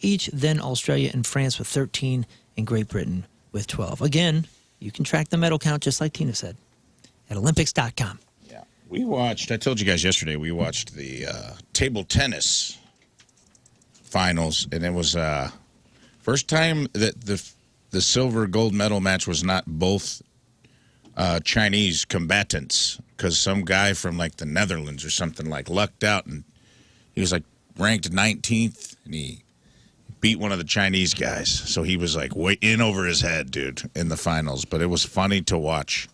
each, then Australia and France with 13, and Great Britain with 12. Again, you can track the medal count, just like Tina said, at Olympics.com. Yeah. We watched, I told you guys yesterday, we watched the table tennis finals, and it was first time that the silver gold medal match was not both Chinese combatants, because some guy from like the Netherlands or something like lucked out, and he was like ranked 19th, and he beat one of the Chinese guys. So he was like way in over his head, dude, in the finals. But it was funny to watch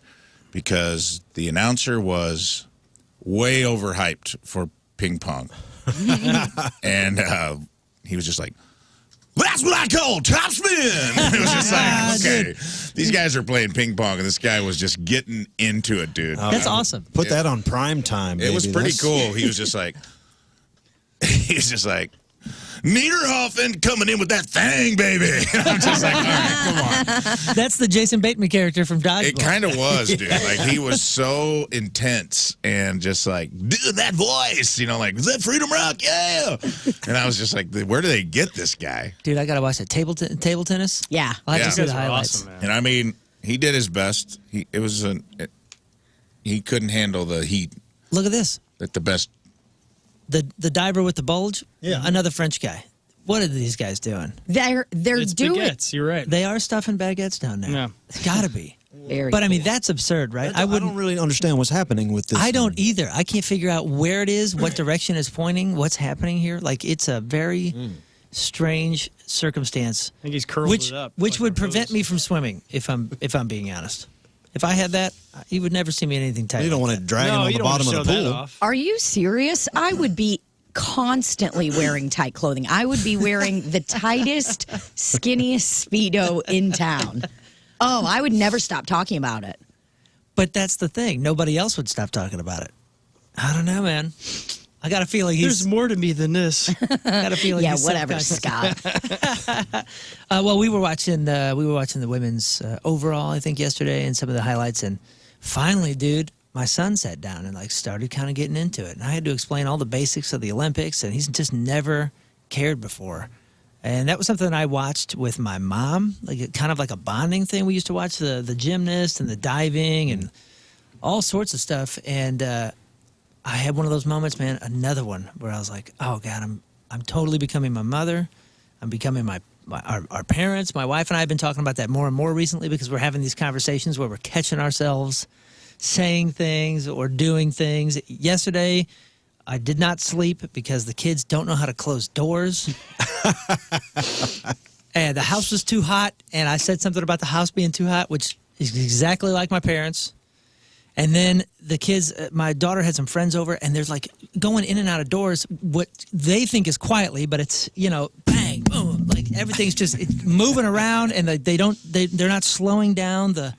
because the announcer was way overhyped for ping pong. And he was just like, that's what I call topspin. It was just like, okay, these guys are playing ping pong, and this guy was just getting into it, dude. That's awesome. Put that on prime time. It was pretty cool. He was just like, Niederhofen coming in with that thing, baby. I'm just like, all right, come on. That's the Jason Bateman character from Dodgeball. It kind of was, dude. Like, he was so intense and just like, dude, that voice, you know, like, is that Freedom Rock? Yeah. And I was just like, where do they get this guy? Dude, I got to watch that. Table tennis? Yeah. I'll have Yeah. to see the Those are highlights. awesome, man. And I mean, he did his best. He couldn't handle the heat Look at this. that the best. The diver with the bulge? Yeah. Another French guy. What are these guys doing? They're It's doing baguettes. You're right. They are stuffing baguettes down there. Yeah. It's got to be. very But I mean, cool. that's absurd, right? I don't really understand what's happening with this. I don't either. I can't figure out where it is, what direction it's pointing, what's happening here. Like, it's a very strange circumstance, I think he's curled which it up. which like would a prevent hose. me from swimming if I'm being honest. If I had that, you would never see me in anything tight. You don't like want to that. drag him No, on you the don't want bottom to of the show that pool. off. Are you serious? I would be constantly wearing tight clothing. I would be wearing the tightest, skinniest Speedo in town. Oh, I would never stop talking about it. But that's the thing. Nobody else would stop talking about it. I don't know, man. I got a feeling he's. There's more to me than this. I got a feeling. Yeah, he's whatever, self-conscious. Scott. Well, we were watching the women's overall, I think, yesterday, and some of the highlights. And finally, dude, my son sat down and like started kind of getting into it. And I had to explain all the basics of the Olympics, and he's just never cared before. And that was something I watched with my mom, like kind of like a bonding thing. We used to watch the gymnast and the diving and all sorts of stuff. And I had one of those moments, man, another one where I was like, oh God, I'm totally becoming my mother. I'm becoming our parents. My wife and I have been talking about that more and more recently because we're having these conversations where we're catching ourselves saying things or doing things. Yesterday, I did not sleep because the kids don't know how to close doors. And the house was too hot, and I said something about the house being too hot, which is exactly like my parents. And then the kids, my daughter had some friends over, and there's like going in and out of doors, what they think is quietly, but it's, you know, bang, boom, like everything's just it's moving around, and they're not slowing down the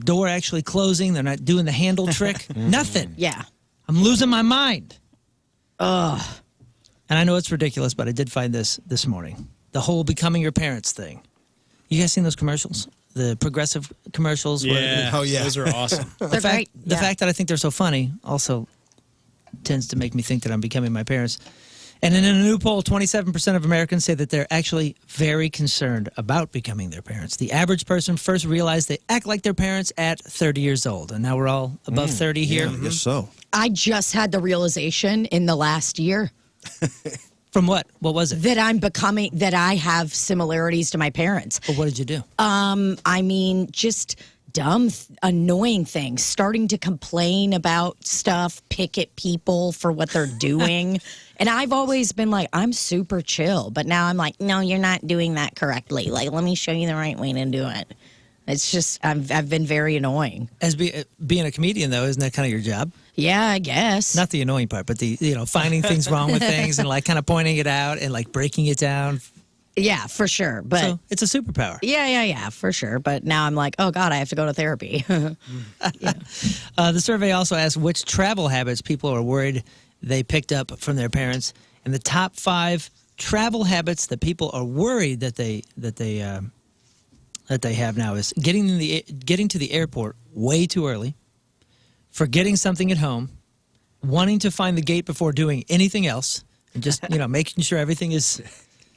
door actually closing. They're not doing the handle trick. Nothing. Yeah. I'm losing my mind. Ugh. And I know it's ridiculous, but I did find this morning. The whole becoming your parents thing. You guys seen those commercials? The progressive commercials? Yeah. Oh, yeah. Those are awesome. They're great. The Yeah. fact that I think they're so funny also tends to make me think that I'm becoming my parents. And in a new poll, 27% of Americans say that they're actually very concerned about becoming their parents. The average person first realized they act like their parents at 30 years old. And now we're all above 30 here. Yeah, I guess so. I just had the realization in the last year From what? What was it? that that I have similarities to my parents. Well, what did you do? I mean, just dumb, annoying things, starting to complain about stuff, pick at people for what they're doing. And I've always been like, I'm super chill. But now I'm like, no, you're not doing that correctly. Like, let me show you the right way to do it. It's just, I've been very annoying. As being a comedian, though, isn't that kind of your job? Yeah, I guess. Not the annoying part, but the, finding things wrong with things and like kind of pointing it out and like breaking it down. Yeah, for sure. But So it's a superpower. yeah, for sure. But now I'm like, oh God, I have to go to therapy. The survey also asked which travel habits people are worried they picked up from their parents, and the top 5 travel habits that people are worried that they have now is getting to the airport way too early, forgetting something at home, wanting to find the gate before doing anything else, and just making sure everything is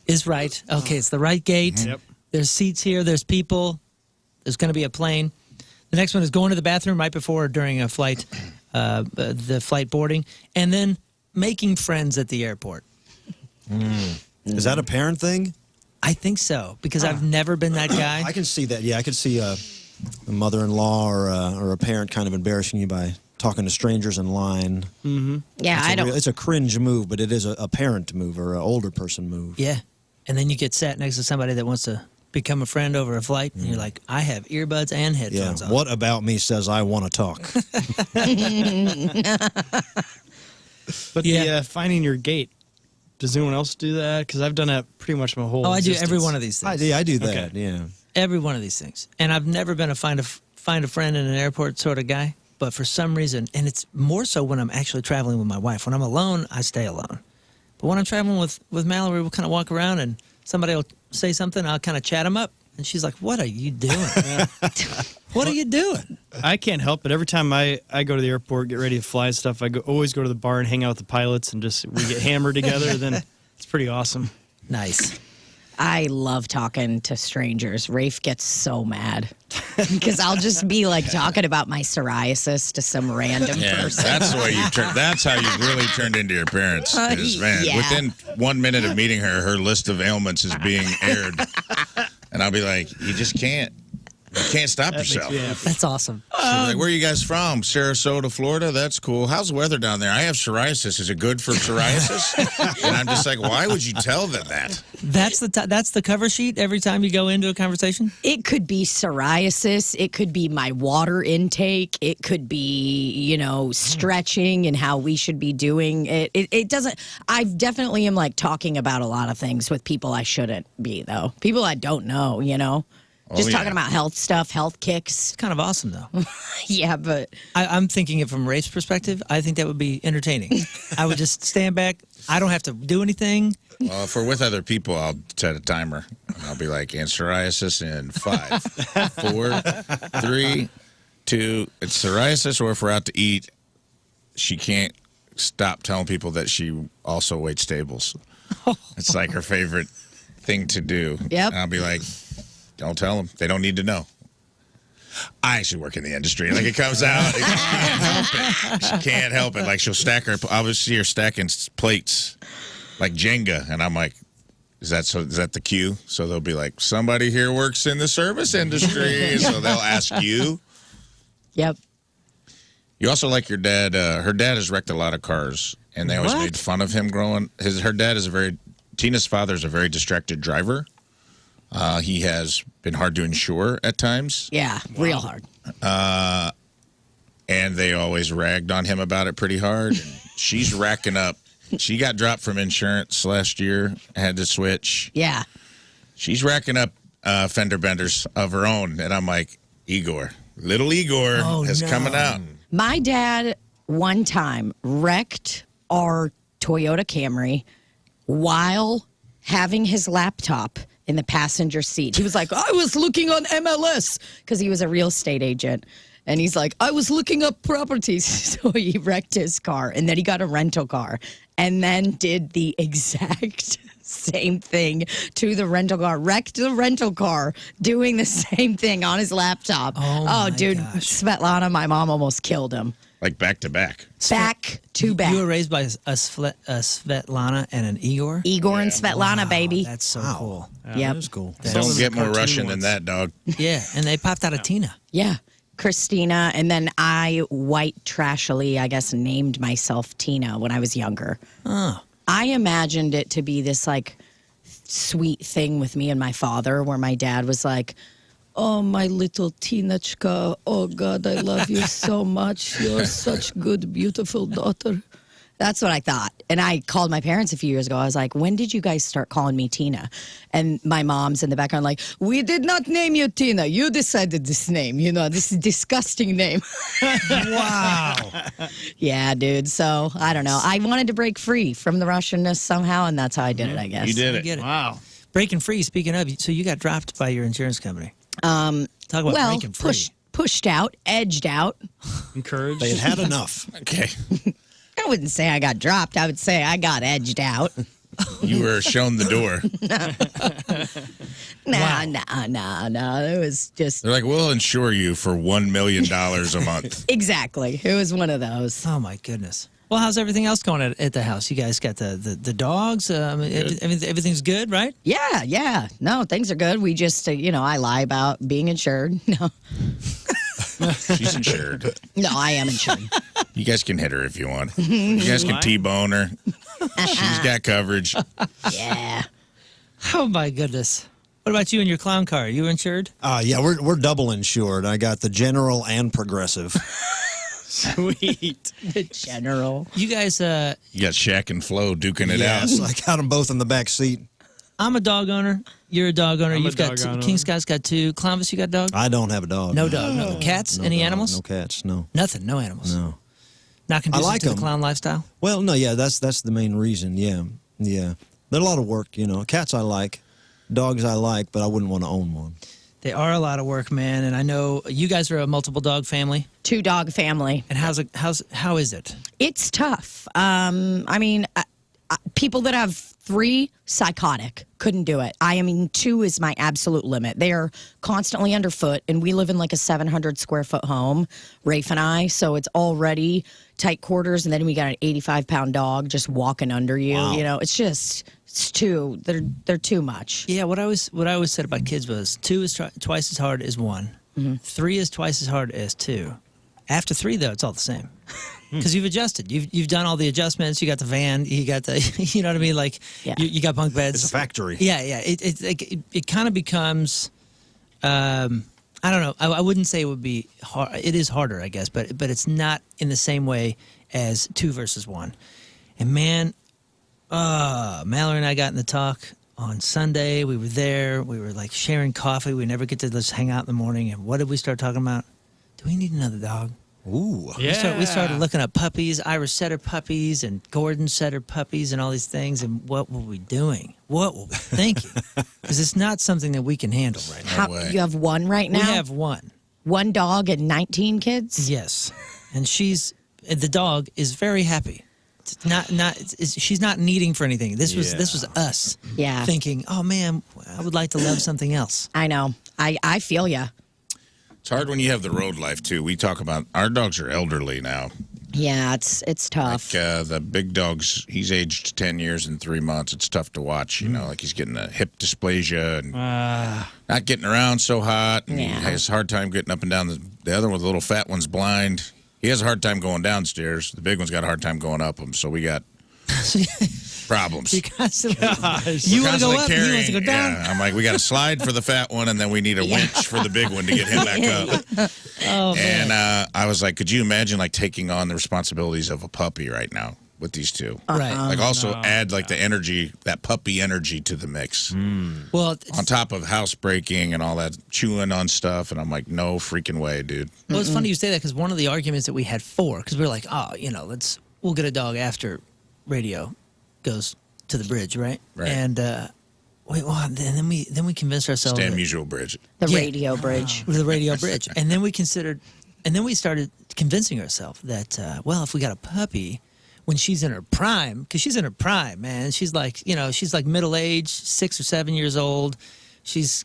is right. Okay, it's the right gate. Yep. There's seats here. There's people. There's going to be a plane. The next one is going to the bathroom right before or during a flight, the flight boarding, and then making friends at the airport. Is that a parent thing? I think so, because I've never been that guy. I can see that. Yeah, I could see a mother-in-law or a parent kind of embarrassing you by talking to strangers in line. Yeah, I don't. It's a cringe move, but it is a parent move or an older person move. Yeah. And then you get sat next to somebody that wants to become a friend over a flight, and you're like, I have earbuds and Yeah. headphones on. What about me says I want to talk? But Yeah. the finding your gate. Does anyone else do that? Because I've done that pretty much my whole Oh, I do every existence. one of these things. I do that. Okay. Yeah. Every one of these things. And I've never been a find a friend in an airport sort of guy, but for some reason, and it's more so when I'm actually traveling with my wife. When I'm alone, I stay alone. But when I'm traveling with Mallory, we'll kind of walk around and somebody will say something, I'll kind of chat them up. And she's like, what are you doing? What are you doing? I can't help it. Every time I go to the airport, get ready to fly and stuff, always go to the bar and hang out with the pilots and just we get hammered together. Then it's pretty awesome. Nice. I love talking to strangers. Rafe gets so mad because I'll just be like talking about my psoriasis to some random person. That's the way you turn. That's how you really turned into your parents. Is, man, yeah. within 1 minute of meeting her, her list of ailments is being aired, and I'll be like, you just can't. You can't stop yourself. That's awesome. She'll be like, where are you guys from? Sarasota, Florida? That's cool. How's the weather down there? I have psoriasis. Is it good for psoriasis? And I'm just like, why would you tell them that? That's the cover sheet every time you go into a conversation? It could be psoriasis. It could be my water intake. It could be, stretching and how we should be doing it. It doesn't. I definitely am like talking about a lot of things with people I shouldn't be, though. People I don't know, Just talking about health stuff, health kicks. It's kind of awesome, though. Yeah, but I'm thinking it from Rafe's perspective. I think that would be entertaining. I would just stand back. I don't have to do anything. Well, if we're with other people, I'll set a timer. And I'll be like, and psoriasis in 5, 4, 3, 2. It's psoriasis, or if we're out to eat, she can't stop telling people that she also waits tables. It's like her favorite thing to do. Yep. And I'll be like, don't tell them. They don't need to know. I actually work in the industry. Like, it comes out. She can't help it. She can't help it. Like, she'll stack her. I would see her stacking plates like Jenga. And I'm like, is that the cue? So they'll be like, somebody here works in the service industry. So they'll ask you. Yep. You also like your dad. Her dad has wrecked a lot of cars. And they always made fun of him growing. Her dad is Tina's father is a very distracted driver. He has been hard to insure at times. Yeah, real hard. And they always ragged on him about it pretty hard. And she's racking up. She got dropped from insurance last year, had to switch. Yeah. She's racking up fender benders of her own. And I'm like, little Igor is coming out. My dad one time wrecked our Toyota Camry while having his laptop in the passenger seat. He was like, I was looking on MLS because he was a real estate agent. And he's like, I was looking up properties. So he wrecked his car. And then he got a rental car and then did the exact same thing to the rental car. Wrecked the rental car doing the same thing on his laptop. Oh, dude, gosh. Svetlana, my mom almost killed him. Like back to back. Back to back. You were raised by a Svetlana and an Igor? Igor and Svetlana, baby. That's so cool. Yep. That's cool. Don't get more cartoon Russian than ones. that, dog. Yeah, and they popped out of Tina. Yeah. Christina. And then I, white trashily, I guess, named myself Tina when I was younger. Oh. I imagined it to be this like sweet thing with me and my father where my dad was like, oh, my little Tinachka. Oh, God, I love you so much. You're such good, beautiful daughter. That's what I thought. And I called my parents a few years ago. I was like, when did you guys start calling me Tina? And my mom's in the background like, we did not name you Tina. You decided this name. This disgusting name. Wow. Yeah, dude. So, I don't know. I wanted to break free from the Russianness somehow, and that's how I did it, I guess. You did I it. get it. Wow. Breaking free, speaking of, so you got dropped by your insurance company. Talk about Well, breaking free. pushed out, edged out. Encouraged. They had enough. Okay. I wouldn't say I got dropped. I would say I got edged out. You were shown the door. No. It was just They're like, we'll insure you for $1 million a month. exactly. It was one of those. Oh my goodness. Well, how's everything else going at the house? You guys got the dogs. Everything's good, right? Yeah. No, things are good. We just, I lie about being insured. No, She's insured. no, I am insured. You guys can hit her if you want. You guys can T-bone her. She's got coverage. Yeah. Oh my goodness. What about you and your clown car? Are you insured? Yeah, we're double insured. I got the general and progressive. Sweet. The general. You guys, You got Shaq and Flo duking it Yes, out. I got them both in the back seat. I'm a dog owner. You're a dog owner. I'm a You've got dog two. owner. King Scott's got 2. Clownvis, you got a dog? I don't have a dog. No dog. No cats. No Any dog, animals? No cats. No. Nothing. No animals. No. Not conducive like to the 'em. clown lifestyle. Well, no. Yeah, that's the main reason. Yeah. They're a lot of work. Cats I like, dogs I like, but I wouldn't want to own one. They are a lot of work, man. And I know you guys are a multiple dog family. 2-dog family. And how is it? It's tough. People that have 3, psychotic, couldn't do it. 2 is my absolute limit. They are constantly underfoot, and we live in like a 700 square foot home, Rafe and I, so it's already tight quarters, and then we got an 85-pound dog just walking under you. Wow. It's too. They're too much. Yeah, what I always said about kids was 2 is twice as hard as 1. 3 is twice as hard as 2. After 3, though, it's all the same. Because you've adjusted. You've done all the adjustments. You got the van. You got the, you know what I mean? Like, Yeah. you got bunk beds. It's a factory. Yeah. It kind of becomes, I don't know. I wouldn't say it would be hard. It is harder, I guess, but it's not in the same way as 2 versus 1. And man, Mallory and I got in the talk on Sunday. We were there. We were like sharing coffee. We never get to just hang out in the morning. And what did we start talking about? Do we need another dog? Ooh. Yeah. We started looking up puppies, Irish setter puppies, and Gordon setter puppies, and all these things. And what were we doing? What were we thinking? Because it's not something that we can handle right now. way. You have 1 right now? We have 1. 1 dog and 19 kids? Yes, and the dog is very happy. She's not needing for anything. This was us. Yeah. Thinking, oh man, I would like to love something else. I know. I feel ya. It's hard when you have the road life, too. We talk about our dogs are elderly now. Yeah, it's tough. The big dog's, he's aged 10 years and 3 months. It's tough to watch, like he's getting a hip dysplasia and not getting around so hot. And Yeah. He has a hard time getting up and down. The other one, the little fat one's blind. He has a hard time going downstairs. The big one's got a hard time going up them. So we got problems. You constantly, Gosh. you want to go Constantly up, he wants to go down. Yeah, I'm like, we got a slide for the fat one, and then we need a winch for the big one to get him back up. Oh man. And I was like, could you imagine like taking on the responsibilities of a puppy right now with these 2? Right. Like also add like the energy, that puppy energy to the mix. Well, On top of housebreaking and all that chewing on stuff. And I'm like, no freaking way, dude. well, it's funny you say that because one of the arguments that we had because we were like, we'll get a dog after radio goes to the bridge, right? Right. And then we convinced ourselves Stan that- Musial Bridge. The Yeah. radio bridge. with the radio bridge, and then we started convincing ourselves that if we got a puppy when she's in her prime, because she's in her prime, man, she's like middle aged, 6 or 7 years old, she's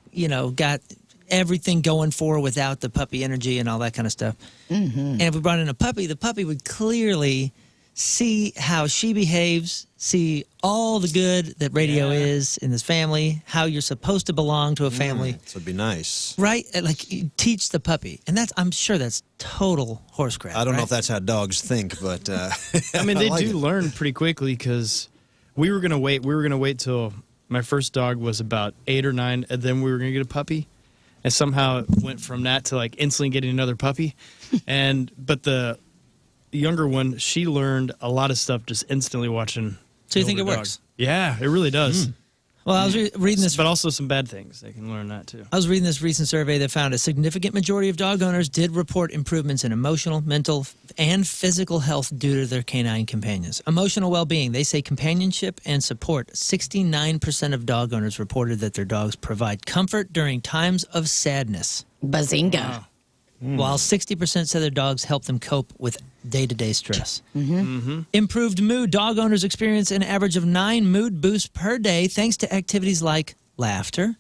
got everything going for her without the puppy energy and all that kind of stuff. And if we brought in a puppy, the puppy would clearly see how she behaves, see all the good that radio is in this family, how you're supposed to belong to a family. So it'd be nice. Right? Like, you teach the puppy. And I'm sure that's total horse crap. I don't know right? if that's how dogs think, but I mean, they like do it. learn pretty quickly because we were gonna wait till my first dog was about 8 or 9, and then we were gonna get a puppy, and somehow it went from that to like instantly getting another puppy, but the younger one, she learned a lot of stuff just instantly watching. So you the think it older works? dog. Yeah, it really does. Well, I was reading this, But also some bad things. They can learn that too. I was reading this recent survey that found a significant majority of dog owners did report improvements in emotional, mental, and physical health due to their canine companions. Emotional well-being, they say companionship and support. 69% of dog owners reported that their dogs provide comfort during times of sadness, Bazinga. while 60% said their dogs help them cope with day-to-day stress. Improved mood. Dog owners experience an average of 9 mood boosts per day thanks to activities like laughter,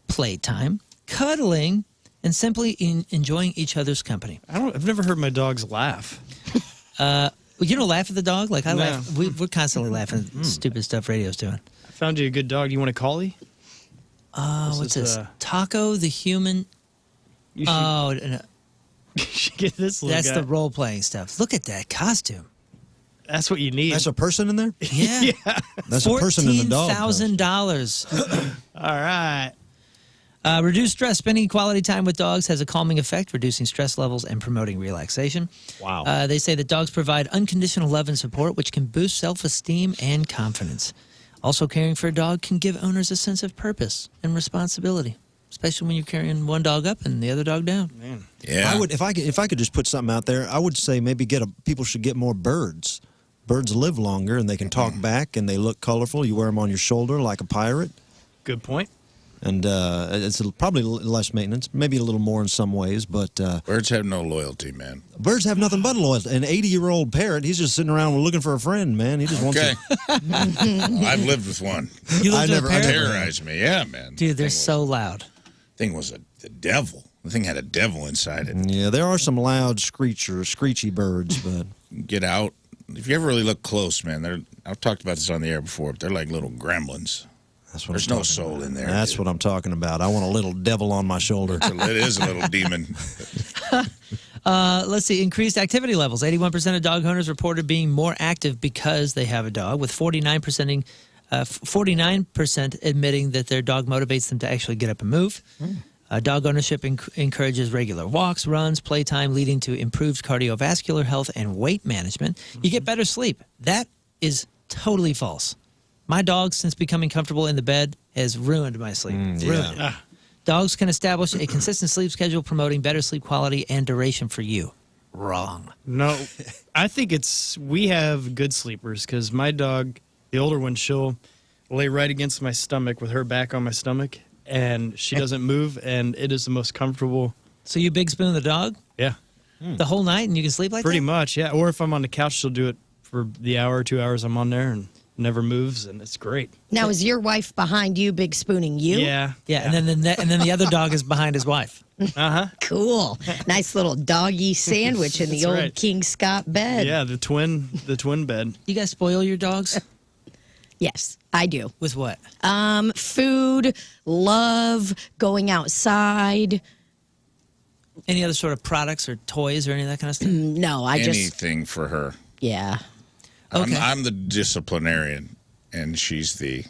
playtime, cuddling, and simply enjoying each other's company. I've never heard my dogs laugh. You don't laugh at the dog? Like I No. laugh. We're constantly laughing at stupid stuff radio's doing. I found you a good dog. You want a collie? What's this? Taco the human. You should, Oh, you should get this little that's guy. the role-playing stuff. Look at that costume. That's what you need. That's a person in there? Yeah. That's a person in the dog. $14,000. All right. Reduce stress. Spending quality time with dogs has a calming effect, reducing stress levels and promoting relaxation. Wow. They say that dogs provide unconditional love and support, which can boost self-esteem and confidence. Also, caring for a dog can give owners a sense of purpose and responsibility, especially when you're carrying one dog up and the other dog down. Man. Yeah. I would if I could just put something out there. I would say maybe people should get more birds. Birds live longer and they can talk back and they look colorful. You wear them on your shoulder like a pirate, Good point. and it's probably less maintenance, maybe a little more in some ways. But Birds have no loyalty, man. birds have nothing but loyalty. An 80-year-old parrot, he's just sitting around looking for a friend, man. He just wants Okay. to. I've lived with one. You lived with a I parrot? never- Terrorized me. Yeah, man. Dude, they're so loud. Thing was the devil. The thing had a devil inside it. Yeah, there are some loud screechy birds, but Get out. If you ever really look close, man, I've talked about this on the air before, but they're like little gremlins. that's what There's I'm no talking soul about. in there. That's dude. what I'm talking about. I want a little devil on my shoulder. It is a little demon. Let's see. Increased activity levels. 81% of dog owners reported being more active because they have a dog, with 49% admitting that their dog motivates them to actually get up and move. Dog ownership encourages regular walks, runs, playtime, leading to improved cardiovascular health and weight management. You get better sleep. That is totally false. My dog, since becoming comfortable in the bed, has ruined my sleep. Ruined it. Dogs can establish a consistent sleep schedule, promoting better sleep quality and duration for you. Wrong. No, I think we have good sleepers because my dog, the older one, she'll lay right against my stomach with her back on my stomach, and she doesn't move, and it is the most comfortable. So you big spoon the dog Yeah, the whole night and you can sleep like pretty that? much. Yeah, or if I'm on the couch, she'll do it for the hour or 2 hours I'm on there and never moves, and it's great. Now, is your wife behind you, big spooning you? Yeah, Yeah, and then the other dog is behind his wife. Cool. Nice little doggy sandwich in the That's old right. King Scott bed. yeah, the twin bed. You guys spoil your dogs Yes, I do. with what? Food, love, going outside. Any other sort of products or toys or any of that kind of stuff? No, I just, Anything for her. yeah. Okay. I'm the disciplinarian, and she's the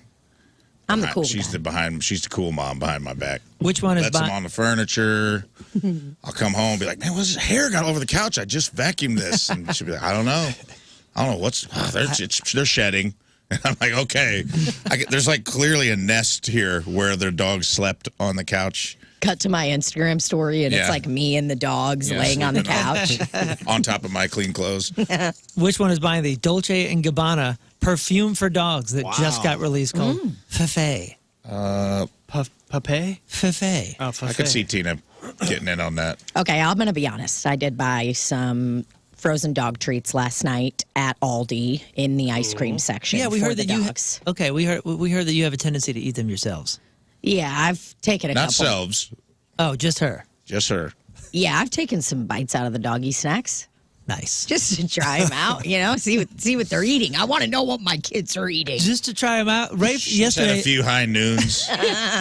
I'm the cool she's guy. she's the cool mom behind my back. Which one is Lets them by? on the furniture. I'll come home and be like, man, what's his hair got all over the couch? I just vacuumed this. And she'll be like, I don't know what's they're shedding. And I'm like, okay. There's like clearly a nest here where their dog slept on the couch Cut to my Instagram story, and Yeah. it's like me and the dogs Yeah, laying on the sleeping couch. on top of my clean clothes. Which one is buying the Dolce & Gabbana perfume for dogs that just got released called Fefe? Pape? Fefe. Oh, I could see Tina getting in on that. Okay, I'm going to be honest. I did buy some frozen dog treats last night at Aldi in the ice cream section. Yeah, we for heard the that you. dogs. Okay, we heard that you have a tendency to eat them yourselves. Yeah, I've taken a Not couple. selves, Oh, just her. just her. Yeah, I've taken some bites out of the doggy snacks Nice. just to try them out. See what they're eating. I want to know what my kids are eating. Just to try them out. Rafe She's had a few high noons.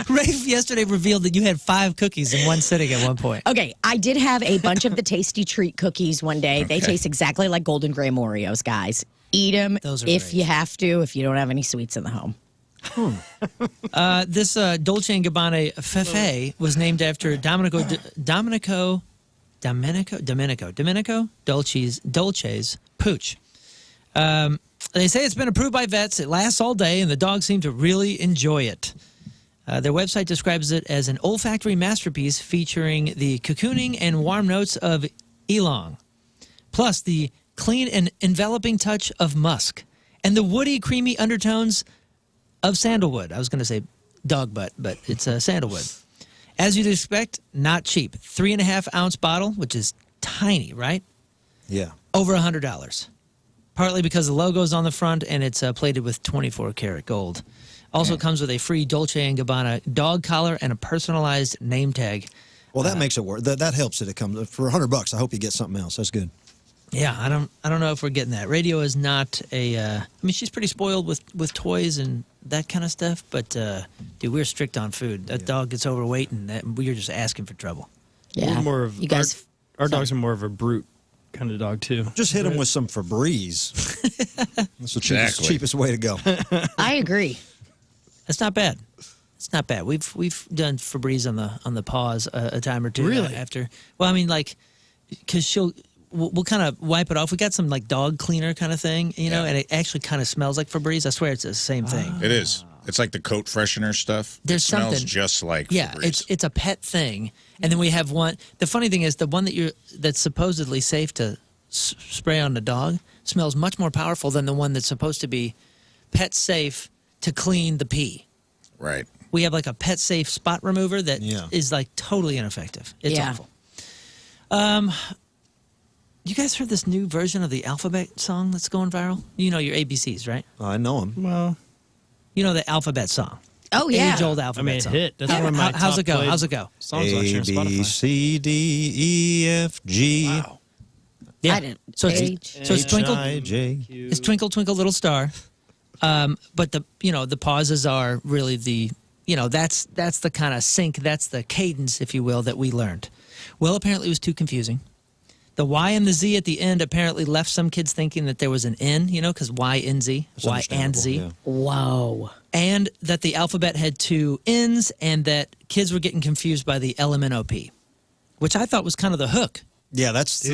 Rafe yesterday revealed that you had 5 cookies in one sitting at one point. Okay, I did have a bunch of the Tasty Treat cookies one day. They Okay. taste exactly like Golden Graham Oreos, guys. Eat them Those are if great. you have to, if you don't have any sweets in the home. This Dolce & Gabbana Fefe was named after Domenico Dolce's pooch. They say it's been approved by vets. It lasts all day, and the dogs seem to really enjoy it. Their website describes it as an olfactory masterpiece featuring the cocooning and warm notes of ylang, plus the clean and enveloping touch of musk, and the woody, creamy undertones of sandalwood. I was going to say dog butt, but it's sandalwood. As you'd expect, not cheap. 3.5 ounce bottle, which is tiny, right? Yeah. over $100. Partly because the logo's on the front and it's plated with 24 karat gold. Also comes with a free Dolce & Gabbana dog collar and a personalized name tag. Well, that makes it work. That helps it. It comes for $100. I hope you get something else. That's good. Yeah, I don't know if we're getting that. Radio is not a. I mean, she's pretty spoiled with toys and that kind of stuff. But dude, we're strict on food. That dog gets overweight, and we're just asking for trouble. Yeah. We're more of you guys. our dogs are more of a brute kind of dog too. Just hit them with some Febreze. That's the cheapest way to go. I agree. That's not bad. It's not bad. We've done Febreze on the paws a time or two. Really? After. Well, I mean, like, because we'll kind of wipe it off. We got some like dog cleaner kind of thing, and it actually kind of smells like Febreze. I swear it's the same thing. It is. It's like the coat freshener stuff. There's it smells something just like yeah. Febreze. It's a pet thing, and then we have one. The funny thing is the one that's supposedly safe to spray on the dog smells much more powerful than the one that's supposed to be pet safe to clean the pee. Right. We have like a pet safe spot remover that is like totally ineffective. It's awful. You guys heard this new version of the alphabet song that's going viral? You know your ABCs, right? I know them. Well, You know the alphabet song. Oh yeah. Age-old I alphabet mean, it song. hit. That's one of my How's it go? top How's it go? songs last year on A, B, Spotify. C, D, E, F, G. Wow. Yeah. I didn't. So it's H, Twinkle. I, J. It's Twinkle Twinkle Little Star. But the pauses are really that's the kind of sync, that's the cadence, if you will, that we learned. Well, apparently it was too confusing. The Y and the Z at the end apparently left some kids thinking that there was an N, because Y and Z, That's Y and Z. understandable, Whoa. And that the alphabet had two N's and that kids were getting confused by the LMNOP, which I thought was kind of the hook. Yeah, that's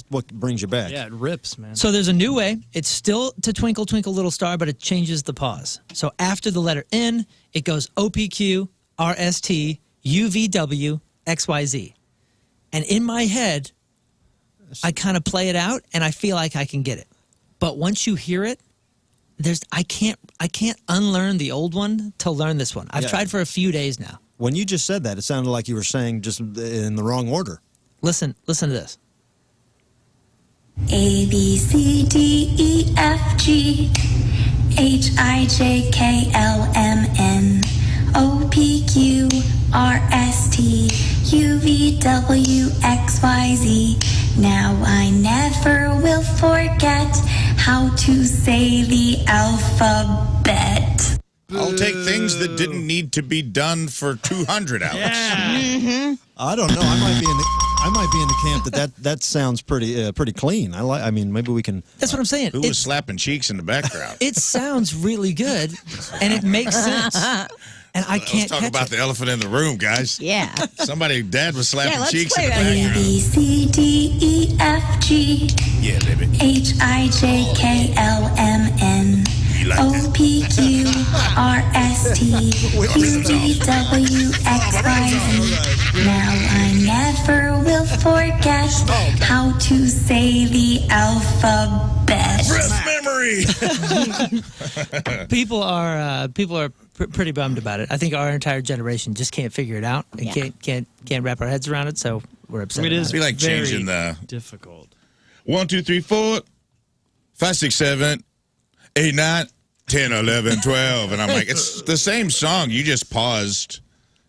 what brings you back. Yeah, it rips, man. So there's a new way. It's still to Twinkle Twinkle Little Star, but it changes the pause. So after the letter N, it goes OPQ, RST, UVW, XYZ. And in my head, I kind of play it out and I feel like I can get it. But once you hear it, I can't unlearn the old one to learn this one. I've tried for a few days now. When you just said that, it sounded like you were saying just in the wrong order. Listen to this. A, B, C, D, E, F, G, H, I, J, K, L, M, N, O, P, Q, R, S, T, U, V, W, X, Y, Z. Now I never will forget how to say the alphabet. I'll take things that didn't need to be done for 200 hours. I don't know. I might be in the camp that sounds pretty clean. I mean, maybe we can. That's what I'm saying. Who was slapping cheeks in the background? It sounds really good, and it makes sense. And I can't Let's talk catch about it. the elephant in the room, guys. Yeah. Dad was slapping let's cheeks in play the that background. A, B, C, D, E, F, G, Yeah, baby. H, I, J, K, L, M, N, You like O, that? P, Q, R, S, T, U, V, W, X, Y, Z. Now I never will forget how to say the alphabet. Breath memory. People are pretty bummed about it. I think our entire generation just can't figure it out and can't wrap our heads around it. So we're upset. It is Be like very changing the difficult. 1, 2, 3, 4, 5, 6, 7, 8, 9, 10, 11, 12. And I'm like, it's the same song. You just paused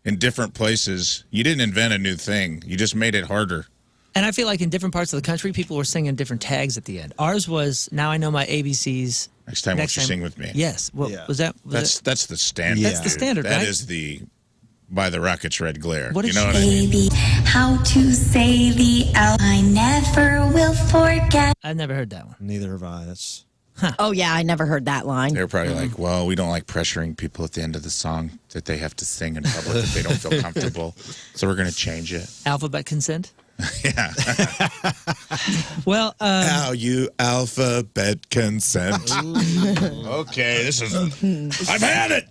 in different places. You didn't invent a new thing. You just made it harder. And I feel like in different parts of the country, people were singing different tags at the end. Ours was "Now I know my ABCs." Next time, won't you sing with me? Yes. Well, Yeah. was that? That's the standard. That's the dude. standard, That right? is the by the Rockets Red Glare. What you is know she- what I mean? Baby, how to say the I never will forget. I've never heard that one. Neither have I. That's. Oh yeah, I never heard that line. They're probably like, well, we don't like pressuring people at the end of the song that they have to sing in public if they don't feel comfortable. So we're going to change it. Alphabet consent. Yeah. Well, How you alphabet consent. Okay, this is. I've had it.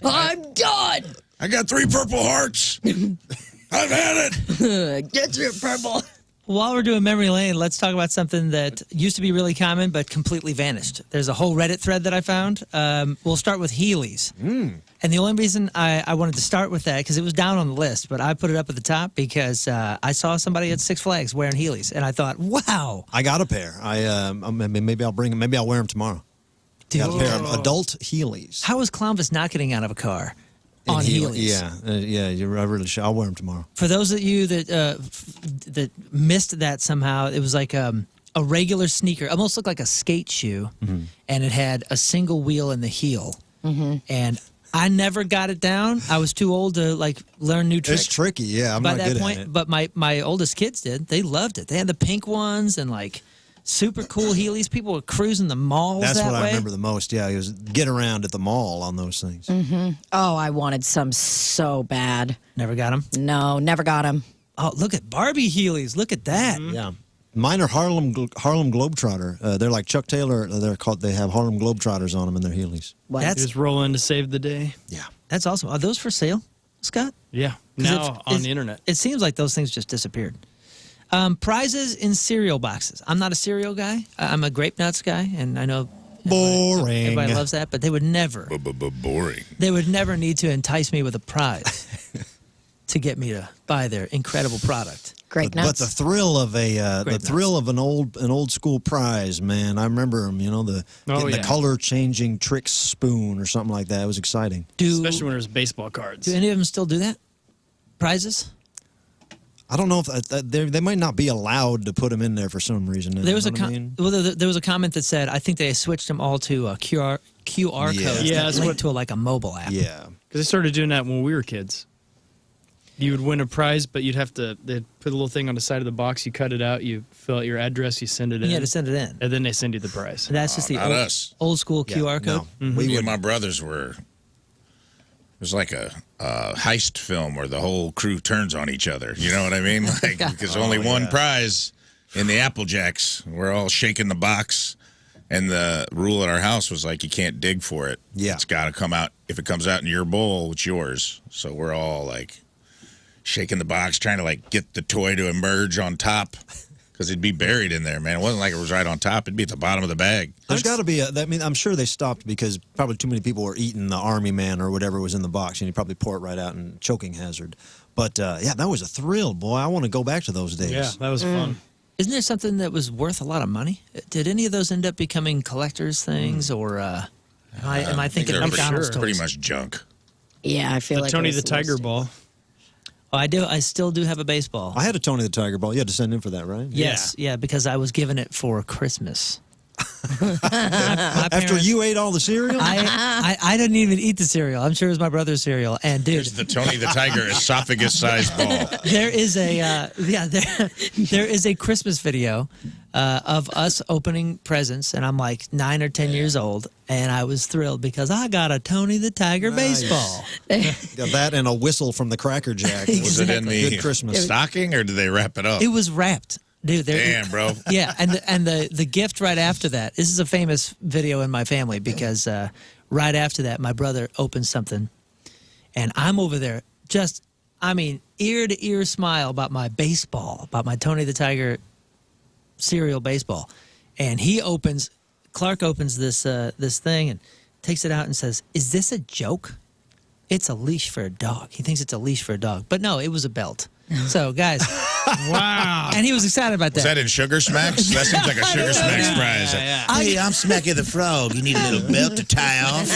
I'm done. I got 3 purple hearts. I've had it. Get your purple. while we're doing memory lane, let's talk about something that used to be really common but completely vanished. There's a whole Reddit thread that I found. We'll start with Heelys. And And the only reason I wanted to start with that, because it was down on the list, but I put it up at the top because I saw somebody at Six Flags wearing Heelys, and I thought, wow. I got a pair. Maybe I'll bring them. Maybe I'll wear them tomorrow. Dude, Got a pair of adult Heelys. how is Clownvis not getting out of a car In on heel- Heelys? Yeah. I really should. I'll wear them tomorrow. For those of you that that missed that somehow, it was like a regular sneaker, almost looked like a skate shoe, and it had a single wheel in the heel. And I never got it down. I was too old to like learn new tricks. It's tricky. Yeah, I'm by not that good point. at it. But my oldest kids did. They loved it. They had the pink ones and like super cool Heelys. People were cruising the malls That's that what way. I remember the most. Yeah, it was get around at the mall on those things. Oh, I wanted some so bad. Never got them. No, never got them. Oh, look at Barbie Heelys. Look at that. Yeah. Mine are Harlem Globetrotter. They're like Chuck Taylor. They have Harlem Globetrotters on them in their Heelys. That's Just roll in to save the day. Yeah. that's awesome. Are those for sale, Scott? Yeah. 'Cause Now on the internet. It seems like those things just disappeared. Prizes in cereal boxes. I'm not a cereal guy. I'm a grape nuts guy, and I know Boring. everybody loves that. But they would never. Boring. They would never need to entice me with a prize to get me to buy their incredible product. Great But nuts. the thrill of Grape an old school prize, man. I remember them. You know, getting the color changing trick spoon or something like that. It was exciting. Especially when there's baseball cards. Do any of them still do that? Prizes? I don't know if they might not be allowed to put them in there for some reason. There was You know what I mean? there was a comment that said I think they switched them all to QR Yeah. codes Yeah, that that's linked what- to like a mobile app. Yeah. Because they started doing that when we were kids. You would win a prize, but they'd put a little thing on the side of the box. You cut it out, you fill out your address, you send it in. You had to send it in. And then they send you the prize. That's just the not us. old school QR code. No. Me and my brothers were. It was like a heist film where the whole crew turns on each other. You know what I mean? Like because only one prize in the Apple Jacks. We're all shaking the box, and the rule at our house was like you can't dig for it. Yeah. It's got to come out. If it comes out in your bowl, it's yours. So we're all like shaking the box, trying to like get the toy to emerge on top. Because it'd be buried in there, man. It wasn't like it was right on top. It'd be at the bottom of the bag. There's got to be I'm sure they stopped because probably too many people were eating the Army Man or whatever was in the box, and you probably pour it right out and choking hazard. But yeah, that was a thrill, boy. I want to go back to those days. Yeah, that was fun. Isn't there something that was worth a lot of money? Did any of those end up becoming collectors things, or am I thinking They're of McDonald's toys? pretty much junk. Yeah, I feel The like Tony it the was Tiger listed. ball. Oh, I do. I still do have a baseball. I had a Tony the Tiger ball. You had to send in for that, right? Yes, yeah, because I was given it for Christmas. My After parents- you ate all the cereal? I didn't even eat the cereal. I'm sure it was my brother's cereal. And dude, Here's the Tony the Tiger esophagus-sized ball. there is a there is a Christmas video of us opening presents, and I'm like 9 or 10 years old, and I was thrilled because I got a Tony the Tiger baseball. Got that and a whistle from the Cracker Jack. Was it in the Good Christmas. stocking, or did they wrap it up? It was wrapped, dude. Damn, bro. Yeah, and the gift right after that. This is a famous video in my family because right after that, my brother opens something, and I'm over there just, I mean, ear to ear smile about my baseball, about my Tony the Tiger cereal baseball, and Clark opens this this thing and takes it out and says, "Is this a joke? It's a leash for a dog." He thinks it's a leash for a dog, but no, it was a belt. So, guys, Wow. and he was excited about Was that in Sugar Smacks? That seems like a Sugar Smacks prize. Hey, I'm Smacky the Frog. You need a little belt to tie off.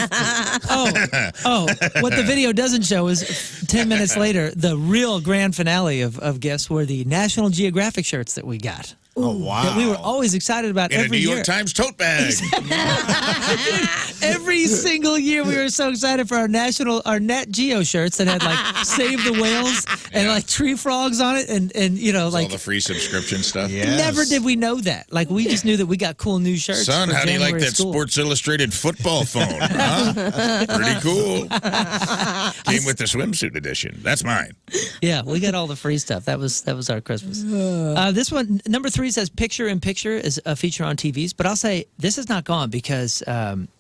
Oh, what the video doesn't show is 10 minutes later, the real grand finale of gifts were the National Geographic shirts that we got. Oh, wow. That we were always excited about In a every New year. York Times tote bag. Every single year we were so excited for our Nat Geo shirts that had like Save the Whales and like tree frogs on it and you know All like the free subscription stuff. Yes. never did we know that. Like we just knew that we got cool new shirts. Son, for how do you like January that school. Sports Illustrated football phone? Huh? Pretty cool. Came with the swimsuit edition. That's mine. Yeah, we got all the free stuff. That was our Christmas. This one, number 3, says picture in picture is a feature on TVs, but I'll say this is not gone because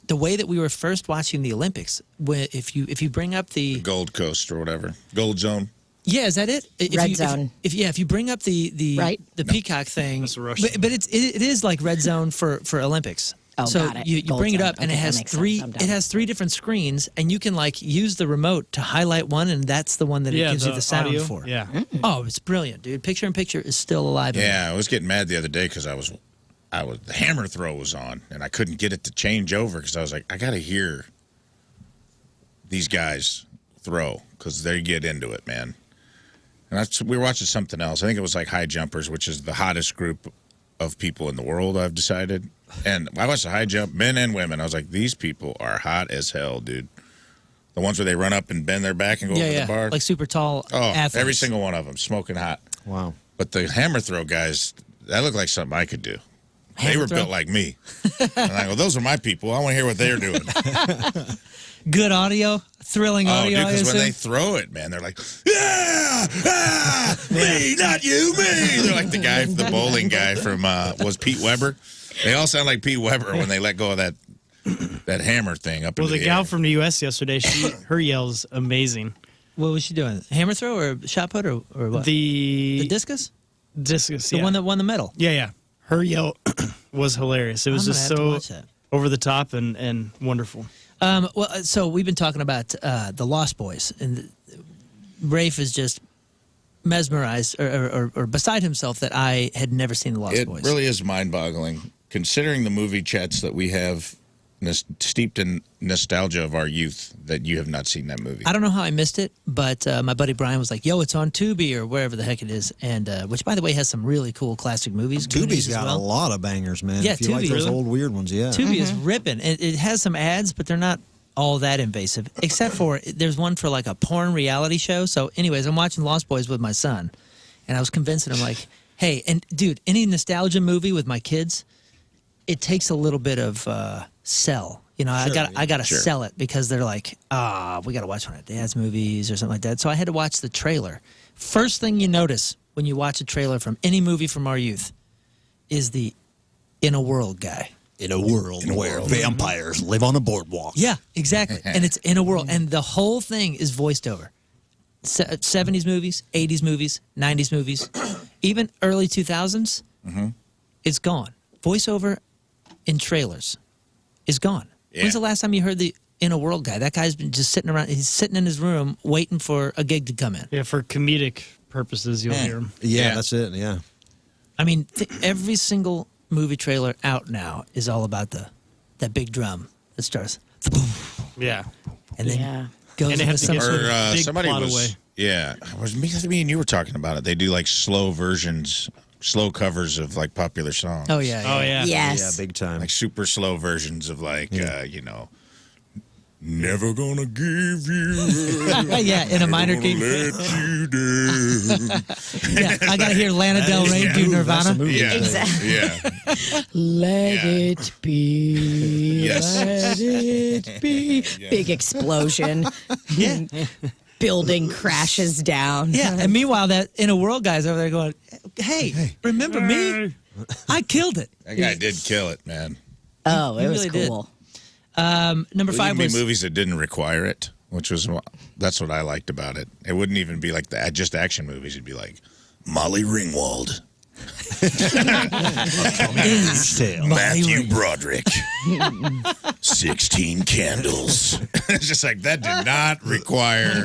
the way that we were first watching the Olympics, if you bring up the Gold Coast or whatever. Gold Zone. yeah, is that it? Red Zone. If you bring up the Right. Peacock thing, That's the Russian. but it is like Red Zone for Olympics. Oh, so got it. you Gold bring it zone. up, and Okay, it that has makes sense. three. I'm done. It has three different screens, and you can like use the remote to highlight one, and that's the one that it gives you the sound audio. for. Yeah. Oh, it's brilliant, dude. Picture in picture is still alive. Yeah, I was getting mad the other day because the hammer throw was on, and I couldn't get it to change over because I was like, I got to hear these guys throw because they get into it, man. And we were watching something else. I think it was like high jumpers, which is the hottest group of people in the world, I've decided. And I watched the high jump, men and women. I was like, these people are hot as hell, dude. The ones where they run up and bend their back and go over the bar. Like super tall athletes. Every single one of them, smoking hot. Wow. But the hammer throw guys, that looked like something I could do. They Hammer were throw? built like me. And I go, those are my people. I want to hear what they're doing. Good audio, thrilling Oh, audio. dude, I because when they assume? throw it, man, they're like, yeah, me, not you, me. They're like the bowling guy from, was Pete Weber. They all sound like Pete Weber when they let go of that hammer thing up Well, into the the gal air. from the U.S. yesterday, her yell's amazing. What was she doing? Hammer throw or shot put or what? The The discus? discus, The yeah. one that won the medal. Yeah. Her yell was hilarious. It was I'm just gonna have to so watch that. over the top and wonderful. Well, so we've been talking about the Lost Boys, and Rafe is just mesmerized or beside himself that I had never seen the Lost It Boys. really is mind-boggling, considering the movie chats that we have steeped in nostalgia of our youth, that you have not seen that movie. I don't know how I missed it, but my buddy Brian was like, "Yo, it's on Tubi or wherever the heck it is," and which, by the way, has some really cool classic movies. Tubi's Goonies as got well. a lot of bangers, man. Yeah, if you like Tubi. those Really? old weird ones, yeah. Tubi is ripping. It has some ads, but they're not all that invasive, except for there's one for like a porn reality show. So, anyways, I'm watching Lost Boys with my son, and I was convincing him like, "Hey, and dude, any nostalgia movie with my kids, it takes a little bit of sell." You know, Sure, I gotta sure. sell it because they're like, we gotta watch one of Dad's movies or something like that. So I had to watch the trailer. First thing you notice when you watch a trailer from any movie from our youth is the in a world guy. In a world where vampires live on a boardwalk. Yeah, exactly. And it's in a world, and the whole thing is voiced over. 70s movies, 80s movies, 90s movies, even early 2000s. It's gone. Voiceover in trailers is gone. Yeah. When's the last time you heard the in a world guy? That guy's been just sitting around. He's sitting in his room waiting for a gig to come in. Yeah, for comedic purposes, you'll hear him. Yeah, Yeah. that's it, yeah. I mean, every single movie trailer out now is all about that big drum that starts, Yeah. and then Yeah. goes And into it has to some get sort sort of of big somebody plot was, away. yeah, it was me and you were talking about it. They do like slow versions, slow covers of like popular songs. Oh yeah. Oh, yeah. Yes. Yeah, big time. Like super slow versions of like, you know, never gonna give you up, Yeah, in a minor never key. gonna let you down. Yeah, I gotta hear Lana Del Rey do That's a Nirvana. movie. Yeah, Exactly. yeah. Let Yeah. it be. Yes. Let it be. Big explosion. Yeah, Building crashes down. yeah. And meanwhile, that in a world guy's over there going, "Hey, remember me? I killed it." That guy did kill it, man. Oh, it He was really did. cool. Number It five would was be movies that didn't require it, which was that's what I liked about it. It wouldn't even be like just action movies. It'd be like Molly Ringwald, Matthew Broderick, 16 Candles. It's just like that did not require.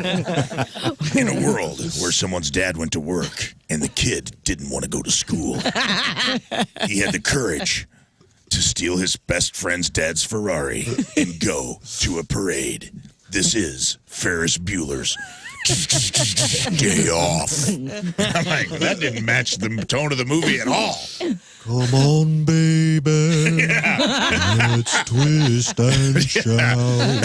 In a world where someone's dad went to work and the kid didn't want to go to school, he had the courage to steal his best friend's dad's Ferrari and go to a parade. This is Ferris Bueller's Day Off. I'm like, that didn't match the tone of the movie at all. Come on, baby. Let's twist and shout.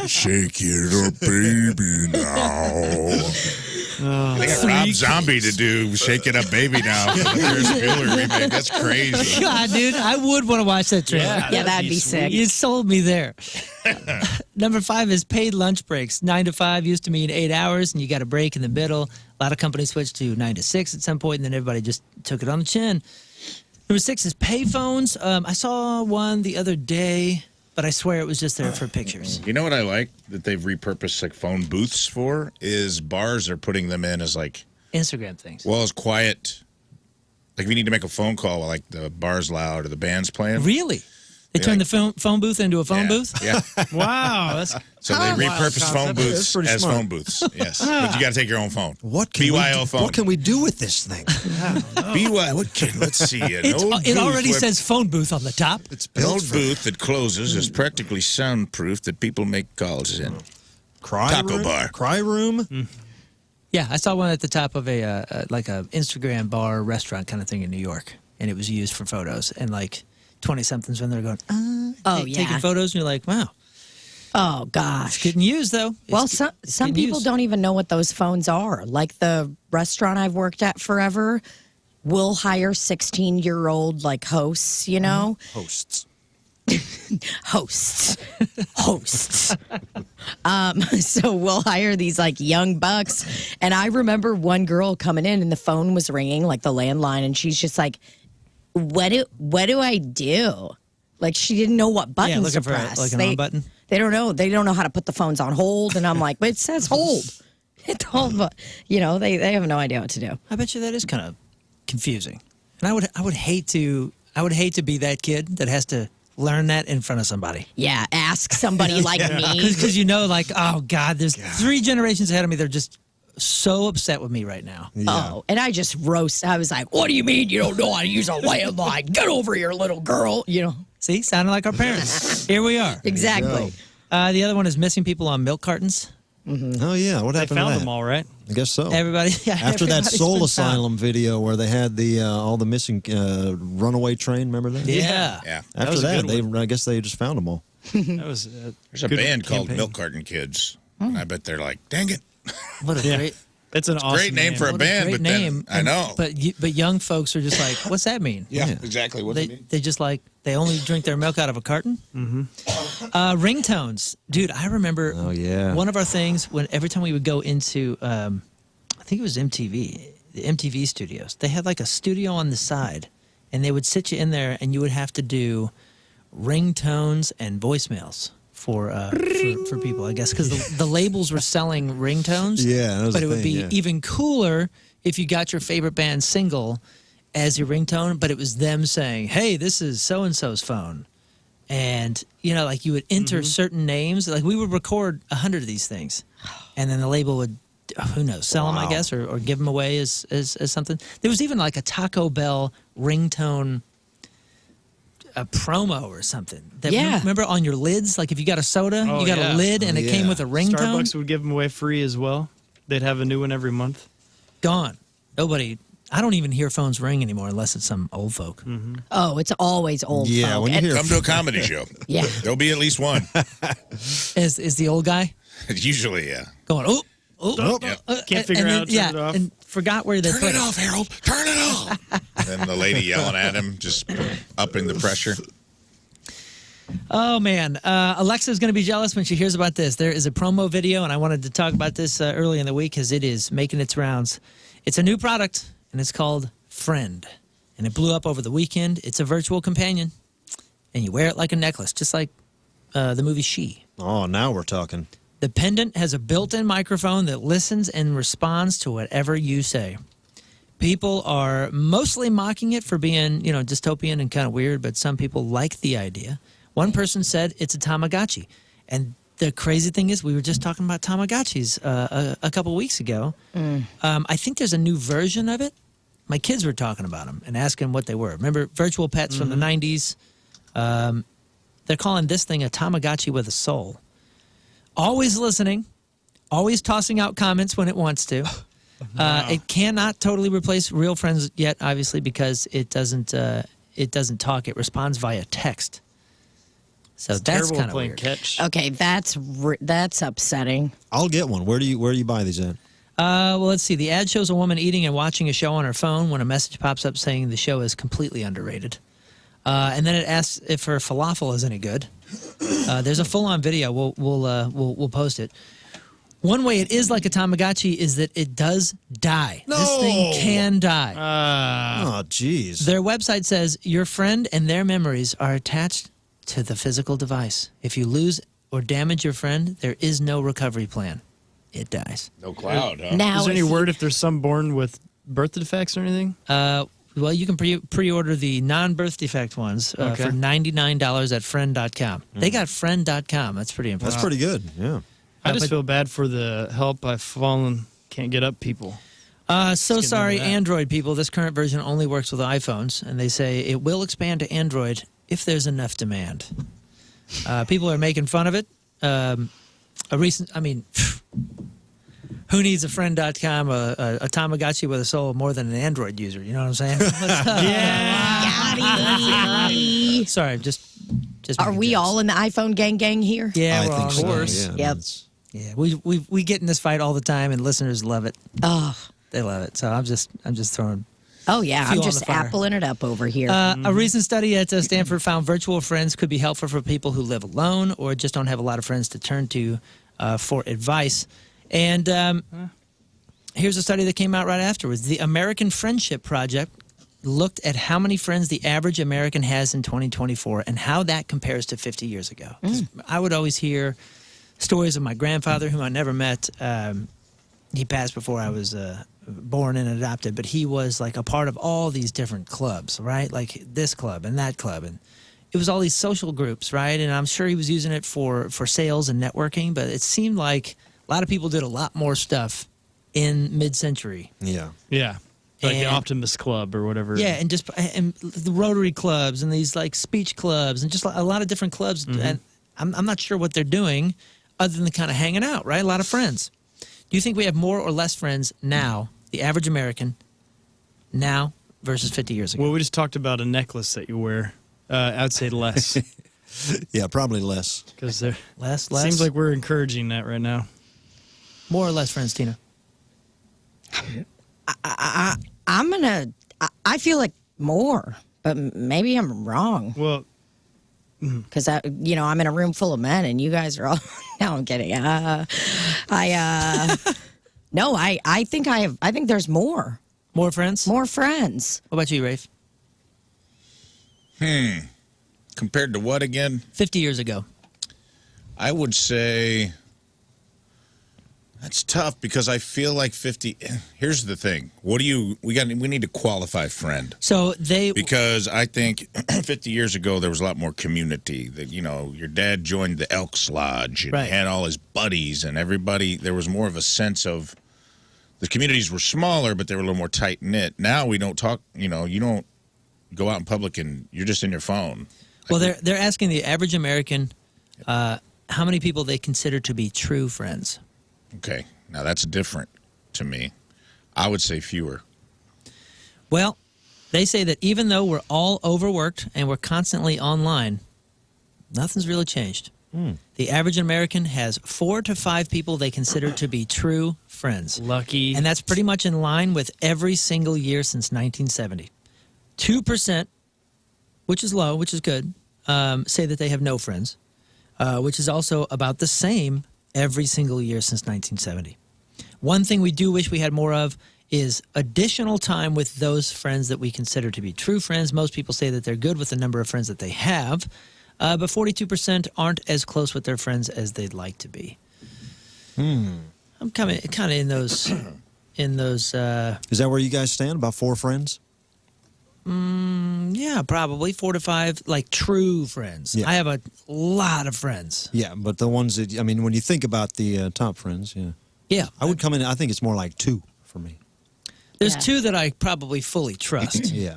Shake it up, baby, now. They got Rob Zombie to do Shake It Up, Baby now for the Ferris Bueller remake. That's crazy. God, dude, I would want to watch that trailer. Yeah, that'd be sick. You sold me there. Number five is paid lunch breaks. 9 to 5 used to mean 8 hours, and you got a break in the middle. A lot of companies switched to 9 to 6 at some point, and then everybody just took it on the chin. Number 6 is payphones. I saw one the other day, but I swear it was just there for pictures. You know what I like that they've repurposed like phone booths for is bars are putting them in as like, Instagram things. well, as quiet Like if you need to make a phone call, like the bar's loud or the band's playing. Really? They turned the phone booth into a phone booth? Yeah. Wow, that's So they repurpose phone concept. booths That's pretty as smart. phone booths. Yes. But you got to take your own phone. What can BYO phone. What can we do with this thing? Let's see. An It old booth already with- says phone booth on the top. It's An built old for booth that closes is practically soundproof that people make calls in. cry Taco room, bar. Cry room. Yeah, I saw one at the top of a Instagram bar restaurant kind of thing in New York, and it was used for photos. And like 20-somethings when they're going, taking photos, and you're like, wow, Oh gosh. it's getting used though. Well, It's some getting people used. don't even know what those phones are. Like the restaurant I've worked at forever, we'll hire 16-year-old like hosts, you know, Hosts. hosts. So we'll hire these like young bucks. And I remember one girl coming in and the phone was ringing, like the landline, and she's just like, what do I do? Like she didn't know what buttons looking to for press. like an on button. They don't know. They don't know how to put the phones on hold. And I'm like, but it says hold. It don't, but, you know, they have no idea what to do. I bet you that is kind of confusing. And I would hate to be that kid that has to learn that in front of somebody. Yeah, ask somebody like me. Because you know, like, oh God, there's 3 generations ahead of me. They're just so upset with me right now. Yeah. Oh, and I just roast. I was like, what do you mean you don't know how to use a landline? Get over here, little girl. You know, See, sounding like our parents. Here we are. exactly. The other one is missing people on milk cartons. Oh yeah, what they happened found to that? them all, right? I guess so. Everybody, After that everybody's Soul been Asylum video where they had the all the missing runaway train, remember that? found. Yeah. Yeah. After was a that, good I guess they just found them all. That was There's a good band called campaign. Milk Carton Kids. And I bet they're like, dang it. What a Yeah. great, It's an awesome Great name for a what band, a great but then- name. I know. But young folks are just like, what's that mean? Yeah, exactly. What's it mean? They just like they only drink their milk out of a carton. Mm-hmm. Ringtones, dude. I remember. Oh, yeah. One of our things when every time we would go into, I think it was MTV, the MTV studios. They had like a studio on the side, and they would sit you in there, and you would have to do ringtones and voicemails for people, I guess, because the labels were selling ringtones. Yeah, that was but the it would thing, be yeah. even cooler if you got your favorite band single as your ringtone, but it was them saying, "Hey, this is so and so's phone," and you know, like you would enter certain names. Like we would record 100 of these things, and then the label would, who knows, sell them, I Wow. guess, or give them away as something. There was even like a Taco Bell ringtone. A promo or something. That, Yeah. Remember on your lids, like if you got a soda, Oh, you got yeah. a lid, and Oh, it came yeah. with a ringtone. Starbucks would give them away free as well. They'd have a new one every month. Gone. Nobody. I don't even hear phones ring anymore unless it's some old folk. Oh, it's always old Yeah, folk. when you And- hear Come to a comedy show. Yeah. There'll be at least one. Is the old guy Usually, yeah. going? Oh. Yeah. Can't figure and then, out, turn it off. and forgot where they Turn put it off, Harold. Turn it off. And then the lady yelling at him, just upping the pressure. Oh man, Alexa's going to be jealous when she hears about this. There is a promo video, and I wanted to talk about this early in the week because it is making its rounds. It's a new product, and it's called Friend, and it blew up over the weekend. It's a virtual companion, and you wear it like a necklace, just like the movie She. Oh, now we're talking. The pendant has a built-in microphone that listens and responds to whatever you say. People are mostly mocking it for being, you know, dystopian and kind of weird, but some people like the idea. One person said it's a Tamagotchi. And the crazy thing is, we were just talking about Tamagotchis a couple weeks ago. I think there's a new version of it. My kids were talking about them and asking what they were. Remember virtual pets from the 90s? They're calling this thing a Tamagotchi with a soul. Always listening, always tossing out comments when it wants to. It cannot totally replace real friends yet, obviously, because it doesn't talk. It responds via text. So It's that's terrible kind of playing weird. catch. Okay, that's upsetting. I'll get one. Where do you buy these at? Well, let's see. The ad shows a woman eating and watching a show on her phone when a message pops up saying the show is completely underrated. And then it asks if her falafel is any good. There's a full-on video. We'll post it. One way it is like a Tamagotchi is that it does die. This thing can die. Oh, jeez. Their website says your friend and their memories are attached to the physical device. If you lose or damage your friend, there is no recovery plan. It dies. No cloud, huh? Now, Is there any if you- word if there's some born with birth defects or anything? Well, you can pre-order the non-birth defect ones Okay. for $99 at friend.com. They got friend.com. That's pretty impressive. That's pretty good. Yeah. I just but- feel bad for the help I've fallen, can't get up people. So get sorry, rid of that. Android people. This current version only works with iPhones, and they say it will expand to Android if there's enough demand. People are making fun of it. Who needs a friend.com, a Tamagotchi with a soul more than an Android user? You know what I'm saying? Sorry, just Are making we jokes. all in the iPhone gang here? Yeah, I we're think all so. in it. course. Yeah, Yep. that's- Yeah, we get in this fight all the time, and listeners love it. Oh, They love it. So I'm just throwing. oh yeah. Fuel I'm on just the fire. appling it up over here. A recent study at Stanford found virtual friends could be helpful for people who live alone or just don't have a lot of friends to turn to for advice. And here's a study that came out right afterwards. The American Friendship Project looked at how many friends the average American has in 2024 and how that compares to 50 years ago. 'Cause I would always hear stories of my grandfather, whom I never met. He passed before I was born and adopted, but he was like a part of all these different clubs, right? Like this club and that club. And it was all these social groups, right? And I'm sure he was using it for sales and networking, but it seemed like a lot of people did a lot more stuff in mid-century. Yeah. Yeah. Like the And- Optimist Club or whatever. Yeah, and the Rotary clubs and these like speech clubs and just a lot of different clubs. And I'm not sure what they're doing other than kind of hanging out, right? A lot of friends. Do you think we have more or less friends now, the average American, now versus 50 years ago? Well, we just talked about a necklace that you wear. I'd say less. Yeah, probably less. Because Less? seems like we're encouraging that right now. More or less friends, Tina? I feel like more, but maybe I'm wrong Well, because I'm in a room full of men and you guys are all. No, I'm kidding. No, I think there's more More friends? friends. What about you, Rafe? Compared to what again? 50 years ago. I would say that's tough because I feel like 50. Here's the thing. We need to qualify friend. So they. Because I think 50 years ago, there was a lot more community. That your dad joined the Elks Lodge and Right. had all his buddies and everybody. There was more of a sense of the communities were smaller, but they were a little more tight knit. Now we don't talk. You don't go out in public and you're just in your phone. Well, they're asking the average American how many people they consider to be true friends. Okay, now that's different to me. I would say fewer. Well, they say that even though we're all overworked and we're constantly online, nothing's really changed. The average American has 4 to 5 people they consider to be true friends. lucky. And that's pretty much in line with every single year since 1970. 2%, which is low, which is good, say that they have no friends, which is also about the same every single year since 1970. One thing we do wish we had more of is additional time with those friends that we consider to be true friends. Most people say that they're good with the number of friends that they have, but 42% aren't as close with their friends as they'd like to be. I'm kind of in those. Is that where you guys stand? About 4 friends? Yeah, probably 4 to 5, like true friends. Yeah. I have a lot of friends. Yeah, but the ones that, when you think about the top friends, yeah. Yeah, I would come in, I think it's more like 2 for me. there's Yeah. 2 that I probably fully trust. Yeah.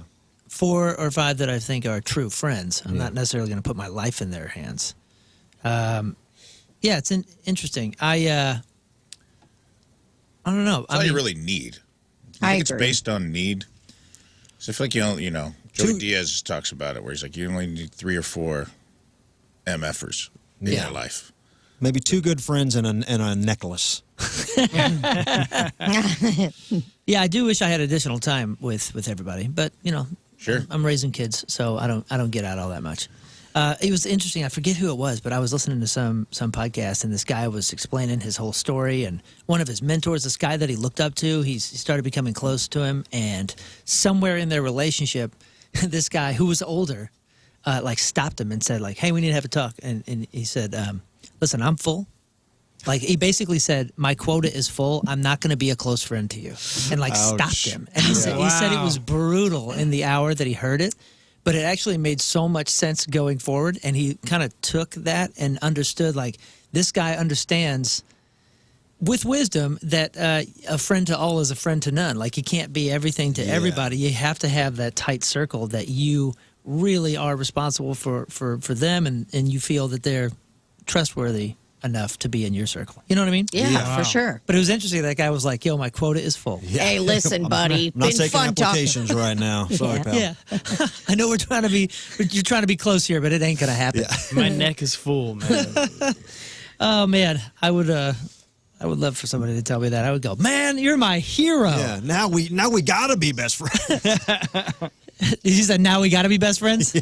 4 or 5 that I think are true friends. I'm not necessarily going to put my life in their hands. Yeah, it's interesting. I don't know. That's all you really need. I think it's agree. based on need. So I feel like Joey Diaz talks about it, where he's like, you only need 3 or 4 MFers in Yeah. your life. Maybe 2 good friends and a necklace. Yeah, I do wish I had additional time with everybody, but Sure. I'm raising kids, so I don't get out all that much. It was interesting. I forget who it was, but I was listening to some podcast, and this guy was explaining his whole story. And one of his mentors, this guy that he looked up to, he started becoming close to him. And somewhere in their relationship, this guy who was older, stopped him and said, "Hey, we need to have a talk." And he said, "Listen, I'm full. Like, he basically said, my quota is full. I'm not going to be a close friend to you. And, like, stopped him. And he said it was brutal in the hour that he heard it, but it actually made so much sense going forward. And he kind of took that and understood, like, this guy understands with wisdom that a friend to all is a friend to none. Like, you can't be everything to everybody. You have to have that tight circle that you really are responsible for them, and you feel that they're trustworthy enough to be in your circle. You know what I mean? Yeah, for sure. But it was interesting. That guy was like, yo, my quota is full. Yeah. Hey, listen, buddy. I'm not been taking fun talking. applications right now. Sorry, pal. Yeah. I know you're trying to be close here, but it ain't going to happen. Yeah. My neck is full, man. Oh, man. I would love for somebody to tell me that. I would go, man, you're my hero. Yeah. Now we got to be best friends. He said, now we got to be best friends? Yeah.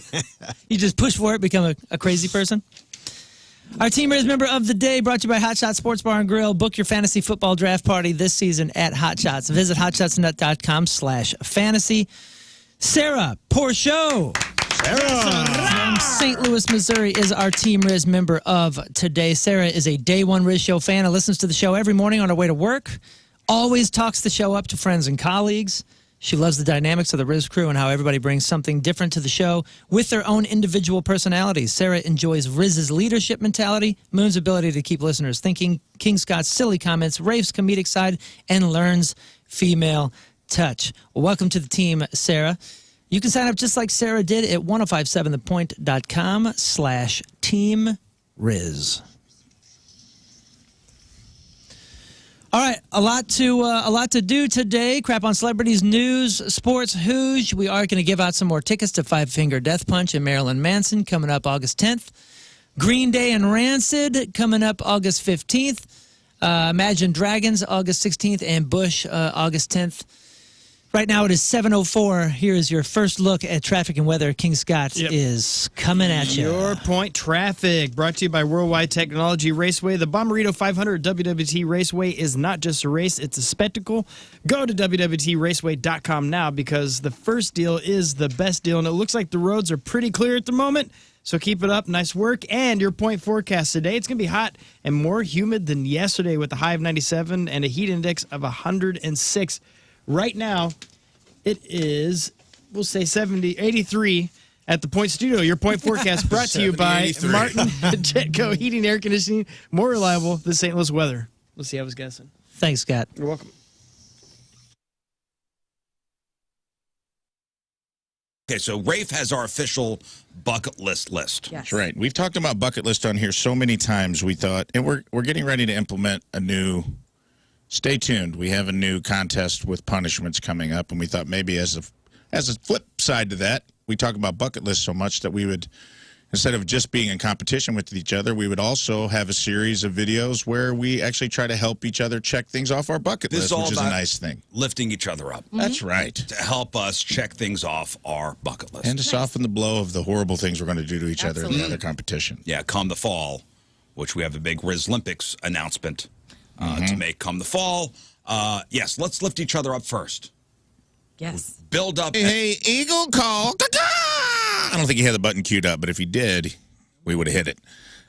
You just push for it, become a crazy person? Our Team Riz member of the day brought to you by Hot Shots Sports Bar and Grill. Book your fantasy football draft party this season at Hot Shots. Visit hotshotsnet.com/fantasy. Sarah Porchot from St. Louis, Missouri is our Team Riz member of today. Sarah is a Day One Riz Show fan and listens to the show every morning on her way to work. Always talks the show up to friends and colleagues. She loves the dynamics of the Riz crew and how everybody brings something different to the show with their own individual personalities. Sarah enjoys Riz's leadership mentality, Moon's ability to keep listeners thinking, King Scott's silly comments, Rafe's comedic side, and Lern's female touch. Well, welcome to the team, Sarah. You can sign up just like Sarah did at 1057thepoint.com/teamriz. All right, a lot to do today. Crap on celebrities, news, sports, Hooshe. We are going to give out some more tickets to Five Finger Death Punch and Marilyn Manson coming up August 10th. Green Day and Rancid coming up August 15th. Imagine Dragons August 16th and Bush August 10th. Right now it is 7:04. Here is your first look at traffic and weather. King Scott is coming at you. Your Point Traffic, brought to you by Worldwide Technology Raceway. The Bomberito 500 WWT Raceway is not just a race, it's a spectacle. Go to WWTRaceway.com now because the first deal is the best deal, and it looks like the roads are pretty clear at the moment. So keep it up. Nice work. And your point forecast today, it's going to be hot and more humid than yesterday with a high of 97 and a heat index of 106. Right now, it is, we'll say 83 at the Point Studio. Your Point Forecast brought to you by 83. Martin Jetco Heating and Air Conditioning. More reliable than St. Louis weather. Let's see how I was guessing. Thanks, Scott. You're welcome. Okay, so Rafe has our official bucket list. Yes. That's right. We've talked about bucket list on here so many times. We thought, and we're getting ready to implement a new. Stay tuned. We have a new contest with punishments coming up, and we thought maybe as a flip side to that, we talk about bucket lists so much that we would, instead of just being in competition with each other, we would also have a series of videos where we actually try to help each other check things off our bucket list, which is a nice thing. Lifting each other up. That's right. To help us check things off our bucket list. And to soften the blow of the horrible things we're going to do to each other in the other competition. Yeah, come the fall, which we have a big Riz Olympics announcement to make come the fall. Yes, let's lift each other up first. Yes. Build up. Hey, Eagle call. I don't think he had the button queued up, but if he did, we would have hit it.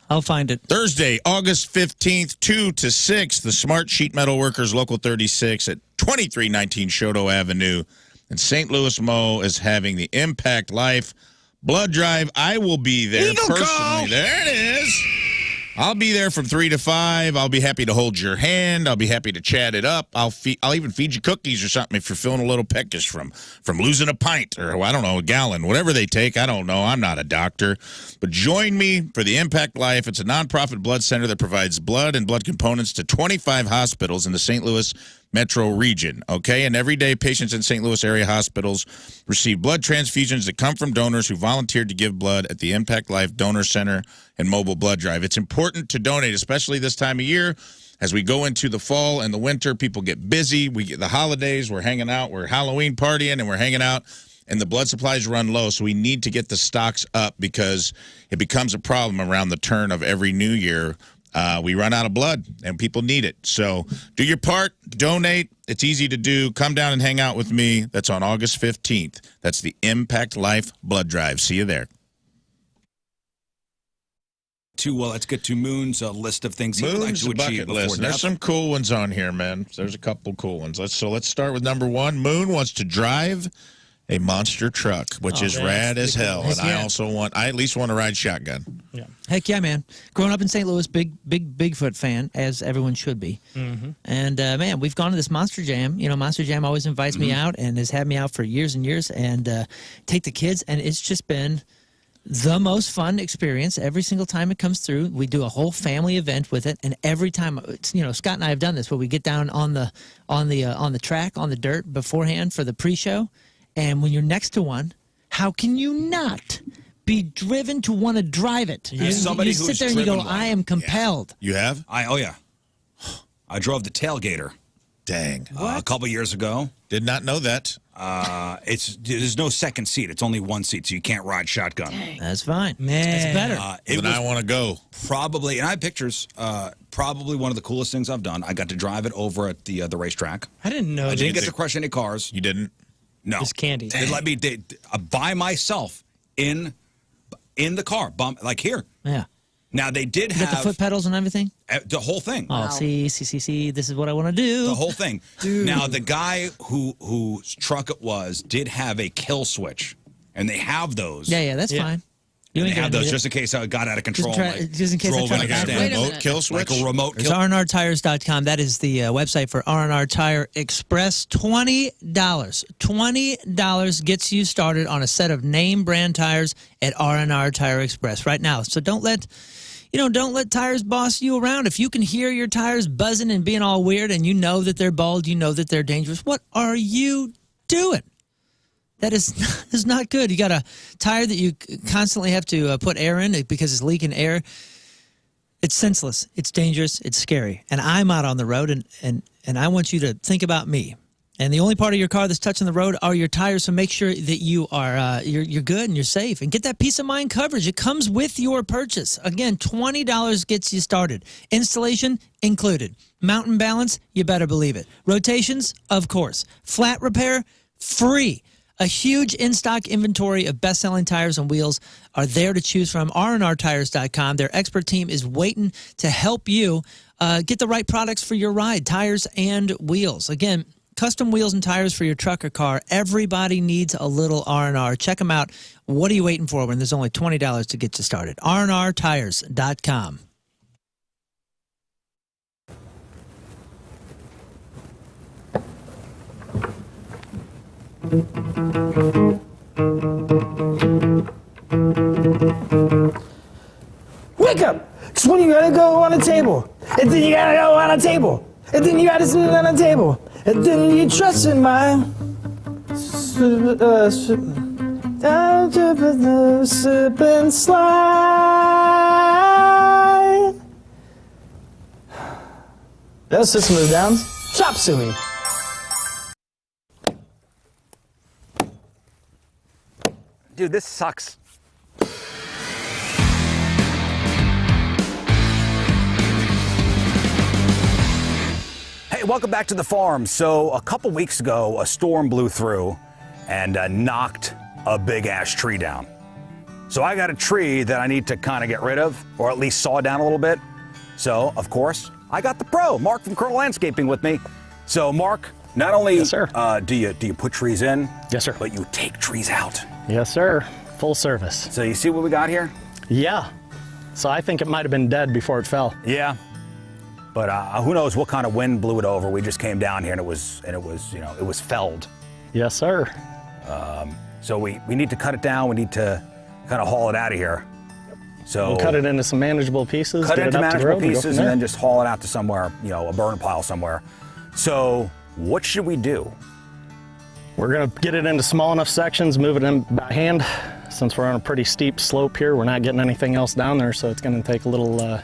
I'll find it. Thursday, August 15th, 2 to 6, the Smart Sheet Metal Workers Local 36 at 2319 Shoto Avenue. And St. Louis Mo is having the Impact Life Blood Drive. I will be there Eagle personally. call. There it is. I'll be there from 3 to 5. I'll be happy to hold your hand. I'll be happy to chat it up. I'll even feed you cookies or something if you're feeling a little peckish from losing a pint or, I don't know, a gallon, whatever they take. I don't know. I'm not a doctor. But join me for the Impact Life. It's a nonprofit blood center that provides blood and blood components to 25 hospitals in the St. Louis metro region, okay? And every day, patients in St. Louis area hospitals receive blood transfusions that come from donors who volunteered to give blood at the Impact Life Donor Center and Mobile Blood Drive. It's important to donate, especially this time of year. As we go into the fall and the winter, people get busy. We get the holidays, we're hanging out, we're Halloween partying, and we're hanging out, and the blood supplies run low, so we need to get the stocks up because it becomes a problem around the turn of every new year. We run out of blood, and people need it. So do your part. Donate. It's easy to do. Come down and hang out with me. That's on August 15th. That's the Impact Life Blood Drive. See you there. to Moon's list of things he would like Moon's to achieve bucket before list. There's death. some cool ones on here, man. There's a couple cool ones. Let's start with number 1. Moon wants to drive a monster truck, which is rad as hell. And I at least want to ride shotgun. Yeah. Heck yeah, man. Growing up in St. Louis, big Bigfoot fan, as everyone should be. Mm-hmm. And, man, we've gone to this Monster Jam. You know, Monster Jam always invites me out and has had me out for years and years and take the kids. And it's just been the most fun experience every single time it comes through. We do a whole family event with it. And every time, you know, Scott and I have done this where we get down on the track, on the dirt beforehand for the pre-show. And when you're next to one, how can you not be driven to want to drive it? As somebody you who's sit there and you go, driven one. I am compelled. You have? Oh yeah, I drove the tailgater. Dang. A couple years ago. Did not know that. There's no second seat. It's only one seat, so you can't ride shotgun. That's fine. That's better. It Then was I want to go. probably, and I have pictures. Probably one of the coolest things I've done. I got to drive it over at the racetrack. I didn't know I that. didn't get to crush any cars. You didn't? No, It's candy. They let me by myself in the car, like here. Yeah. Now they did You got the have foot pedals and everything? the whole thing. Oh, see, this is what I want to do. The whole thing. Now the guy whose truck it was did have a kill switch, and they have those. Yeah, that's Yeah. fine. And they gonna have those need it. just in case I got out of control. Just in case I drove try in to against back them. it. Remote kill switch? Like a remote There's kill. rnrtires.com. That is the website for R&R Tire Express. $20. $20 gets you started on a set of name brand tires at R&R Tire Express right now. So don't let tires boss you around. If you can hear your tires buzzing and being all weird and you know that they're bald, you know that they're dangerous, what are you doing? That is not good. You got a tire that you constantly have to put air in because it's leaking air. It's senseless. It's dangerous. It's scary. And I'm out on the road, and I want you to think about me. And the only part of your car that's touching the road are your tires. So make sure that you are you're good and you're safe, and get that peace of mind coverage. It comes with your purchase. Again, $20 gets you started. Installation included. Mountain balance, you better believe it. Rotations, of course. Flat repair, free. A huge in-stock inventory of best-selling tires and wheels are there to choose from. rnrtires.com. Their expert team is waiting to help you get the right products for your ride, tires and wheels. Again, custom wheels and tires for your truck or car. Everybody needs a little R&R. Check them out. What are you waiting for when there's only $20 to get you started? rnrtires.com. Wake up! Cause when you gotta go on a table, and then you gotta go on a table, and then you gotta sit on a table, and then you trust in my sip and slide. That's System of a Down's Chop Suey. Dude, this sucks. Hey, welcome back to the farm. So a couple weeks ago, a storm blew through and knocked a big ass tree down. So I got a tree that I need to kind of get rid of, or at least saw down a little bit. So, of course, I got the pro, Mark from Colonel Landscaping, with me. So, Mark, not only Yes, sir. do you put trees in, Yes, sir. but you take trees out. Yes, sir. Full service. So you see what we got here? Yeah. So I think it might have been dead before it fell. Yeah. But who knows what kind of wind blew it over? We just came down here and it was it was felled. Yes, sir. So we need to cut it down. We need to kind of haul it out of here. So We'll cut it into some manageable pieces. cut get it into up to the manageable road, and go pieces from and there. then just haul it out to somewhere, a burn pile somewhere. So what should we do? We're gonna get it into small enough sections, move it in by hand. Since we're on a pretty steep slope here, we're not getting anything else down there, so it's gonna take a little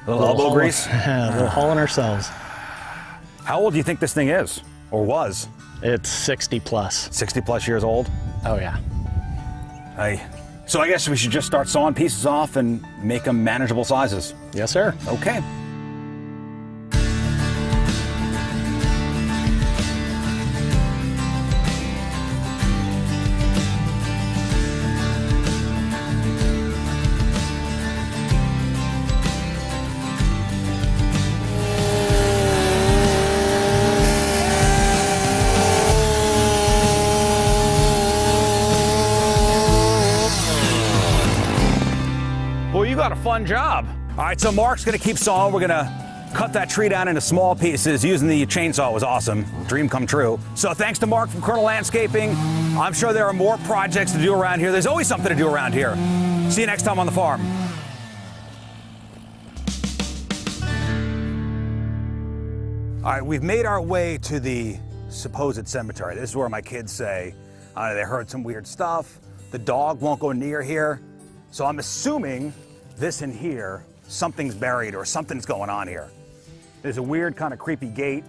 Little elbow hauling- grease? a little hauling ourselves. How old do you think this thing is or was? It's 60 plus. 60 plus years old? Oh yeah. So I guess we should just start sawing pieces off and make them manageable sizes. Yes, sir. Okay. a fun job. All right, so Mark's going to keep sawing. We're going to cut that tree down into small pieces. Using the chainsaw was awesome. Dream come true. So thanks to Mark from Colonel Landscaping. I'm sure there are more projects to do around here. There's always something to do around here. See you next time on the farm. All right, we've made our way to the supposed cemetery. This is where my kids say they heard some weird stuff. The dog won't go near here. So I'm assuming this in here, something's buried or something's going on here. There's a weird kind of creepy gate.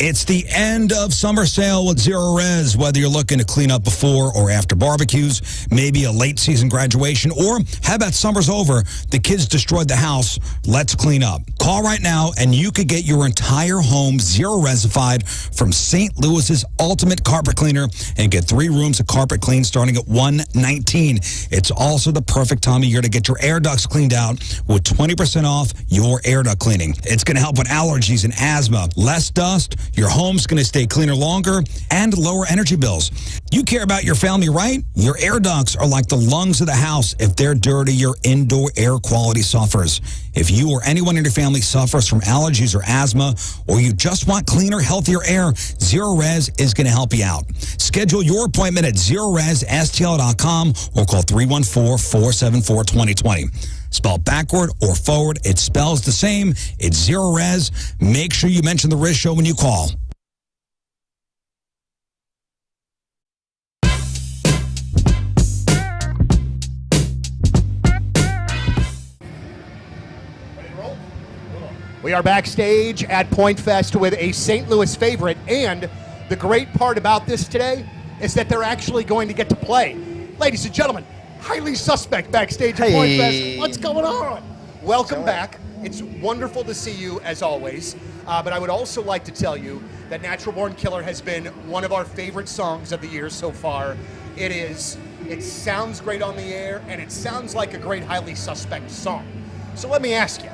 It's the end of summer sale with Zero Res. Whether you're looking to clean up before or after barbecues, maybe a late season graduation, or how about summer's over, the kids destroyed the house, let's clean up. Call right now and you could get your entire home Zero Resified from St. Louis's Ultimate Carpet Cleaner and get 3 rooms of carpet clean starting at $119. It's also the perfect time of year to get your air ducts cleaned out with 20% off your air duct cleaning. It's going to help with allergies and asthma, less dust. Your home's going to stay cleaner longer and lower energy bills. You care about your family, right? Your air ducts are like the lungs of the house. If they're dirty, your indoor air quality suffers. If you or anyone in your family suffers from allergies or asthma, or you just want cleaner, healthier air, Zero Res is going to help you out. Schedule your appointment at ZeroResSTL.com or call 314-474-2020. Spelled backward or forward, it spells the same. It's Zero Res. Make sure you mention the Riz Show when you call. We are backstage at Point Fest with a St. Louis favorite, and the great part about this today is that they're actually going to get to play. Ladies and gentlemen, highly suspect backstage at Point Fest. What's going on? Welcome back. It's wonderful to see you as always. But I would also like to tell you that Natural Born Killer has been one of our favorite songs of the year so far. It sounds great on the air, and it sounds like a great highly suspect song. So let me ask you,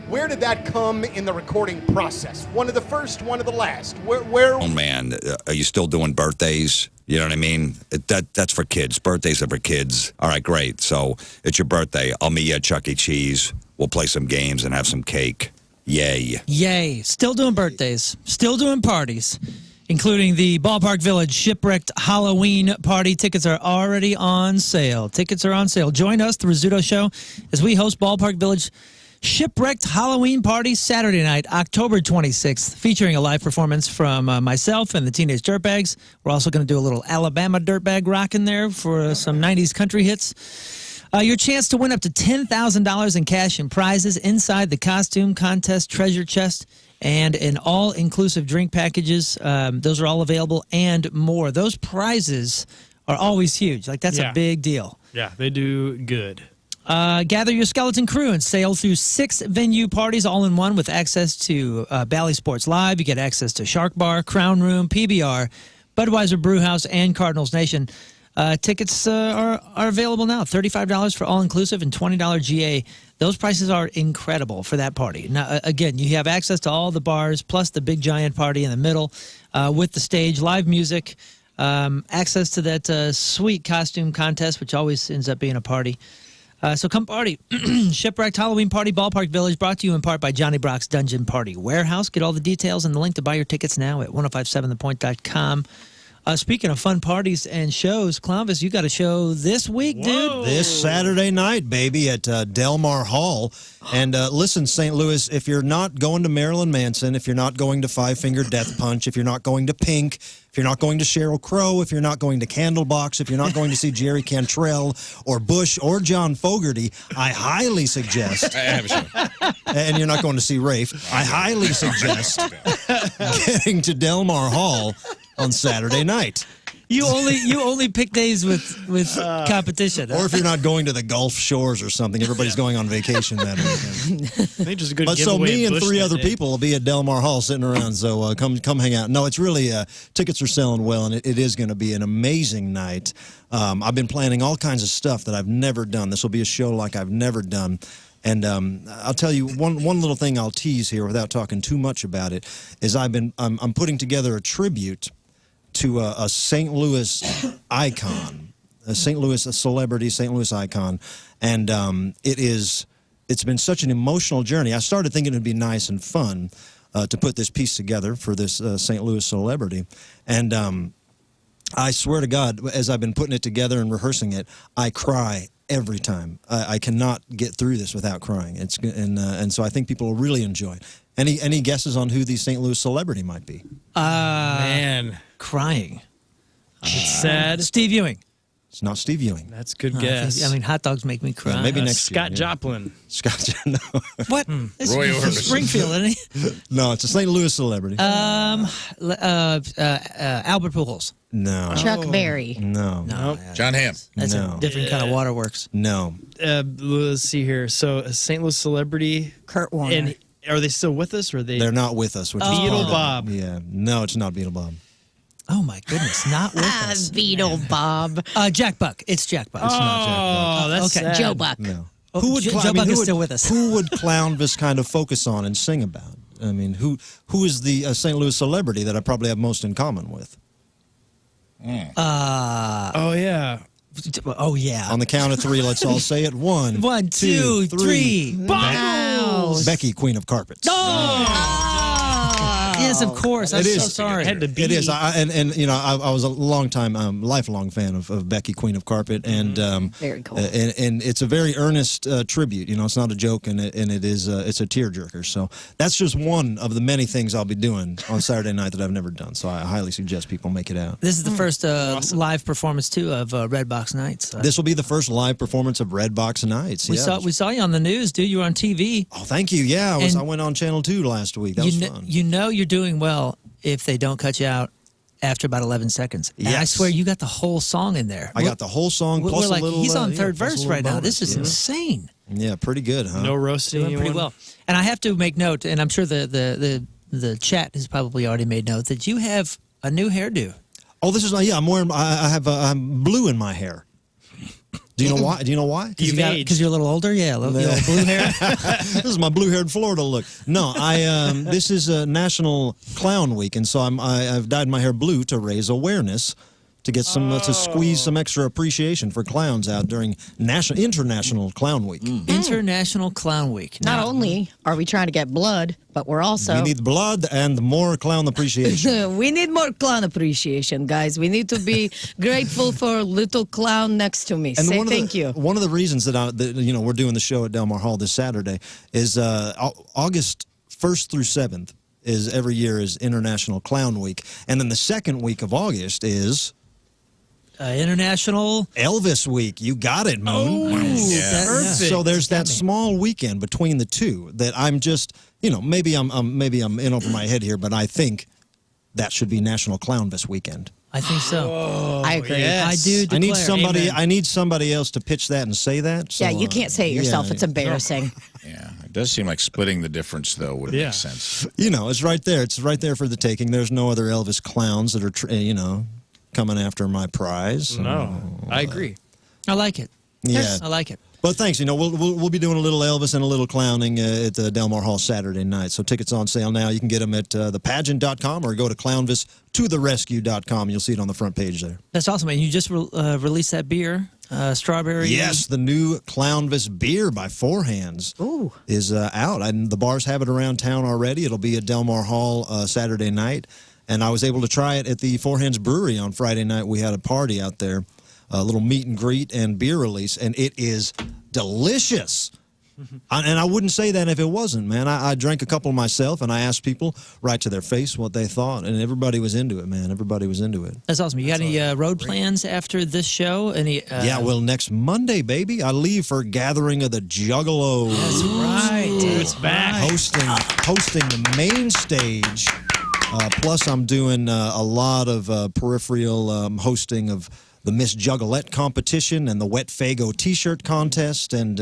where did that come in the recording process? One of the first, one of the last? Where? Oh man, are you still doing birthdays? You know what I mean? That's for kids. Birthdays are for kids. All right, great. So it's your birthday. I'll meet you at Chuck E. Cheese. We'll play some games and have some cake. Yay. Yay. Still doing birthdays. Still doing parties, including the Ballpark Village Shipwrecked Halloween Party. Tickets are already on sale. Tickets are on sale. Join us, the Rizzuto Show, as we host Ballpark Village Shipwrecked Halloween Party Saturday night, October 26th, featuring a live performance from myself and the Teenage Dirtbags. We're also going to do a little Alabama Dirtbag rock in there for some 90s country hits. Your chance to win up to $10,000 in cash and prizes inside the costume contest treasure chest and in all-inclusive drink packages. Those are all available and more. Those prizes are always huge. Like, that's a big deal. Yeah, they do good. Gather your skeleton crew and sail through 6 venue parties all in one with access to Bally Sports Live. You get access to Shark Bar, Crown Room, PBR, Budweiser Brewhouse, and Cardinals Nation. Tickets are available now. $35 for all-inclusive and $20 GA. Those prices are incredible for that party. Now, again, you have access to all the bars, plus the big giant party in the middle with the stage, live music, access to that sweet costume contest, which always ends up being a party. So come party. Shipwrecked Halloween Party, Ballpark Village, brought to you in part by Johnny Brock's Dungeon Party Warehouse. Get all the details and the link to buy your tickets now at 1057thepoint.com. Speaking of fun parties and shows, Clownvis, you got a show this week, dude. This Saturday night, baby, at Del Mar Hall. And listen, St. Louis, if you're not going to Marilyn Manson, if you're not going to Five Finger Death Punch, if you're not going to Pink, if you're not going to Sheryl Crow, if you're not going to Candlebox, if you're not going to see Jerry Cantrell or Bush or John Fogerty, I highly suggest, and you're not going to see Rafe, I highly suggest getting to Del Mar Hall on Saturday night. You only pick days with competition. Or if you're not going to the Gulf Shores or something, everybody's going on vacation that weekend. They just a good But so giveaway me in and Bush 3 that other day. people will be at Del Mar Hall sitting around, so come hang out. No, it's really, tickets are selling well, and it is going to be an amazing night. I've been planning all kinds of stuff that I've never done. This will be a show like I've never done. And I'll tell you one little thing I'll tease here without talking too much about it is I'm putting together a tribute to a St. Louis icon. a St. Louis celebrity, St. Louis icon, and it's been such an emotional journey. I started thinking it'd be nice and fun to put this piece together for this St. Louis celebrity, and I swear to God, as I've been putting it together and rehearsing it, I cry every time. I cannot get through this without crying. And so I think people will really enjoy it. Any guesses on who the St. Louis celebrity might be? Man, Crying. it's sad. Steve Ewing. It's not Steve Ewing. That's a good I guess. think- I mean, hot dogs make me cry. Yeah, maybe next Scott year. Yeah. Joplin. Scott. No, What? This Roy is from Orbison. Springfield, isn't he? no, it's a St. Louis celebrity. Albert Pujols. No, Chuck Berry. no, Nope. yeah, John Hamm. That's No. a different kind of waterworks. no. Let's see here. So, a St. Louis celebrity. Kurt Warner. And are they still with us? Or are they? They're not with us. Which is Beetle fine. Bob. Yeah, no, it's not Beetle Bob. Oh my goodness, not with us. Beetle Bob. Jack Buck. It's Jack Buck. Oh, that's Okay. sad. Joe Buck. No. Oh, Who would Joe Buck is still with us. Who would Clownvis kind of focus on and sing about? I mean, who is the St. Louis celebrity that I probably have most in common with? Oh yeah. Oh yeah. On the count of three, let's all say it. One, 1, 2, 3. Boggles. Becky, Queen of Carpets. Yes, of course. I'm It so is. sorry. Had to be. It is, and you know, I was a lifelong fan of Becky, Queen of Carpet, and Very cool. and it's a very earnest tribute. You know, it's not a joke, and it is it's a tearjerker. So that's just one of the many things I'll be doing on Saturday night that I've never done. So I highly suggest people make it out. This is the first live performance too of Red Box Nights. This will be the first live performance of Red Box Nights. we yeah. saw you on the news, dude. You were on TV. Oh, thank you. Yeah, And I went on Channel 2 last week. That was fun. You know you're doing well if they don't cut you out after about 11 seconds. And I Yes. swear you got the whole song in there. I got the whole song We're plus like, a little. he's on yeah, third plus a verse little right now. bonus, This is yeah. insane. Yeah, pretty good, huh? No roasting Doing pretty anyone? well. And I have to make note, and I'm sure the chat has probably already made note that you have a new hairdo. Oh, this is I'm wearing. I have I'm blue in my hair. Do you know why? Do you know why? You've aged. Because you're a little older. Yeah, the old blue hair. This is my blue-haired Florida look. No, this is a National Clown Week, and so I've dyed my hair blue to raise awareness, to get some to squeeze some extra appreciation for clowns out during International Clown Week. International Clown Week. Not Now, only are we trying to get blood, but we're also We need blood and more clown appreciation. we need more clown appreciation, guys. We need to be grateful for little clown next to me. Say thank you. One of the reasons that we're doing the show at Del Mar Hall this Saturday is August 1st through 7th is every year is International Clown Week, and then the second week of August is International. Elvis Week. You got it, Moon. Yeah. Perfect. So there's that small weekend between the two that I'm just, maybe I'm in over my head here, but I think that should be National Clownvis Weekend. I think so. I agree. yes. I do declare. I need somebody else to pitch that and say that. So, Yeah, you can't say it yourself. yeah. It's embarrassing. Yeah. It does seem like splitting the difference, though, would Yeah. make sense. It's right there. It's right there for the taking. There's no other Elvis clowns that are, coming after my prize. No, I agree. I like it. Yeah. I like it. But thanks. We'll be doing a little Elvis and a little clowning at the Del Mar Hall Saturday night. So tickets on sale now. You can get them at thepageant.com or go to clownvistotherescue.com. You'll see it on the front page there. That's awesome, man. You just released that beer, strawberry. Yes, the new Clownvis beer by Four Hands is out. And the bars have it around town already. It'll be at Del Mar Hall Saturday night. And I was able to try it at the Four Hands Brewery on Friday night. We had a party out there, a little meet and greet and beer release, and it is delicious. And I wouldn't say that if it wasn't, man. I drank a couple myself, and I asked people right to their face what they thought, and everybody was into it, man. Everybody was into it. That's awesome. You got any road plans after this show? Any? Yeah, well, next Monday, baby, I leave for Gathering of the Juggalos. That's right. Ooh, it's back. Hosting the main stage. Plus, I'm doing a lot of peripheral hosting of the Miss Juggalette competition and the Wet Fago T-shirt contest and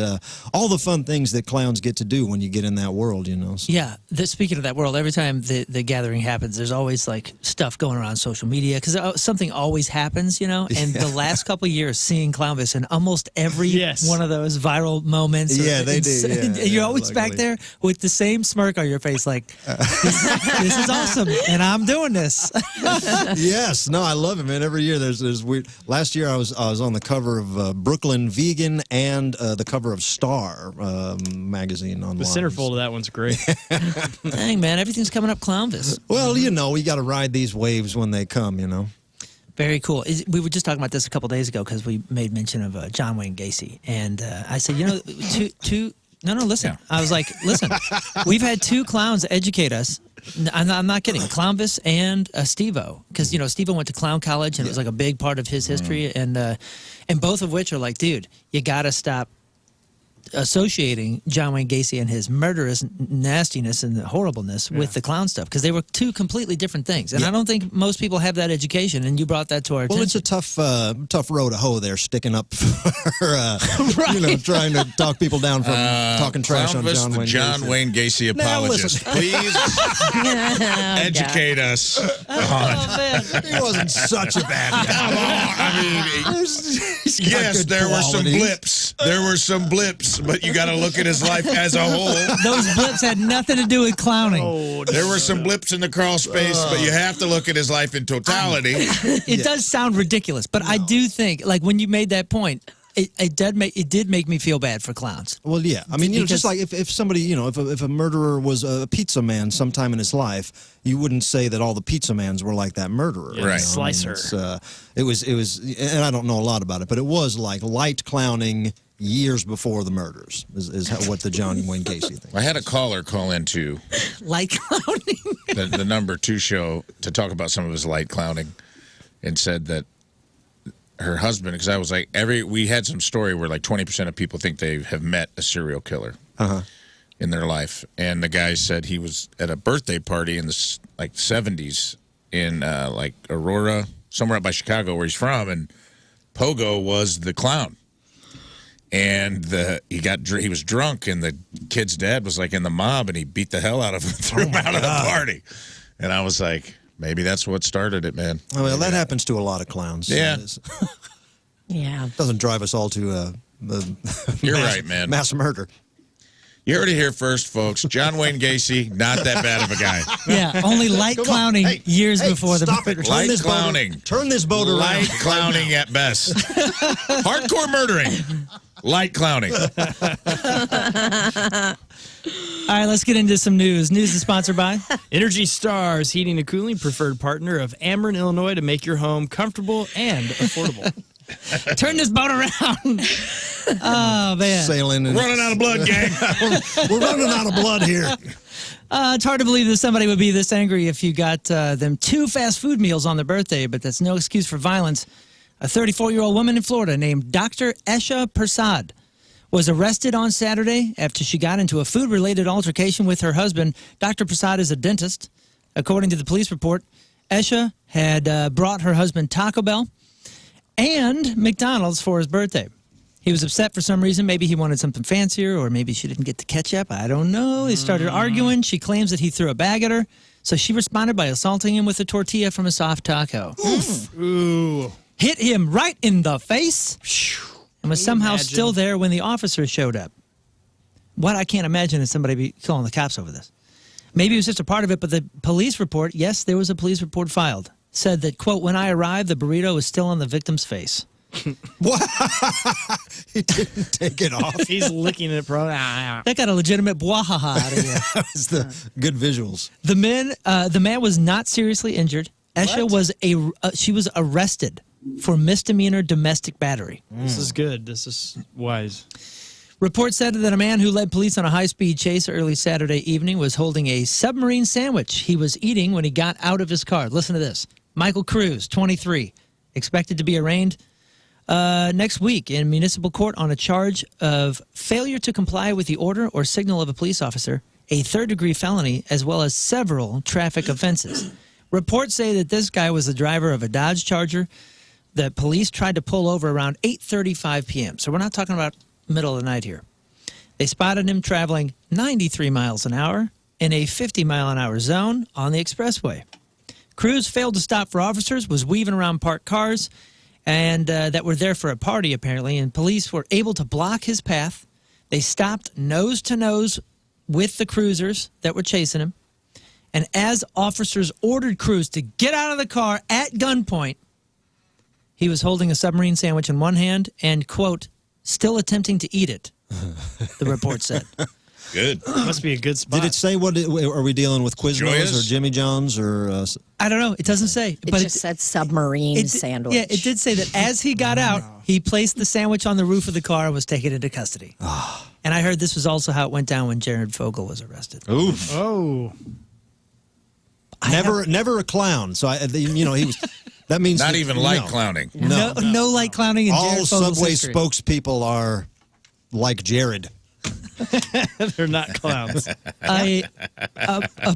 all the fun things that clowns get to do when you get in that world, So. Yeah. Speaking of that world, every time the gathering happens, there's always like stuff going around social media because something always happens, And the last couple of years, seeing Clownvis in almost every Yes. one of those viral moments. Yeah, they do, yeah, You're yeah, always back luckily. there with the same smirk on your face, like this is awesome, and I'm doing this. Yes, no, I love it, man. Every year there's weird. Last year, I was on the cover of Brooklyn Vegan and the cover of Star magazine online. The centerfold of that one's great. Dang, man, everything's coming up Clownvis. Well, you know, we got to ride these waves when they come, you know. Very cool. We were just talking about this a couple days ago because we made mention of John Wayne Gacy. And I said, you know, No, listen. Yeah. I was like, listen, we've had two clowns educate us. I'm not kidding. Clownvis and Steve-O. Because, you know, Steve-O went to clown college, and it was like a big part of his history. And both of which are like, dude, you got to stop associating John Wayne Gacy and his murderous nastiness and horribleness with the clown stuff, because they were two completely different things. And I don't think most people have that education, and you brought that to our attention. Well, it's a tough row to hoe there, sticking up for, you know, trying to talk people down from talking trash on John Wayne Gacy. John Wayne Gacy apologist. Please educate us on. He wasn't such a bad guy. Come on. I mean, yes, there were some blips. There were some blips, but you got to look at his life as a whole. Those blips had nothing to do with clowning. There were some blips in the crawl space, but you have to look at his life in totality. It does sound ridiculous, but I do think, like, when you made that point, it did make me feel bad for clowns. Well, yeah. I mean, you know, just like if somebody, you know, if a murderer was a pizza man sometime in his life, you wouldn't say that all the pizza mans were like that murderer. Yeah, right. Slicer. It was, and I don't know a lot about it, but it was like light clowning years before the murders is what the John Wayne Gacy thing. I had a caller call into light clowning, the number 2 show, to talk about some of his light clowning, and said that her husband, because I was like, we had some story where like 20% of people think they have met a serial killer in their life, and the guy said he was at a birthday party in the like 70s in like Aurora, somewhere up by Chicago where he's from, and Pogo was the clown. And he was drunk, and the kid's dad was like in the mob, and he beat the hell out of him, threw him out of the party. And I was like, maybe that's what started it, man. Well, that happens to a lot of clowns. Yeah. Yeah. Doesn't drive us all to You're right, man. Mass murder. You heard it here first, folks. John Wayne Gacy, not that bad of a guy. Yeah, only light clowning years before the murder. Light clowning. Turn this boat around. Light clowning at best. Hardcore murdering. Light clowning. All right, let's get into some news. News is sponsored by Energy Stars Heating and Cooling, preferred partner of Ameren, Illinois, to make your home comfortable and affordable. Turn this boat around. Oh, man. Sailing. We're running out of blood, gang. We're running out of blood here. It's hard to believe that somebody would be this angry if you got them 2 fast food meals on their birthday, but that's no excuse for violence. A 34-year-old woman in Florida named Dr. Esha Prasad was arrested on Saturday after she got into a food-related altercation with her husband. Dr. Prasad is a dentist. According to the police report, Esha had brought her husband Taco Bell and McDonald's for his birthday. He was upset for some reason. Maybe he wanted something fancier, or maybe she didn't get the ketchup. I don't know. They started arguing. She claims that he threw a bag at her, so she responded by assaulting him with a tortilla from a soft taco. Oof. Ooh. Hit him right in the face and was somehow still there when the officers showed up. What I can't imagine is somebody be calling the cops over this. Maybe it was just a part of it, but the police report, yes, there was a police report filed, said that, quote, when I arrived, the burrito was still on the victim's face. What? He didn't take it off. He's licking it, bro. That got a legitimate bwahaha out of you. That was the good visuals. The man was not seriously injured. Esha was arrested for misdemeanor domestic battery. This is good. This is wise. Reports said that a man who led police on a high-speed chase early Saturday evening was holding a submarine sandwich he was eating when he got out of his car. Listen to this. Michael Cruz, 23, expected to be arraigned next week in municipal court on a charge of failure to comply with the order or signal of a police officer, a third-degree felony, as well as several traffic offenses. Reports say that this guy was the driver of a Dodge Charger that police tried to pull over around 8:35 p.m. So we're not talking about middle of the night here. They spotted him traveling 93 miles an hour in a 50-mile-an-hour zone on the expressway. Cruz failed to stop for officers, was weaving around parked cars, and that were there for a party, apparently, and police were able to block his path. They stopped nose-to-nose with the cruisers that were chasing him, and as officers ordered Cruz to get out of the car at gunpoint, He was holding a submarine sandwich in one hand and, quote, still attempting to eat it, the report said. Good. Must be a good spot. Did it say what? Are we dealing with Quiznos Joyous? or Jimmy John's or? I don't know. It doesn't say. It just said submarine sandwich. Yeah, it did say that as he got out, he placed the sandwich on the roof of the car and was taken into custody. And I heard this was also how it went down when Jared Fogle was arrested. Oof. Oh. Never a clown. So he was. That means Not even light clowning. No light clowning in All Jared Fogle's Subway history. spokespeople are like Jared. They're not clowns. A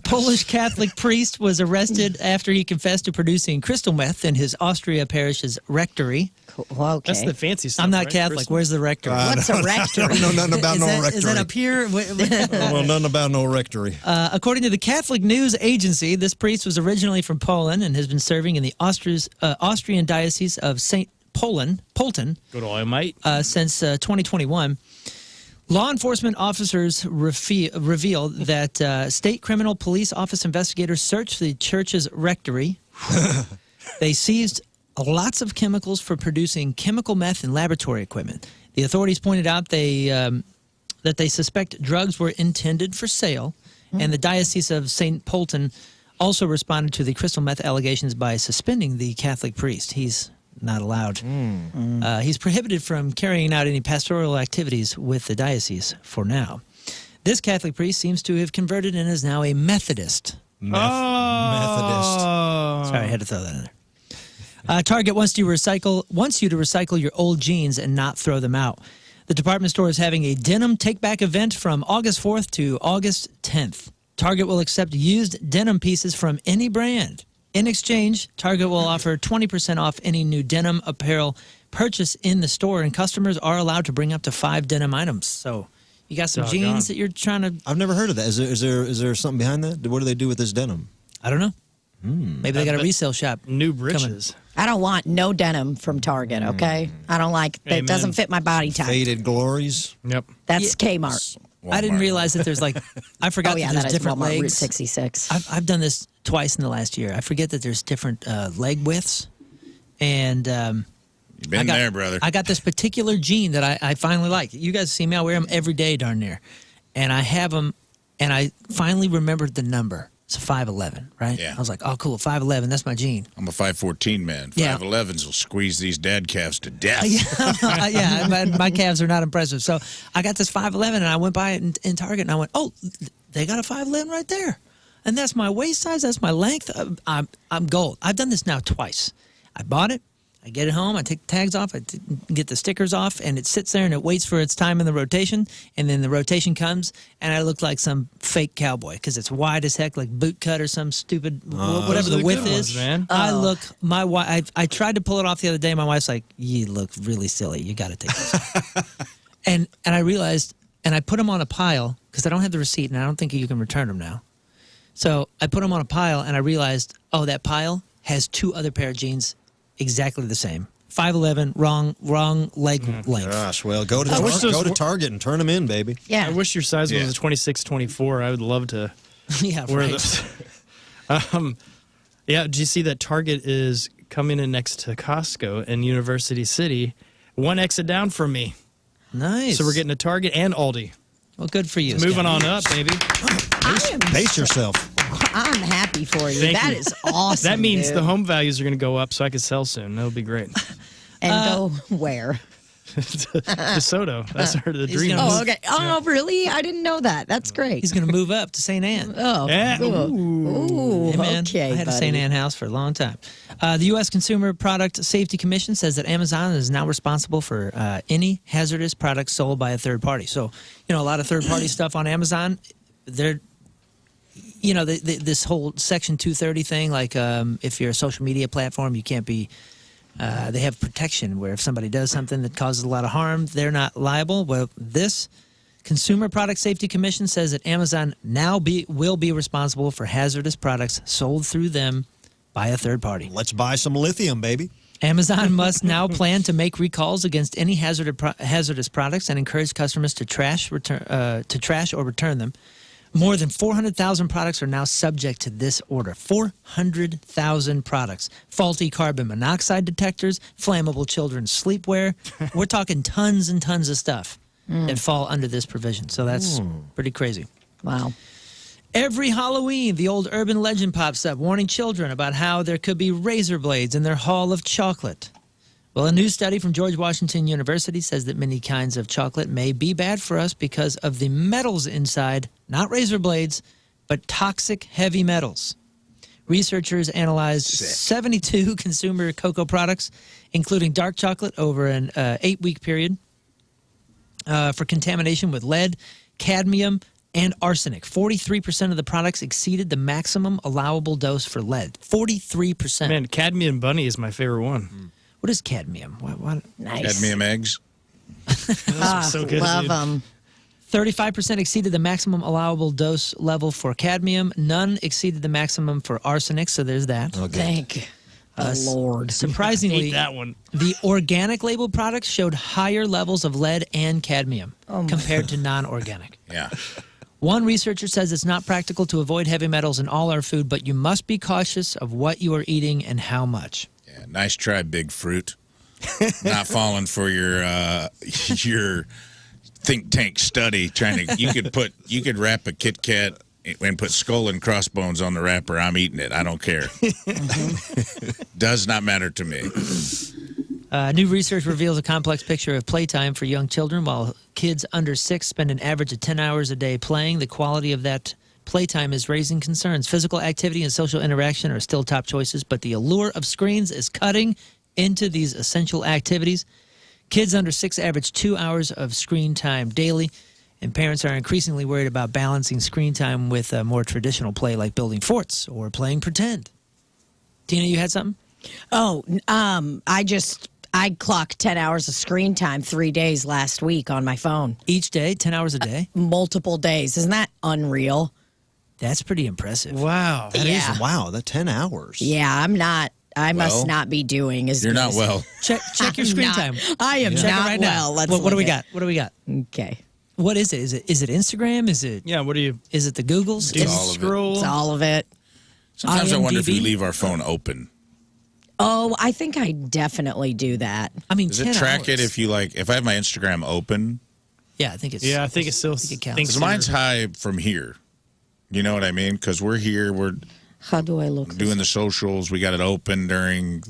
Polish Catholic priest was arrested after he confessed to producing crystal meth in his Austria parish's rectory. Well, okay. That's the fancy stuff. I'm not right? Catholic. Christmas. Where's the rectory? What's a rectory? I don't know nothing about no rectory. Is that up here? Well, nothing about no rectory. According to the Catholic News Agency, this priest was originally from Poland and has been serving in the Austrian Diocese of St. Polten, Good old mate. since 2021. Law enforcement officers revealed that state criminal police office investigators searched the church's rectory. They seized lots of chemicals for producing chemical meth and laboratory equipment. The authorities pointed out that they suspect drugs were intended for sale, and the Diocese of St. Polten also responded to the crystal meth allegations by suspending the Catholic priest. He's not allowed. He's prohibited from carrying out any pastoral activities with the diocese for now. This Catholic priest seems to have converted and is now a Methodist. Methodist. Sorry, I had to throw that in there. Target wants you to recycle your old jeans and not throw them out. The department store is having a denim take-back event from August 4th to August 10th. Target will accept used denim pieces from any brand. In exchange, Target will offer 20% off any new denim apparel purchase in the store, and customers are allowed to bring up to 5 denim items. So you got some jeans that you're trying to... I've never heard of that. Is there something behind that? What do they do with this denim? I don't know. Maybe they got a resale shop. New britches. I don't want no denim from Target, okay? I don't like that. Amen. Doesn't fit my body type. Faded glories. Yep. That's Kmart. I didn't realize that there's I forgot Oh, yeah, that there's that is different Walmart Route legs. 66. I've done this twice in the last year. I forget that there's different leg widths. And You've been there, brother. I got this particular jean that I finally like. You guys see me, I wear them every day darn near. And I have them, and I finally remembered the number. It's a 5'11", right? Yeah. I was like, oh, cool, 5'11", that's my jean. I'm a 5'14" man. Yeah. 5'11s will squeeze these dad calves to death. Yeah, my calves are not impressive. So I got this 5'11", and I went by it in Target, and I went, oh, they got a 5'11" right there. And that's my waist size, that's my length. I'm gold. I've done this now twice. I bought it. I get it home, I take the tags off, I get the stickers off, and it sits there and it waits for its time in the rotation, and then the rotation comes, and I look like some fake cowboy because it's wide as heck, like boot cut or some stupid, whatever Those are the the width good is. ones, man. I look, my wife, I tried to pull it off the other day, my wife's like, you look really silly, you got to take this off. and I realized, and I put them on a pile, because I don't have the receipt, and I don't think you can return them now. So I put them on a pile, and I realized, oh, that pile has 2 other pair of jeans exactly the same. 5'11", wrong leg length. Gosh, well, go to Target and turn them in, baby. Yeah. I wish your size was a 26, 24. I would love to Yeah, wear right. those. Yeah, did you see that Target is coming in next to Costco in University City? 1 exit down from me. Nice. So we're getting a Target and Aldi. well, good for you. Moving Scott. on up, baby. Pace yourself. I'm happy for you. Thank That you. is awesome. That means dude. the home values are going to go up so I can sell soon. That'll be great. And go where? DeSoto. That's the dream. gonna Oh, okay. Oh, really? I didn't know that. That's great. He's going to move up to St. Anne. Oh, Yeah. cool. Ooh, Hey, man, okay, I had a buddy. St. Anne house for a long time. The U.S. Consumer Product Safety Commission says that Amazon is now responsible for any hazardous products sold by a third party. So, a lot of third-party stuff on Amazon, they're, this whole Section 230 thing, like if you're a social media platform, you can't be, they have protection where if somebody does something that causes a lot of harm, they're not liable. Well, this Consumer Product Safety Commission says that Amazon now will be responsible for hazardous products sold through them by a third party. Let's buy some lithium, baby. Amazon must now plan to make recalls against any hazardous products and encourage customers to trash or return them. More than 400,000 products are now subject to this order. 400,000 products. Faulty carbon monoxide detectors, flammable children's sleepwear. We're talking tons and tons of stuff that fall under this provision. So that's pretty crazy. Wow. Every Halloween, the old urban legend pops up, warning children about how there could be razor blades in their haul of chocolate. Well, a new study from George Washington University says that many kinds of chocolate may be bad for us because of the metals inside, not razor blades, but toxic heavy metals. Researchers analyzed 72 consumer cocoa products, including dark chocolate, over an 8-week period for contamination with lead, cadmium, and arsenic. 43% of the products exceeded the maximum allowable dose for lead. 43%. Man, cadmium bunny is my favorite one. What is cadmium? What? Nice. Cadmium eggs. So good, Love dude. them. 35% exceeded the maximum allowable dose level for cadmium. None exceeded the maximum for arsenic, so there's that. Thank the Lord. Surprisingly, Hate that one. the organic labeled products showed higher levels of lead and cadmium compared to non-organic. Yeah. One researcher says it's not practical to avoid heavy metals in all our food, but you must be cautious of what you are eating and how much. Yeah. Nice try, Big Fruit. Not falling for your think tank study. You could wrap a Kit Kat and put skull and crossbones on the wrapper. I'm eating it. I don't care. Does not matter to me. New research reveals a complex picture of playtime for young children. While kids under 6 spend an average of 10 hours a day playing, the quality of that playtime is raising concerns. Physical activity and social interaction are still top choices, but the allure of screens is cutting into these essential activities. Kids under 6 average 2 hours of screen time daily, and parents are increasingly worried about balancing screen time with more traditional play like building forts or playing pretend. Tina, you had something? Oh, I clocked 10 hours of screen time 3 days last week on my phone. Each day, 10 hours a day? Multiple days. Isn't that unreal? That's pretty impressive. Wow. That is Yeah. wow. That 10 hours. Yeah, I must Well, not be doing as You're good not as- well. Check your I'm screen not- time. I am Check it not right well. now. Let's What do look we at- got? What do we got? Okay. What is it? Is it Instagram? Is it Yeah, what do you is it the Googles? do? all of it. Scroll. It's all of it. Sometimes I wonder if we IMDb? leave our phone open. Oh, I think I definitely do that. I mean, Does 10 it track hours. it if I have my Instagram open? Yeah, I think it's. Yeah, I think it still I think it counts. thinks Because mine's high from here. You know what I mean? Because we're here, we're How do I look? doing the socials. We got it open during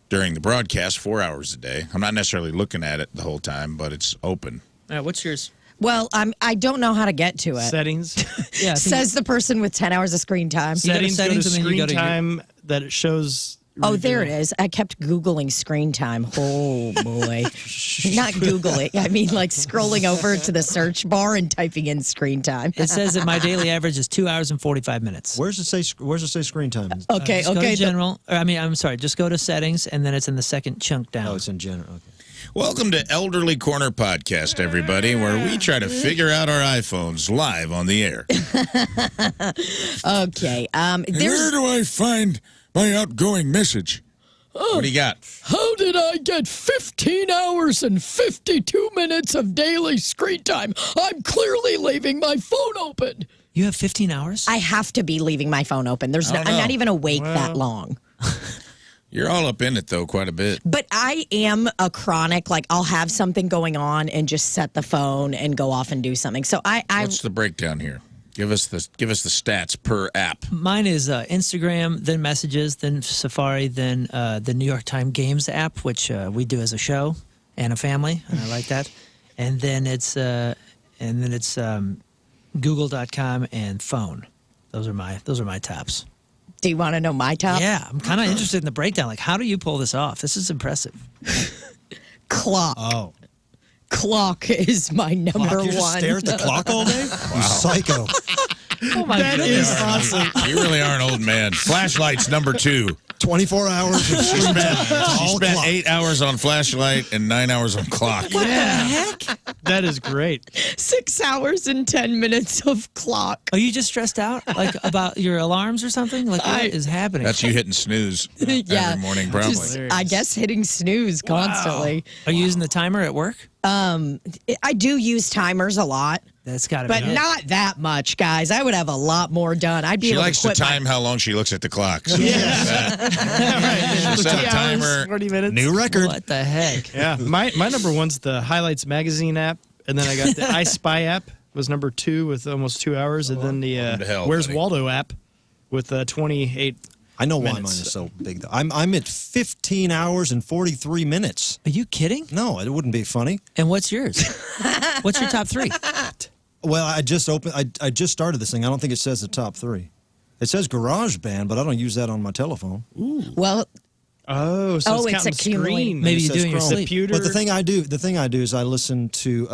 the broadcast 4 hours a day. I'm not necessarily looking at it the whole time, but it's open. All right, what's yours? Well, I don't know how to get to it. settings. Yeah, I think Says the person with 10 hours of screen time. You go to settings, settings go to and then you screen go to your- time that it shows. Oh, there it is. I kept Googling screen time. Oh, boy. Not Googling. I mean, like scrolling over to the search bar and typing in screen time. it says that my daily average is 2 hours and 45 minutes. Where's it say screen time? Okay, Just go okay. to general. I'm sorry. Just go to settings, and then it's in the second chunk down. Oh, it's in general. Okay. Welcome to Elderly Corner Podcast, everybody, where we try to figure out our iPhones live on the air. Okay. Where There's. do I find my outgoing message? What do you got? How did I get 15 hours and 52 minutes of daily screen time? I'm clearly leaving my phone open. You have 15 hours? I have to be leaving my phone open. I don't I'm know. not even awake that long. You're all up in it, though, quite a bit. But I am a chronic, like I'll have something going on and just set the phone and go off and do something. So I What's the breakdown here? Give us the stats per app. Mine is Instagram, then Messages, then Safari, then the New York Times Games app, which we do as a show and a family, and I like that. And then it's Google.com and phone. Those are my tops. Do you want to know my top? Yeah, I'm kind of interested in the breakdown. Like, how do you pull this off? This is impressive. Clock. Oh. Clock is my number You one. just stare at the clock all day? You psycho. Oh my That goodness! is awesome. You really are an old man. Flashlight's number 2. 24 hours of screen time. It's She all spent clock. 8 hours on flashlight and 9 hours on clock. Yeah. That is great. 6 hours and 10 minutes of clock. Are you just stressed out, like about your alarms or something? Like, what is happening? That's you hitting snooze Yeah. every morning, probably. Just, I guess hitting snooze constantly. Are you using the timer at work? I do use timers a lot. That's got to But be it. not that much, guys. I would have a lot more done. I'd be She able likes to to quit time how long she looks at the clock. So Right. She'll set a 2 hours, timer. 40 minutes. New record. What the heck? Yeah, my number one's the Highlights magazine app, and then I got the I Spy app was number 2 with almost 2 hours, and then the Welcome to hell, Where's buddy. Waldo app with 28. I know why mine minutes. is so big, though. I'm at 15 hours and 43 minutes. Are you kidding? No, it wouldn't be funny. And what's yours? What's your top 3? Well, I just started this thing. I don't think it says the top 3. It says GarageBand, but I don't use that on my telephone. Well, Oh, so Oh, it's it's counting accumulating. screen. Maybe It you says do it in your Chrome. sleep. Computer. But the thing I do is I listen to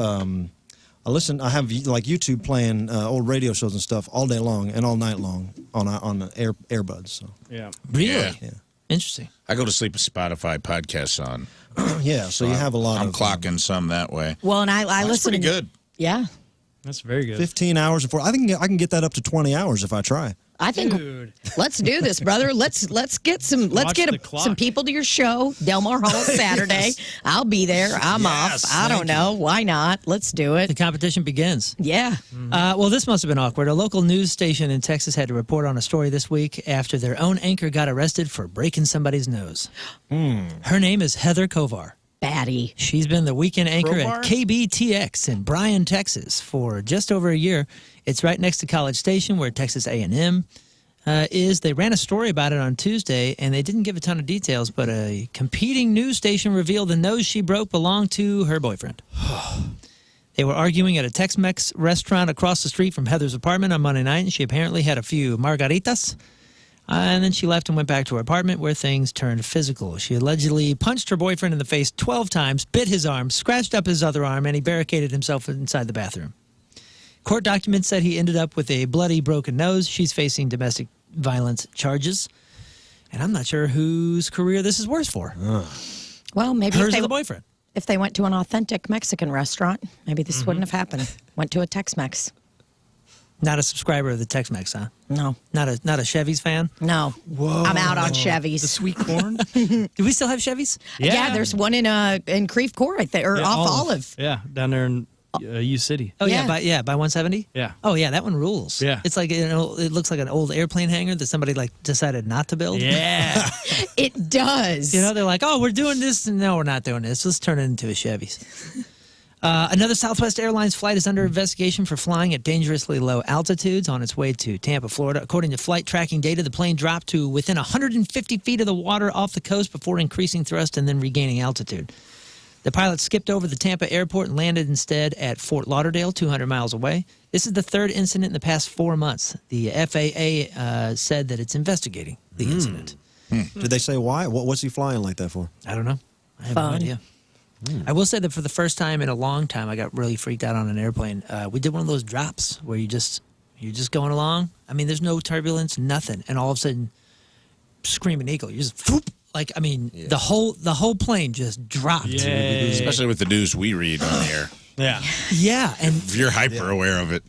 I have like YouTube playing old radio shows and stuff all day long and all night long on earbuds. So Yeah. Really? Yeah. Interesting. I go to sleep with Spotify podcasts on. yeah, so you have a lot I'm of clocking some that way. well, and I That's listen. pretty good. Yeah, That's very good. 15 hours and 4. I can get that up to 20 hours if I try. I think Dude. let's do this, brother. Let's get some Watch the clock. some people to your show, Delmar Hall Saturday. I'll be there. I'm off. I don't know why not. Let's do The it. competition begins. Yeah. Well, this must have been awkward. A local news station in Texas had to report on a story this week after their own anchor got arrested for breaking somebody's nose. Her name is Heather Kovar. Batty. She's been the weekend anchor Crowbar? at KBTX in Bryan, Texas for just over a year. It's right next to College Station where Texas A&M is. They ran a story about it on Tuesday, and they didn't give a ton of details, but a competing news station revealed the nose she broke belonged to her boyfriend. They were arguing at a Tex-Mex restaurant across the street from Heather's apartment on Monday night, and she apparently had a few margaritas. And then she left and went back to her apartment where things turned physical. She allegedly punched her boyfriend in the face 12 times, bit his arm, scratched up his other arm, and he barricaded himself inside the bathroom. Court documents said he ended up with a bloody, broken nose. She's facing domestic violence charges. And I'm not sure whose career this is worse for. Well, maybe Hers or the boyfriend. if they went to an authentic Mexican restaurant, maybe this wouldn't have happened. Went to a Tex-Mex. Not a subscriber of the Tex-Mex, huh? No. Not a Chevy's fan? No. Whoa. I'm out on Chevys. The sweet corn? Do we still have Chevys? Yeah, there's one in Creve Coeur, I think, or Yeah, off Olive. Yeah, down there in U City. Oh, Yeah. by 170? Yeah. Oh, yeah, that one rules. Yeah. It's like, it looks like an old airplane hangar that somebody like decided not to build. Yeah. It does. You know, they're like, oh, we're doing this. No, we're not doing this. Let's turn it into a Chevy's. Another Southwest Airlines flight is under investigation for flying at dangerously low altitudes on its way to Tampa, Florida. According to flight tracking data, the plane dropped to within 150 feet of the water off the coast before increasing thrust and then regaining altitude. The pilot skipped over the Tampa airport and landed instead at Fort Lauderdale, 200 miles away. This is the third incident in the past 4 months. The FAA said that it's investigating the incident. Did they say why? What's he flying like that for? I don't know. I have no Fun. idea. I will say that for the first time in a long time, I got really freaked out on an airplane. We did one of those drops where you're just going along. I mean, there's no turbulence, nothing, and all of a sudden, screaming eagle. You just whoop, like I mean, the whole plane just dropped. Yay. Especially with the news we read on the air. Yeah. Yeah, and If you're hyper aware of it.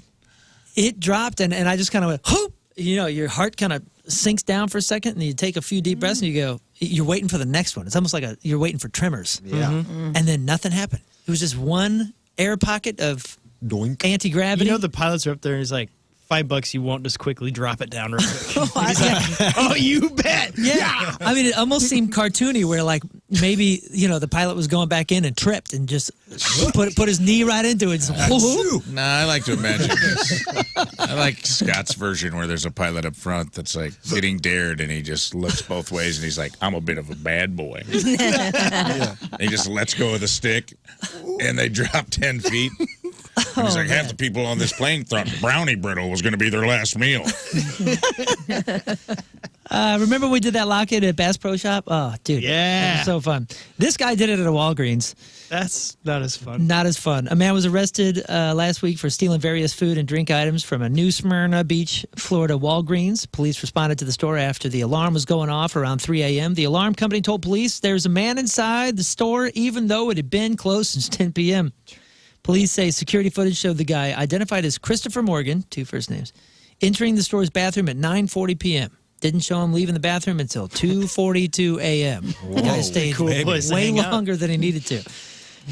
it dropped, and I just kind of went whoop. You know, your heart kind of sinks down for a second, and you take a few deep breaths, and you go. You're waiting for the next one. It's almost like you're waiting for tremors. Yeah. And then nothing happened. It was just one air pocket of Doink. anti-gravity. You know, the pilots are up there and he's like, $5, you won't just quickly drop it down real quick. He's like, oh, you bet. Yeah. I mean, it almost seemed cartoony where, like, maybe, you know, the pilot was going back in and tripped and just put his knee right into it. Just, Nah, I like to imagine this. I like Scott's version where there's a pilot up front that's like getting dared and he just looks both ways and he's like, I'm a bit of a bad boy. And he just lets go of the stick and they drop 10 feet. And he's like, half the people on this plane thought brownie brittle was going to be their last meal. remember we did that lock-in at Bass Pro Shop? Oh, dude. Yeah. It was so fun. This guy did it at a Walgreens. That's not as fun. Not as fun. A man was arrested last week for stealing various food and drink items from a New Smyrna Beach, Florida Walgreens. Police responded to the store after the alarm was going off around 3 a.m. The alarm company told police there's a man inside the store, even though it had been closed since 10 p.m. Police say security footage showed the guy, identified as Christopher Morgan, 2 first names, entering the store's bathroom at 9:40 p.m. Didn't show him leaving the bathroom until 2:42 a.m. The guy stayed Cool place to way hang out. longer than he needed to.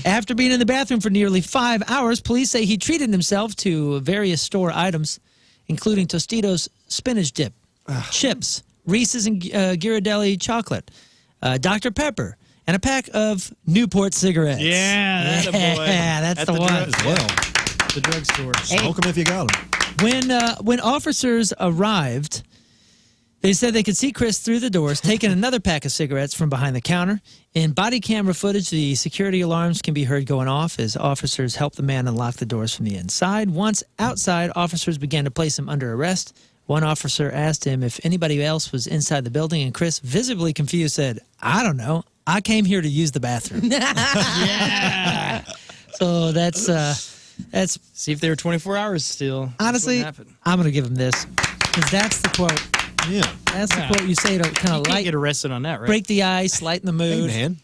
After being in the bathroom for nearly 5 hours, police say he treated himself to various store items, including Tostitos spinach dip, chips, Reese's and Ghirardelli chocolate, Dr. Pepper, and a pack of Newport cigarettes. Yeah, that's a boy. Yeah, that's At the one. drug- Well, The drugstore. smoke them if you got them. When officers arrived, they said they could see Chris through the doors, taking another pack of cigarettes from behind the counter. In body camera footage, the security alarms can be heard going off as officers help the man unlock the doors from the inside. Once outside, officers began to place him under arrest. One officer asked him if anybody else was inside the building, and Chris, visibly confused, said, "I don't know. I came here to use the bathroom." Yeah. So that's See if they were 24 hours still. That's what honestly, happened. I'm going to give him this because that's the quote. Yeah. That's the Yeah. quote you say to kind You of can't get arrested on that, right? break the ice, lighten the Hey, mood. man.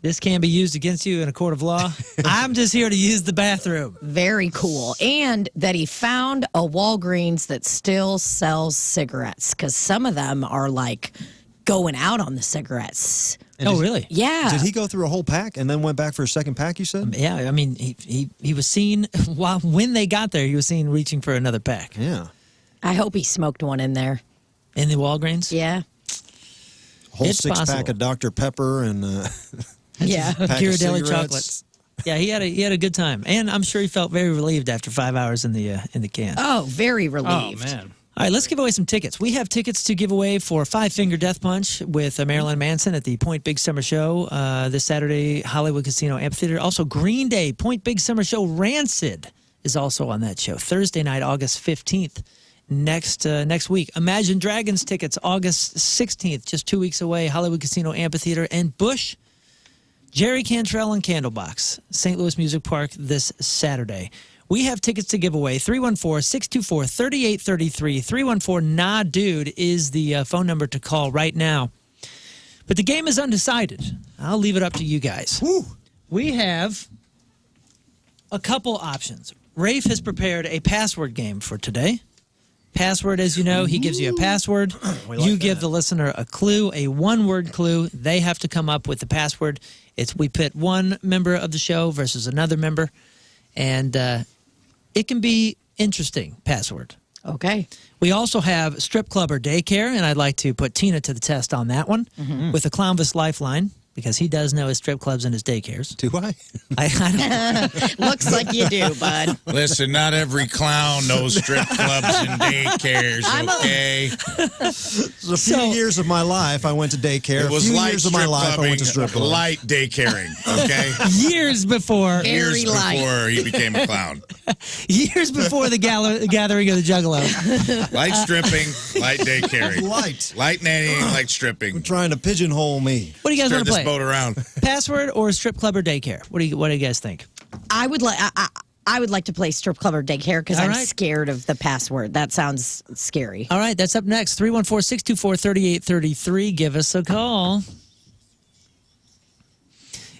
This can be used against you in a court of law. I'm just here to use the bathroom. Very cool. And that he found a Walgreens that still sells cigarettes because some of them are like going out on the cigarettes. Oh, really? Yeah. Did he go through a whole pack and then went back for a second pack, you said? Yeah, I mean, he was seen when they got there. He was seen reaching for another pack Yeah. I hope he smoked one in there. in the Walgreens. Yeah. Whole It's six-pack possible. of Dr. Pepper and Yeah. pack of Ghirardelli cigarettes. chocolates. Yeah, he had a good time, and I'm sure he felt very relieved after 5 hours in the can. Oh, very Oh, relieved. man. All right, let's give away some tickets. We have tickets to give away for Five Finger Death Punch with Marilyn Manson at the Point Big Summer Show this Saturday, Hollywood Casino Amphitheater. Also, Green Day, Point Big Summer Show, Rancid is also on that show. Thursday night, August 15th, next week. Imagine Dragons tickets, August 16th, just 2 weeks away, Hollywood Casino Amphitheater. And Bush, Jerry Cantrell and Candlebox, St. Louis Music Park this Saturday. We have tickets to give away. 314-624-3833. 314-NA-DUDE is the phone number to call right now. But the game is undecided. I'll leave it up to you guys. We have a couple options. Rafe has prepared a password game for today. Password, as you know, he gives you a password. You give the listener a clue, a one-word clue. They have to come up with the password. We pit one member of the show versus another member, and it can be interesting. Password. Okay. We also have strip club or daycare, and I'd like to put Tina to the test on that one with a Clownvis lifeline, because he does know his strip clubs and his daycares. Do I? I don't, Looks like you do, bud. Listen, not every clown knows strip clubs and daycares, okay? A few years of my life, I went to daycare. It was a few light years of my strip life, I went to strip clubbing, club. light daycaring, okay? years before Years Very light. before he became a clown. the gathering of the Juggalos. Light stripping, light daycaring. Light. Light nannying, light stripping. Trying to pigeonhole me. What do you guys Turn want to this play? boat around. Password or strip club or daycare? What do you guys think? I would like. I would like to play strip club or daycare because All I'm right. scared of the password. That sounds scary. All right, that's up next. 314-624-3833. Give us a call.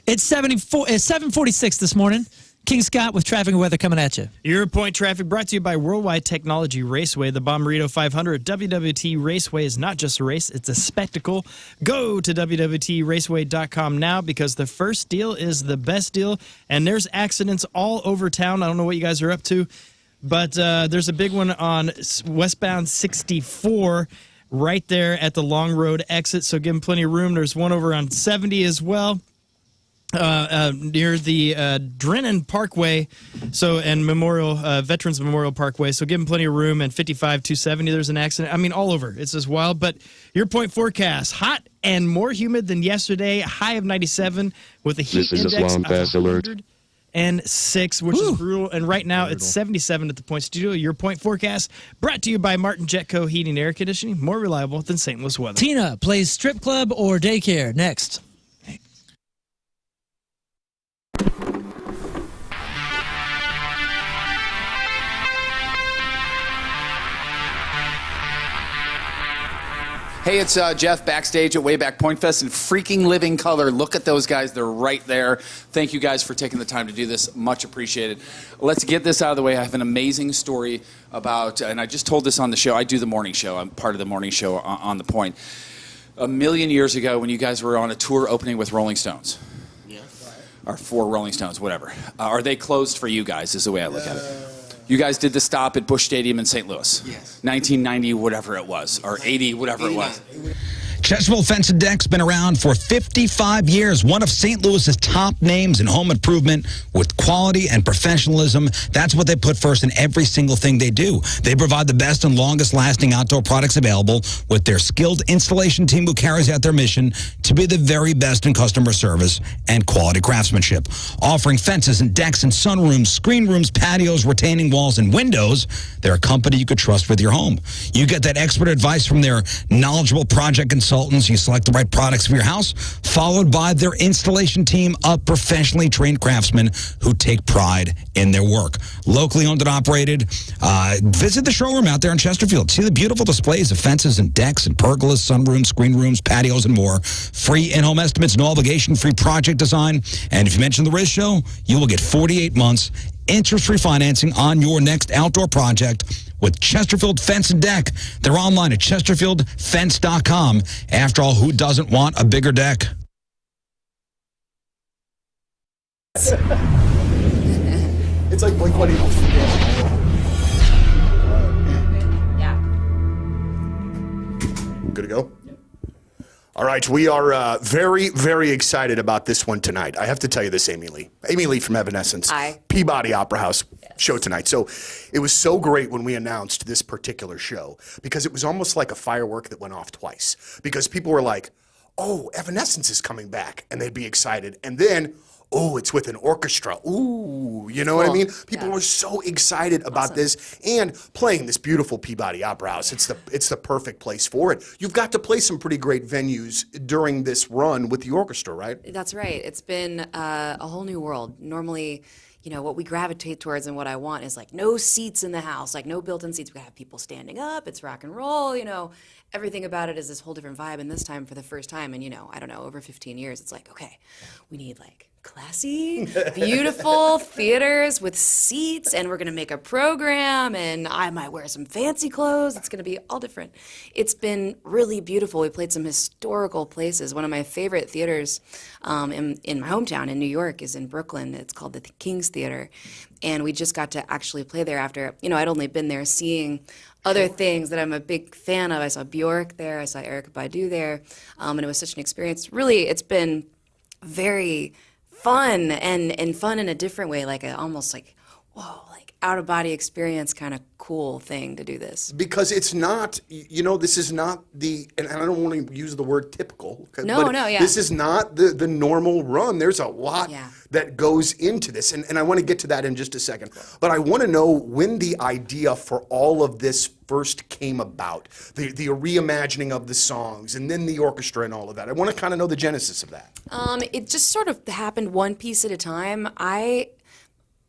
It's 7:46 this morning. King Scott with traffic and weather coming at you. Your Point Traffic brought to you by Worldwide Technology Raceway. The Bommarito 500 WWT Raceway is not just a race, it's a spectacle. Go to WWTRaceway.com now because the first deal is the best deal, and there's accidents all over town. I don't know what you guys are up to, but there's a big one on westbound 64 right there at the Long Road exit, so give them plenty of room. There's one over on 70 as well. Near the Drennan Parkway, and Veterans Memorial Parkway. So give them plenty of room. And 55-270, there's an accident. I mean, all over. It's just wild. But your point forecast: hot and more humid than yesterday. High of 97 with a heat This is a index Swan of Pass alert. 106, which is brutal. And right now it's 77 at the Point Studio. Your point forecast brought to you by Martin Jetco Heating and Air Conditioning, more reliable than St. Louis weather. Tina plays strip club or daycare next. Hey, it's Jeff backstage at Wayback Point Fest in freaking living color. Look at those guys. They're right there. Thank you guys for taking the time to do this. Much appreciated. Let's get this out of the way. I have an amazing story about, and I just told this on the show. I do the morning show. I'm part of the morning show on the Point. A million years ago when you guys were on a tour opening with Rolling Stones. or for Rolling Stones, whatever. Are they closed for you guys, is the way I look at it. You guys did the stop at Busch Stadium in St. Louis. Yes. 1990, whatever it was, or 80, whatever it was. Chesterfield Fence and Deck's been around for 55 years. One of St. Louis's top names in home improvement with quality and professionalism. That's what they put first in every single thing they do. They provide the best and longest lasting outdoor products available with their skilled installation team who carries out their mission to be the very best in customer service and quality craftsmanship. Offering fences and decks and sunrooms, screen rooms, patios, retaining walls, and windows, they're a company you could trust with your home. You get that expert advice from their knowledgeable project consultants. You select the right products for your house, followed by their installation team of professionally trained craftsmen who take pride in their work. Locally owned and operated. Visit the showroom out there in Chesterfield. See the beautiful displays of fences and decks and pergolas, sunrooms, screen rooms, patios, and more. Free in-home estimates, no obligation, free project design. And if you mention the Riz Show, you will get 48 months interest-free financing on your next outdoor project with Chesterfield Fence and Deck. They're online at chesterfieldfence.com. After all, who doesn't want a bigger deck? It's like Blink-182. Yeah. Good to go? All right, we are very, very excited about this one tonight. I have to tell you this, Amy Lee. Amy Lee from Evanescence. Hi. Peabody Opera House show tonight. So it was so great when we announced this particular show because it was almost like a firework that went off twice. Because people were like, oh, Evanescence is coming back, and they'd be excited. And then, oh, it's with an orchestra. Ooh, you know what I mean? People were so excited about this and playing this beautiful Peabody Opera House. It's the perfect place for it. You've got to play some pretty great venues during this run with the orchestra, right? That's right. It's been a whole new world. Normally, you know, what we gravitate towards and what I want is like no seats in the house, like no built-in seats. We have people standing up. It's rock and roll, you know. Everything about it is this whole different vibe. And this time, for the first time, and you know, I don't know, over 15 years, it's like, okay, we need like classy, beautiful theaters with seats, and we're gonna make a program, and I might wear some fancy clothes. It's gonna be all different. It's been really beautiful. We played some historical places. One of my favorite theaters in my hometown in New York is in Brooklyn. It's called the King's Theater, and we just got to actually play there after, you know, I'd only been there seeing other things that I'm a big fan of. I saw Bjork there, I saw Erykah Badu there, and it was such an experience. Really, it's been very fun and fun in a different way, like almost like, whoa, like out of body experience kind of cool thing to do this. Because it's not, you know, this is not and I don't want to use the word typical. No, yeah. This is not the normal run. There's a lot that goes into this. And I want to get to that in just a second. But I want to know when the idea for all of this first came about, the reimagining of the songs and then the orchestra and all of that. I want to kind of know the genesis of that. It just sort of happened one piece at a time.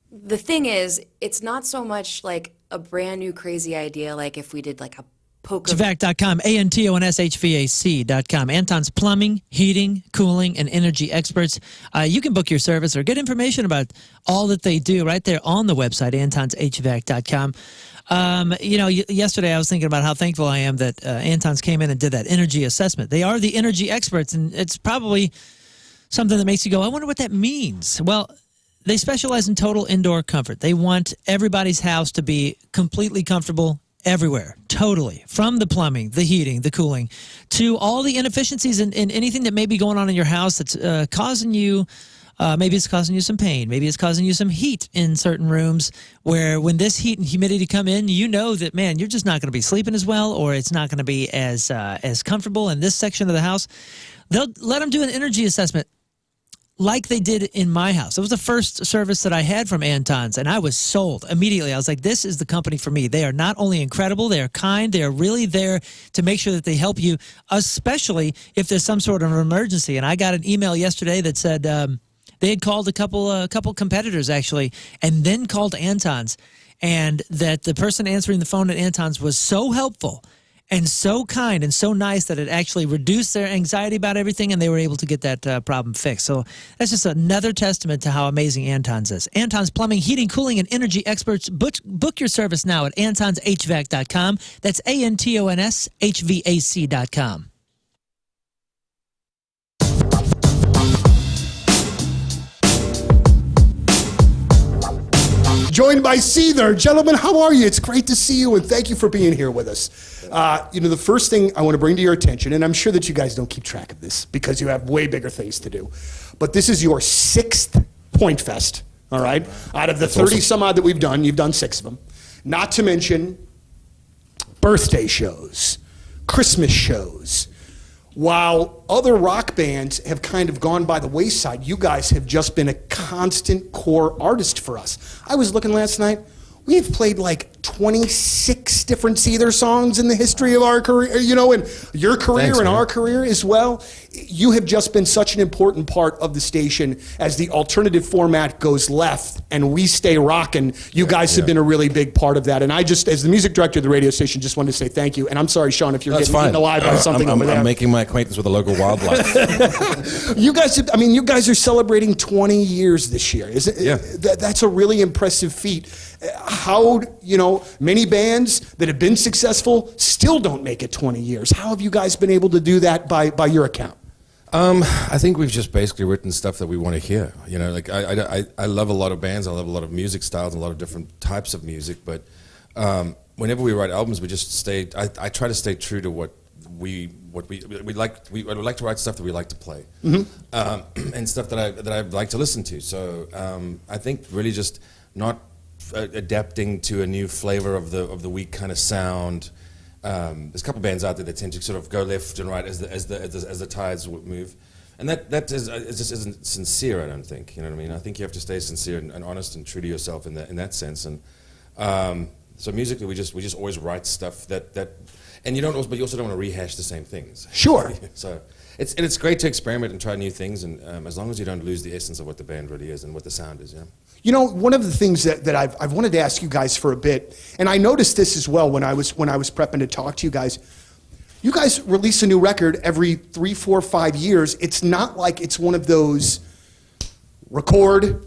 The thing is, it's not so much like a brand new crazy idea, like if we did like a poker. HVAC.com, ANTONSHVAC.com. Anton's Plumbing, Heating, Cooling, and Energy Experts. You can book your service or get information about all that they do right there on the website, ANTONSHVAC.com. You know, yesterday I was thinking about how thankful I am that Anton's came in and did that energy assessment. They are the energy experts, and it's probably something that makes you go, I wonder what that means. Well, they specialize in total indoor comfort. They want everybody's house to be completely comfortable everywhere, totally. From the plumbing, the heating, the cooling, to all the inefficiencies in anything that may be going on in your house that's causing you, maybe it's causing you some pain. Maybe it's causing you some heat in certain rooms where when this heat and humidity come in, you know that, man, you're just not going to be sleeping as well, or it's not going to be as comfortable in this section of the house. They'll let them do an energy assessment like they did in my house. It was the first service that I had from Anton's, and I was sold immediately. I was like, this is the company for me. They are not only incredible, they are kind, they are really there to make sure that they help you, especially if there's some sort of emergency. And I got an email yesterday that said they had called a couple competitors, actually, and then called Anton's, and that the person answering the phone at Anton's was so helpful and so kind and so nice that it actually reduced their anxiety about everything, and they were able to get that problem fixed. So that's just another testament to how amazing Anton's is. Anton's Plumbing, Heating, Cooling, and Energy Experts. Book your service now at antonshvac.com. That's ANTONSHVAC.com. joined by Seether. Gentlemen, how are you? It's great to see you, and thank you for being here with us. The first thing I want to bring to your attention, and I'm sure that you guys don't keep track of this because you have way bigger things to do, but this is your 6th Point Fest, all right? Out of the 30 some odd that we've done, you've done 6 of them. Not to mention birthday shows, Christmas shows. While other rock bands have kind of gone by the wayside, you guys have just been a constant core artist for us. I was looking last night. We have played like 26 different Seether songs in the history of our career, and your career. Thanks, and man. our career as well. You have just been such an important part of the station as the alternative format goes left and we stay rocking. You guys have been a really big part of that. And I just, as the music director of the radio station, just wanted to say thank you. And I'm sorry, Sean, if you're That's getting eaten fine. alive by something over there. I'm making my acquaintance with the local wildlife. You guys are celebrating 20 years this year. That's a really impressive feat. How, many bands that have been successful still don't make it 20 years. How have you guys been able to do that by your account? I think we've just basically written stuff that we want to hear. I love a lot of bands. I love a lot of music styles and a lot of different types of music. But whenever we write albums, we just stay. I try to stay true to what we like. We would like to write stuff that we like to play, and stuff that I like to listen to. So I think really just not adapting to a new flavor of the week kind of sound. There's a couple bands out there that tend to sort of go left and right as the tides move, and that just isn't sincere. I don't think. You know what I mean? I think you have to stay sincere and honest and true to yourself in that sense. And so musically, we just always write stuff that and you also don't want to rehash the same things. Sure. So it's great to experiment and try new things, and as long as you don't lose the essence of what the band really is and what the sound is. One of the things that I've wanted to ask you guys for a bit, and I noticed this as well when I was prepping to talk to you guys. You guys release a new record every 3, 4, 5 years. It's not like it's one of those record,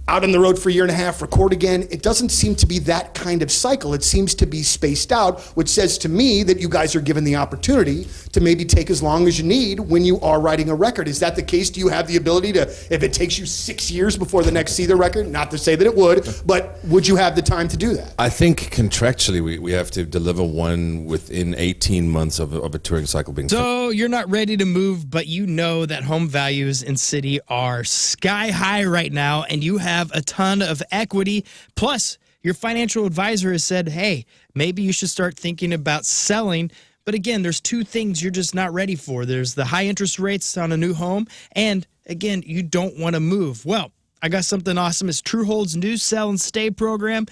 out on the road for a year and a half, record again. It doesn't seem to be that kind of cycle. It seems to be spaced out, which says to me that you guys are given the opportunity to maybe take as long as you need when you are writing a record. Is that the case? Do you have the ability to, if it takes you 6 years before the next Seether record, not to say that it would, but would you have the time to do that? I think contractually we have to deliver one within 18 months of a touring cycle being So you're not ready to move, but you know that home values in city are sky high right now, and you have a ton of equity. Plus, your financial advisor has said, hey, maybe you should start thinking about selling. But again, there's 2 things you're just not ready for. There's the high interest rates on a new home, and again, you don't want to move. Well, I got something awesome. It's Truehold's new Sell and Stay program,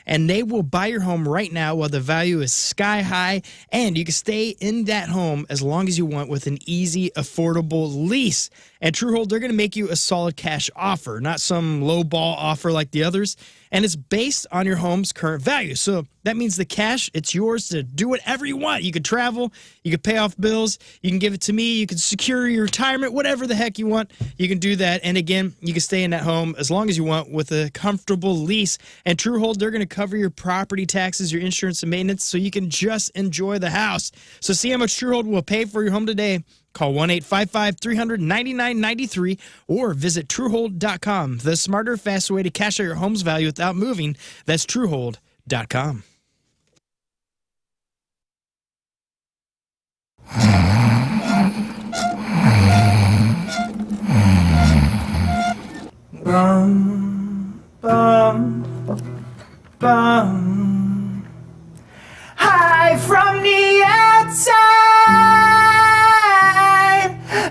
and they will buy your home right now while the value is sky high, and you can stay in that home as long as you want with an easy, affordable lease. And Truehold, they're going to make you a solid cash offer, not some low ball offer like the others, and it's based on your home's current value. So that means the cash, it's yours to do whatever you want. You could travel, you could pay off bills, you can give it to me, you can secure your retirement, whatever the heck you want, you can do that. And again, you can stay in that home as long as you want with a comfortable lease. And Truehold, they're going to cover your property taxes, your insurance and maintenance, so you can just enjoy the house. So see how much Truehold will pay for your home today. Call 1-855-300-9993 or visit Truehold.com. The smarter, faster way to cash out your home's value without moving. That's Truehold.com. Bum, bum, bum. Hi from the outside.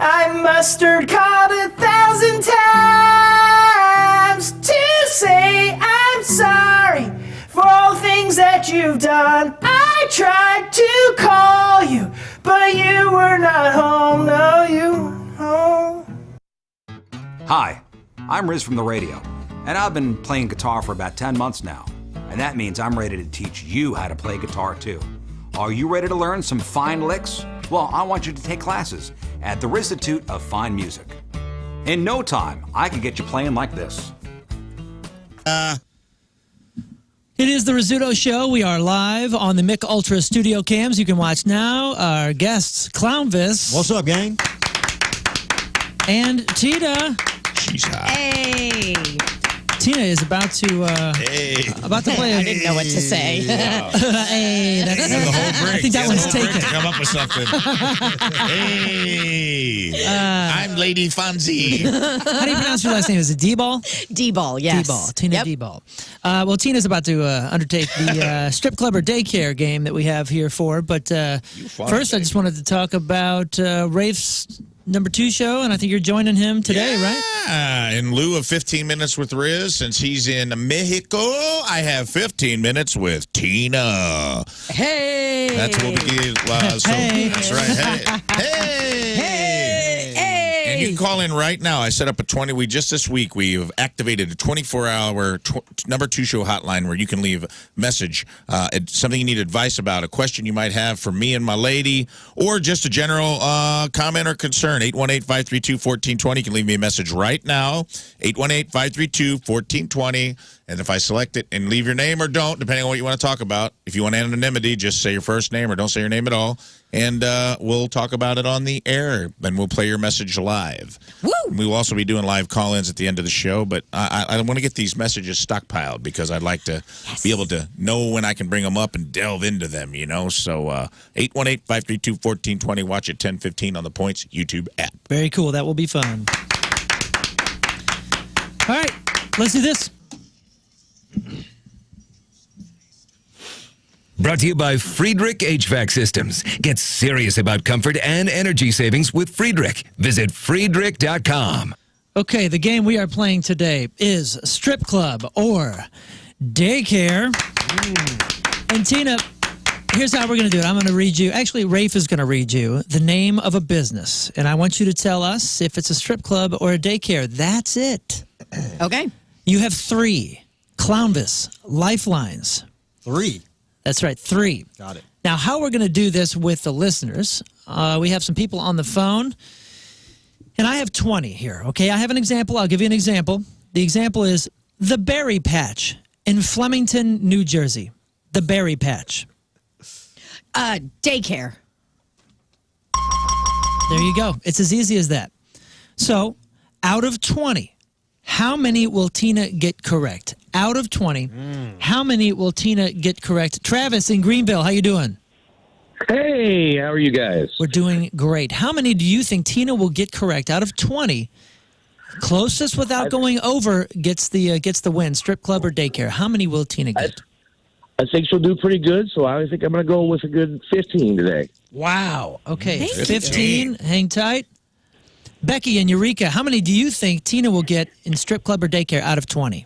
I mustered called 1,000 times to say I'm sorry for all things that you've done. I tried to call you, but you were not home. No, you weren't home. Hi, I'm Riz from the radio, and I've been playing guitar for about 10 months now, and that means I'm ready to teach you how to play guitar too. Are you ready to learn some fine licks? Well, I want you to take classes at the Rizzuto of Fine Music. In no time, I can get you playing like this. It is the Rizzuto Show. We are live on the Mick Ultra studio cams. You can watch now. Our guests, Clownvis. What's up, gang? And Tita. She's hot. Hey. Tina is about to play. I didn't know what to say. Hey, that's the whole break. I think that one's taken. To come up with something. Hey, I'm Lady Fonzie. How do you pronounce your last name? Is it D-Ball? D-ball, yes. D-Ball, Tina Yep. D-Ball. Well, Tina's about to undertake the strip club or daycare game that we have here for. But first, I just wanted to talk about Rafe's number 2 show, and I think you're joining him today, right? In lieu of 15 minutes with Riz, since he's in Mexico, I have 15 minutes with Tina. Hey! That's what we get. Hey. That's right. Hey! And you can call in right now. I set up a 20. This week we've activated a 24-hour number 2 show hotline where you can leave a message, something you need advice about, a question you might have for me and my lady, or just a general comment or concern. 818-532-1420. You can leave me a message right now. 818-532-1420. And if I select it and leave your name or don't, depending on what you want to talk about, if you want anonymity, just say your first name or don't say your name at all. And we'll talk about it on the air, and we'll play your message live. Woo! We will also be doing live call-ins at the end of the show, but I want to get these messages stockpiled because I'd like to be able to know when I can bring them up and delve into them, you know? So 818-532-1420. Watch at 10:15 on the Points YouTube app. Very cool. That will be fun. All right, let's do this. Brought to you by Friedrich HVAC Systems. Get serious about comfort and energy savings with Friedrich. Visit Friedrich.com. Okay, the game we are playing today is strip club or daycare. And Tina, here's how we're going to do it. I'm going to read you. Actually, Rafe is going to read you the name of a business. And I want you to tell us if it's a strip club or a daycare. That's it. Okay. You have 3 Clownvis lifelines. 3. That's right, 3. Got it. Now, how we're going to do this with the listeners, we have some people on the phone, and I have 20 here, okay? I have an example. I'll give you an example. The example is the Berry Patch in Flemington, New Jersey. The Berry Patch. Daycare. There you go. It's as easy as that. So, out of 20, how many will Tina get correct? Out of 20, how many will Tina get correct? Travis in Greenville, how you doing? Hey, how are you guys? We're doing great. How many do you think Tina will get correct out of 20? Closest without going over gets the win. Strip club or daycare. How many will Tina get? I think she'll do pretty good, so I think I'm going to go with a good 15 today. Wow. Okay, Thank you. 15. Hang tight. Becky and Eureka, how many do you think Tina will get in strip club or daycare out of 20?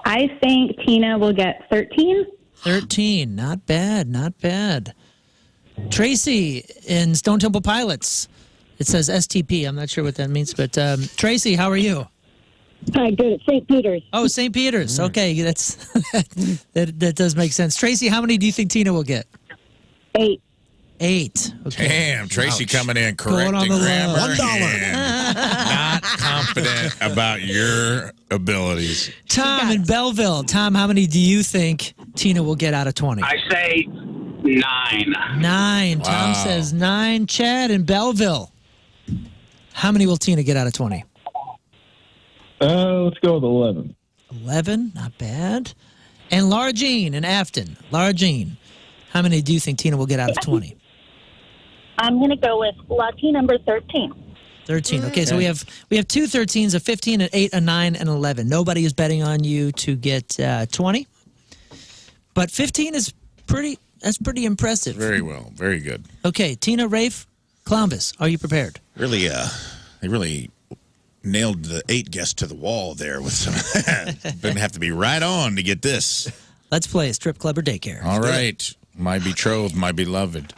I think Tina will get 13. 13. Not bad. Not bad. Tracy in Stone Temple Pilots. It says STP. I'm not sure what that means, but Tracy, how are you? Hi, good. At St. Peter's. Oh, St. Peter's. Okay, that's that does make sense. Tracy, how many do you think Tina will get? 8. 8. Okay. Damn, Tracy coming in Going on correcting the low. grammar. $1. and not confident about your abilities. Tom in Belleville. Tom, how many do you think Tina will get out of 20? I say 9. 9. Tom Wow. says 9. Chad in Belleville. How many will Tina get out of 20? Let's go with 11. 11. Not bad. And Laura Jean in Afton. Laura Jean, how many do you think Tina will get out of 20? I'm going to go with lucky number 13. 13. Okay, so we have 2 13s, a 15, an 8, a 9, and 11. Nobody is betting on you to get 20. But 15 is pretty impressive. Very well. Very good. Okay, Tina, Rafe, Clownvis, are you prepared? Really, they really nailed the 8 guests to the wall there with some. Didn't have to be right on to get this. Let's play strip club or daycare. All right. My betrothed, my beloved.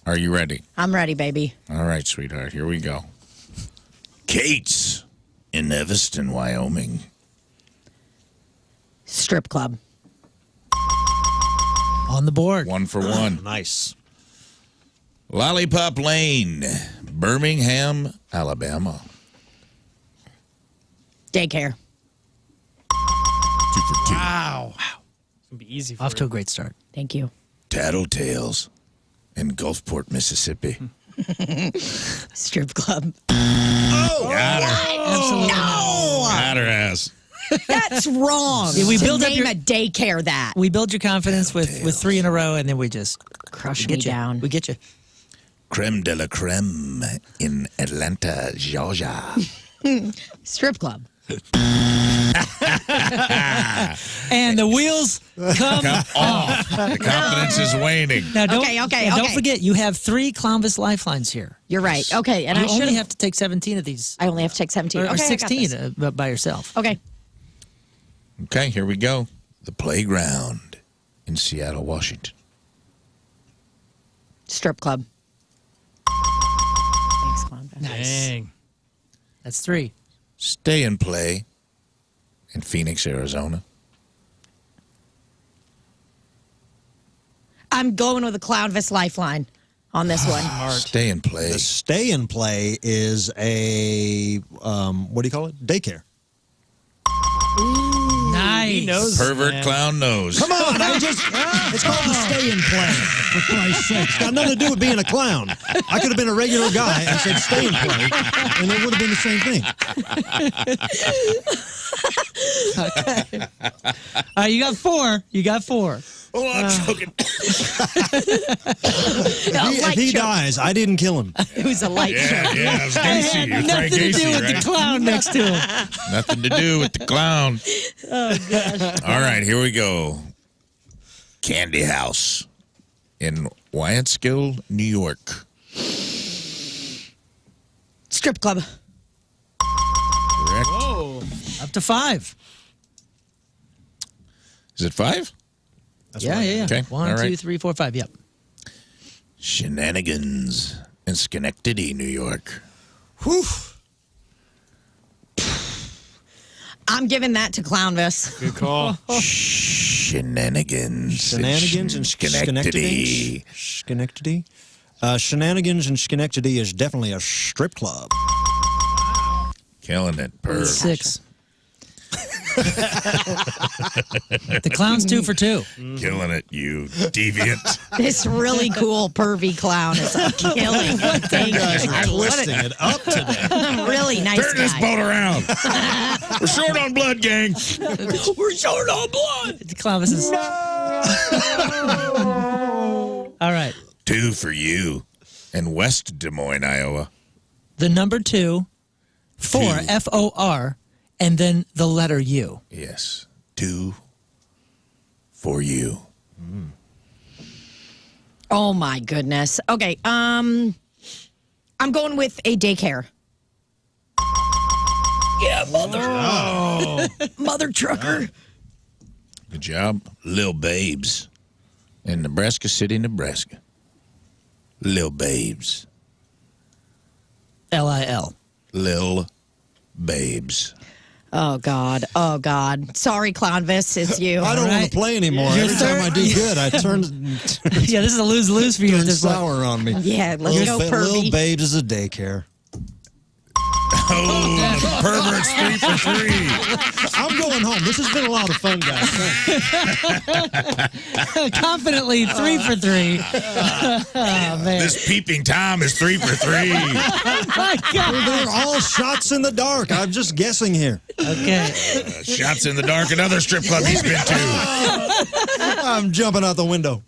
Are you ready? I'm ready, baby. All right, sweetheart. Here we go. Kate's in Evanston, Wyoming. Strip club. On the board. 1 for 1. Nice. Lollipop Lane, Birmingham, Alabama. Daycare. 2 for 2. Wow. It's going to be easy for Off to you. a great start. Thank you. Tattletales in Gulfport, Mississippi. Strip club. Got her. Absolutely. Got her ass. That's wrong. Yeah, we to build up name your- a daycare that. We build your confidence with 3 in a row, and then we just Crush get me you. down. We get you. Creme de la creme in Atlanta, Georgia. Strip club. And the wheels come off. The confidence is waning. Now, don't, Okay. Don't forget, you have 3 Clownvis lifelines here. You're right. Okay, and You I only should have to take 17 of these. I only have to take 17. Or Okay, I got 16 this. by yourself. Okay. Okay, here we go. The Playground in Seattle, Washington. Strip club. Thanks, Clownvis. Dang. That's 3. Stay and Play in Phoenix, Arizona. I'm going with a Clownvis lifeline on this one. Stay and Play. The stay and play is a what do you call it? Daycare. Nice. He knows. Pervert man. clown knows. Come on, it's called the stay and play. For Christ's sake, it's got nothing to do with being a clown. I could have been a regular guy and said stay and play, and it would have been the same thing. All right, you got 4. You got 4. Oh, I'm choking. If he dies, I didn't kill him. It was a light show. Yeah, it was Gacy. You're trying Nothing to do Gacy, with right? the clown next to him. Nothing to do with the clown. Oh, gosh. All right, here we go. Candy House in Wyattskill, New York. Strip club. Correct. Whoa. Up to 5. Is it 5? Yeah. Okay, 1, all 2, right. 3, 4, 5. Yep. Shenanigans in Schenectady, New York. Whew. I'm giving that to Clownvis. Good call. Shenanigans. Shenanigans in Schenectady. Schenectady. Shenanigans in Schenectady is definitely a strip club. Killing it, Perv. 6. The clown's 2 for 2. Killing it, you deviant. This really cool pervy clown is killing things. I love Twisting it. it up today. Really nice Turn this guy. boat around. We're short on blood, gang. We're short on blood. The Clownvis is. All right. 2 for you in West Des Moines, Iowa. The number 2, 4, Two. F-O-R, and then the letter U. Yes. 2 for you. Oh my goodness. Okay. I'm going with a daycare. Yeah, mother. Mother trucker. Good job. Lil Babes in Nebraska City, Nebraska. Lil Babes. L-I-L. Lil Babes. Oh God. Oh God. Sorry, Clownvis. It's you. I don't want to play anymore. Your Every time third- I do good, I turn Yeah, this is a lose-lose for you at turn this point. sour on me. Yeah, let's go Little pervy. Babes is a daycare. Oh, the pervert's 3 for 3. I'm going home. This has been a lot of fun, guys. Confidently 3 for 3. Oh, man. This peeping Tom is 3 for 3. Oh, my God. They're all shots in the dark. I'm just guessing here. Okay. Shots in the dark, another strip club he's been to. I'm jumping out the window.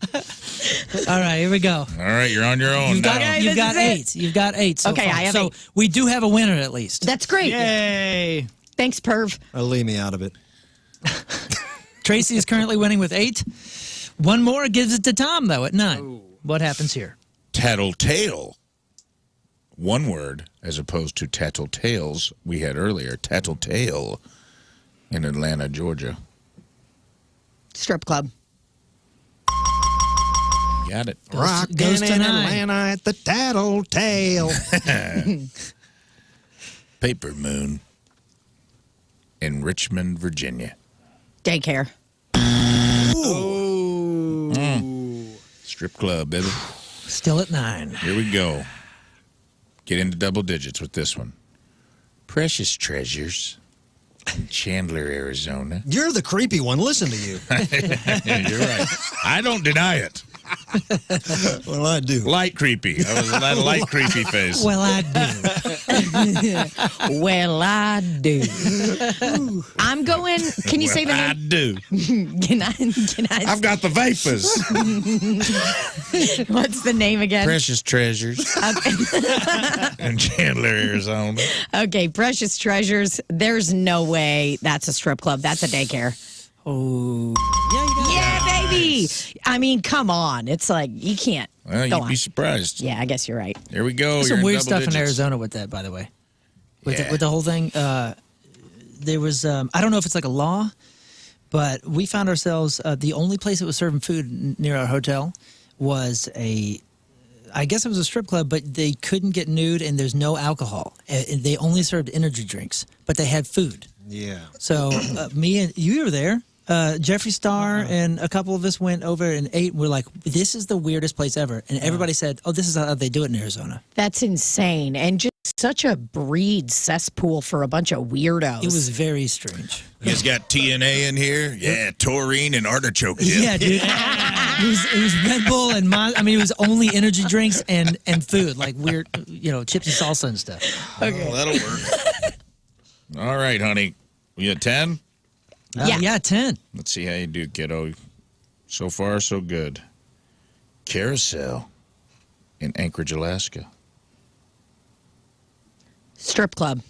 All right, here we go. All right, you're on your own You've now. got, you've this got is it. 8. You've got 8 so Okay, far. I have so 8. we do have a winner at least. That's great. Yay. Thanks, Perv. Leave me out of it. Tracy is currently winning with 8. One more gives it to Tom, though, at 9. What happens here? Tattletale. One word, as opposed to tattletales we had earlier. Tattletale in Atlanta, Georgia. Strip club. Got it. Rockin' goes to in 9. Atlanta at the Tattletale. Paper Moon in Richmond, Virginia. Daycare. Strip club, baby. Still at 9. Here we go. Get into double digits with this one. Precious Treasures in Chandler, Arizona. You're the creepy one. Listen to you. You're right. I don't deny it. Well, I do. Light creepy. I was that light creepy face. Well, I do. Well, I do. I'm going. Can you say the I name? do. Can I? I've got the vapors. What's the name again? Precious Treasures in Chandler, Arizona. Okay, Precious Treasures. There's no way that's a strip club. That's a daycare. Oh, yeah, you got Yeah, baby. I mean, come on. It's like you can't. Well, Go you'd on. be surprised. Yeah, I guess you're right. Here we go. There's You're some in weird double stuff in digits. Arizona with that, by the way. Yeah. With the whole thing. There was, I don't know if it's like a law, but we found ourselves, the only place that was serving food near our hotel was I guess it was a strip club, but they couldn't get nude and there's no alcohol. And they only served energy drinks, but they had food. Yeah. So me and you were there. Jeffree Star and a couple of us went over and ate. And we're like, this is the weirdest place ever. And everybody said, oh, this is how they do it in Arizona. That's insane. And just such a breed cesspool for a bunch of weirdos. It was very strange. You guys got TNA in here? Yeah, taurine and artichoke dip. Yeah, dude. It was Red Bull and it was only energy drinks and food, like weird, chips and salsa and stuff. Okay. Well, that'll work. All right, honey. We at 10? Yeah, 10. Let's see how you do, kiddo. So far, so good. Carousel in Anchorage, Alaska. Strip club.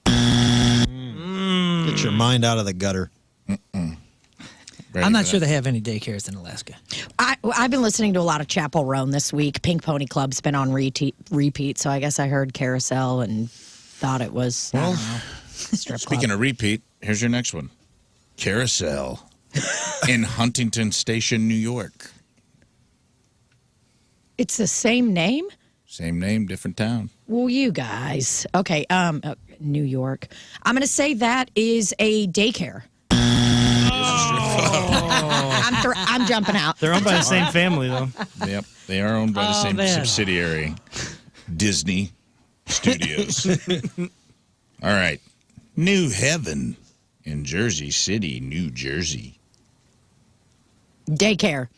Get your mind out of the gutter. Ready I'm not for sure that? they have any daycares in Alaska. I've been listening to a lot of Chapel Roan this week. Pink Pony Club's been on repeat, so I guess I heard Carousel and thought it was strip Speaking club. of repeat, here's your next one. Carousel in Huntington Station, New York. It's the same name? Same name, different town. Well, you guys. Okay, New York. I'm going to say that is a daycare. I'm jumping out. They're owned by the same family, though. Yep, they are owned by the same man. subsidiary, Disney Studios. All right, New Heaven in Jersey City, New Jersey. Daycare.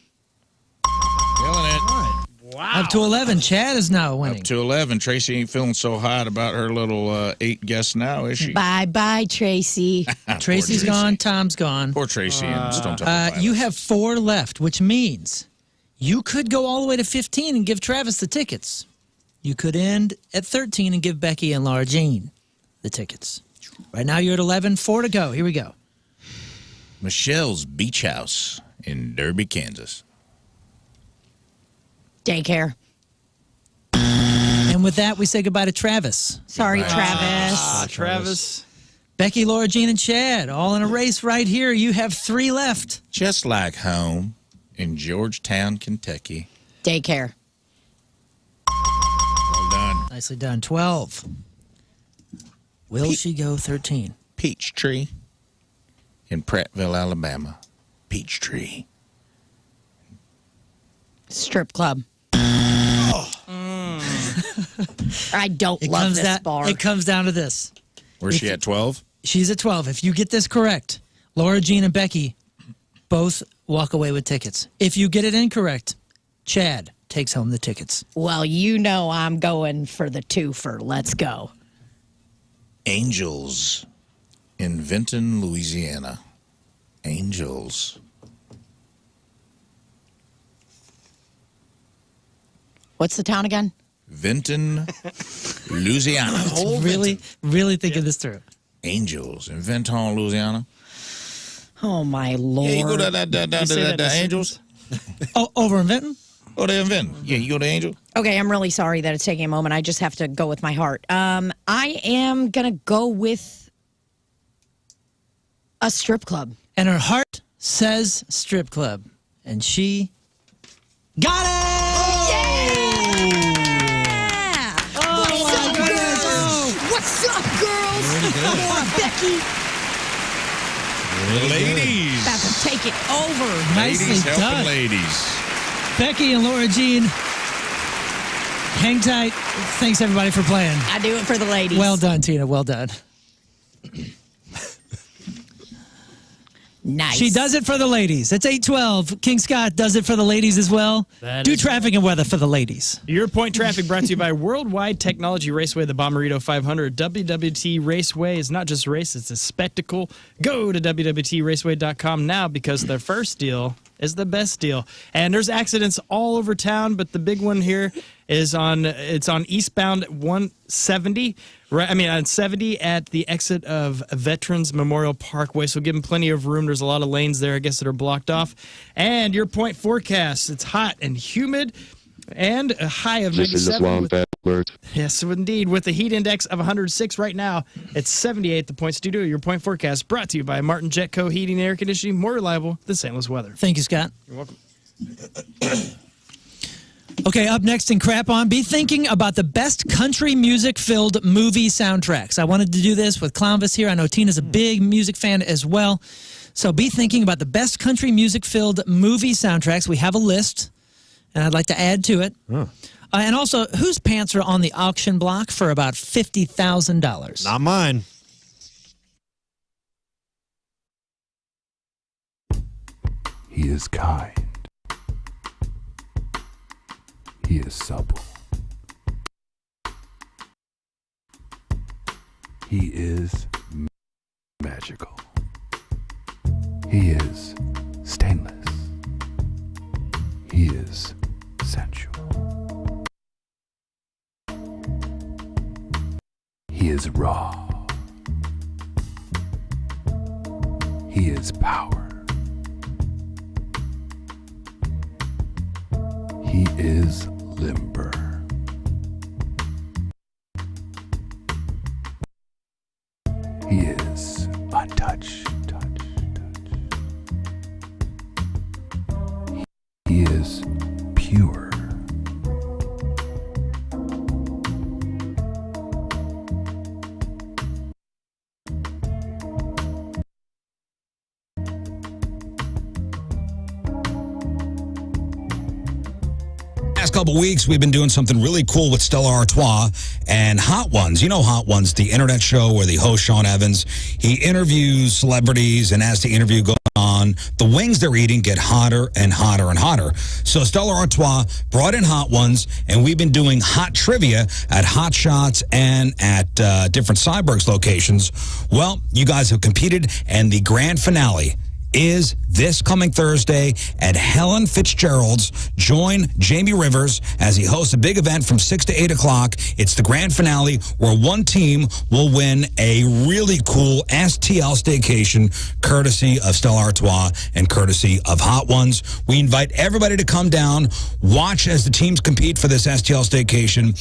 Killing it. Up to 11. Chad is now winning. Up to 11. Tracy ain't feeling so hot about her little 8 guests now, is she? Bye, Tracy. Tracy's Poor Tracy. gone. Tom's gone. Poor Tracy and Stone Temple You have 4 left, which means you could go all the way to 15 and give Travis the tickets. You could end at 13 and give Becky and Laura Jean the tickets. Right now you're at 11. 4 to go. Here we go. Michelle's Beach House in Derby, Kansas. Daycare. And with that, we say goodbye to Travis. Sorry, Travis. Travis. Becky, Laura Jean, and Chad, all in a race right here. You have 3 left. Just like home in Georgetown, Kentucky. Daycare. Well done. Nicely done. 12. Will she go 13? Peachtree in Prattville, Alabama. Peachtree. Strip club. I don't love this bar. It comes down to this. Where's she at, 12? She's at 12. If you get this correct, Laura Jean and Becky both walk away with tickets. If you get it incorrect, Chad takes home the tickets. Well, you know I'm going for the twofer. Let's go. Angels in Vinton, Louisiana. Angels. What's the town again? Vinton, Louisiana. Really thinking this through. Angels in Vinton, Louisiana. Oh, my Lord. Yeah, you go to the Angels. Oh, over in Vinton? Oh, they're in Vinton. Yeah, you go to Angel. Okay, I'm really sorry that it's taking a moment. I just have to go with my heart. I am going to go with a strip club. And her heart says strip club. And she got it! What's up, girls? Come on, Becky. Ladies. About to take it over. Nicely Ladies helping done. ladies. Becky and Laura Jean, hang tight. Thanks, everybody, for playing. I do it for the ladies. Well done, Tina. Well done. Nice. She does it for the ladies. It's 8:12. King Scott does it for the ladies as well. Do traffic and weather for the ladies. Your Point Traffic brought to you by Worldwide Technology Raceway, the Bommarito 500. WWT Raceway is not just a race, it's a spectacle. Go to WWTRaceway.com now because their first deal is the best deal. And there's accidents all over town, but the big one here is on eastbound 170. Right, on 70 at the exit of Veterans Memorial Parkway. So give them plenty of room. There's a lot of lanes there, I guess, that are blocked off. And your point forecast, it's hot and humid and a high of 97. Yes, indeed. With the heat index of 106 right now, it's 78 the Point Studio. Your point forecast brought to you by Martin Jetco Heating and Air Conditioning, more reliable than St. Louis weather. Thank you, Scott. You're welcome. Okay, up next in Crap On, be thinking about the best country music-filled movie soundtracks. I wanted to do this with Clownvis here. I know Tina's a big music fan as well. So be thinking about the best country music-filled movie soundtracks. We have a list, and I'd like to add to it. And also, whose pants are on the auction block for about $50,000? Not mine. He is kind. He is supple. He is magical. He is stainless. He is sensual. He is raw. He is power. He is limber. He is untouched. He is pure. Couple weeks, we've been doing something really cool with Stella Artois and Hot Ones. You know Hot Ones, the internet show where the host, Sean Evans, he interviews celebrities, and as the interview goes on, the wings they're eating get hotter and hotter and hotter. So Stella Artois brought in Hot Ones, and we've been doing hot trivia at Hot Shots and at different Cybergs locations. Well, you guys have competed, and the grand finale is this coming Thursday at Helen Fitzgerald's. Join Jamie Rivers as he hosts a big event from 6 to 8 o'clock. It's the grand finale where one team will win a really cool STL staycation courtesy of Stella Artois and courtesy of Hot Ones. We invite everybody to come down, watch as the teams compete for this STL staycation,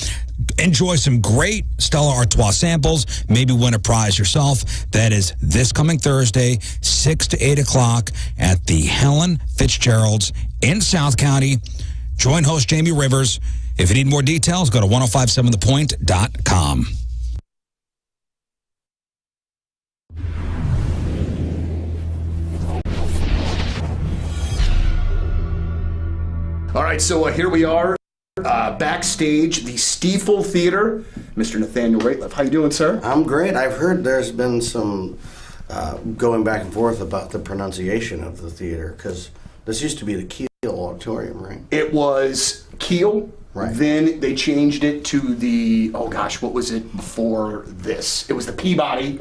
enjoy some great Stella Artois samples, maybe win a prize yourself. That is this coming Thursday, 6 to 8 o'clock at the Helen Fitzgerald's in South County. Join host Jamie Rivers. If you need more details, go to 1057thepoint.com. All right, so here we are backstage, the Stiefel Theater. Mr. Nathaniel Rateliff, how you doing, sir? I'm great. I've heard there's been some going back and forth about the pronunciation of the theater, because this used to be the Kiel Auditorium, right? It was Kiel. Right. Then they changed it to the, oh gosh, what was it before this? It was the Peabody.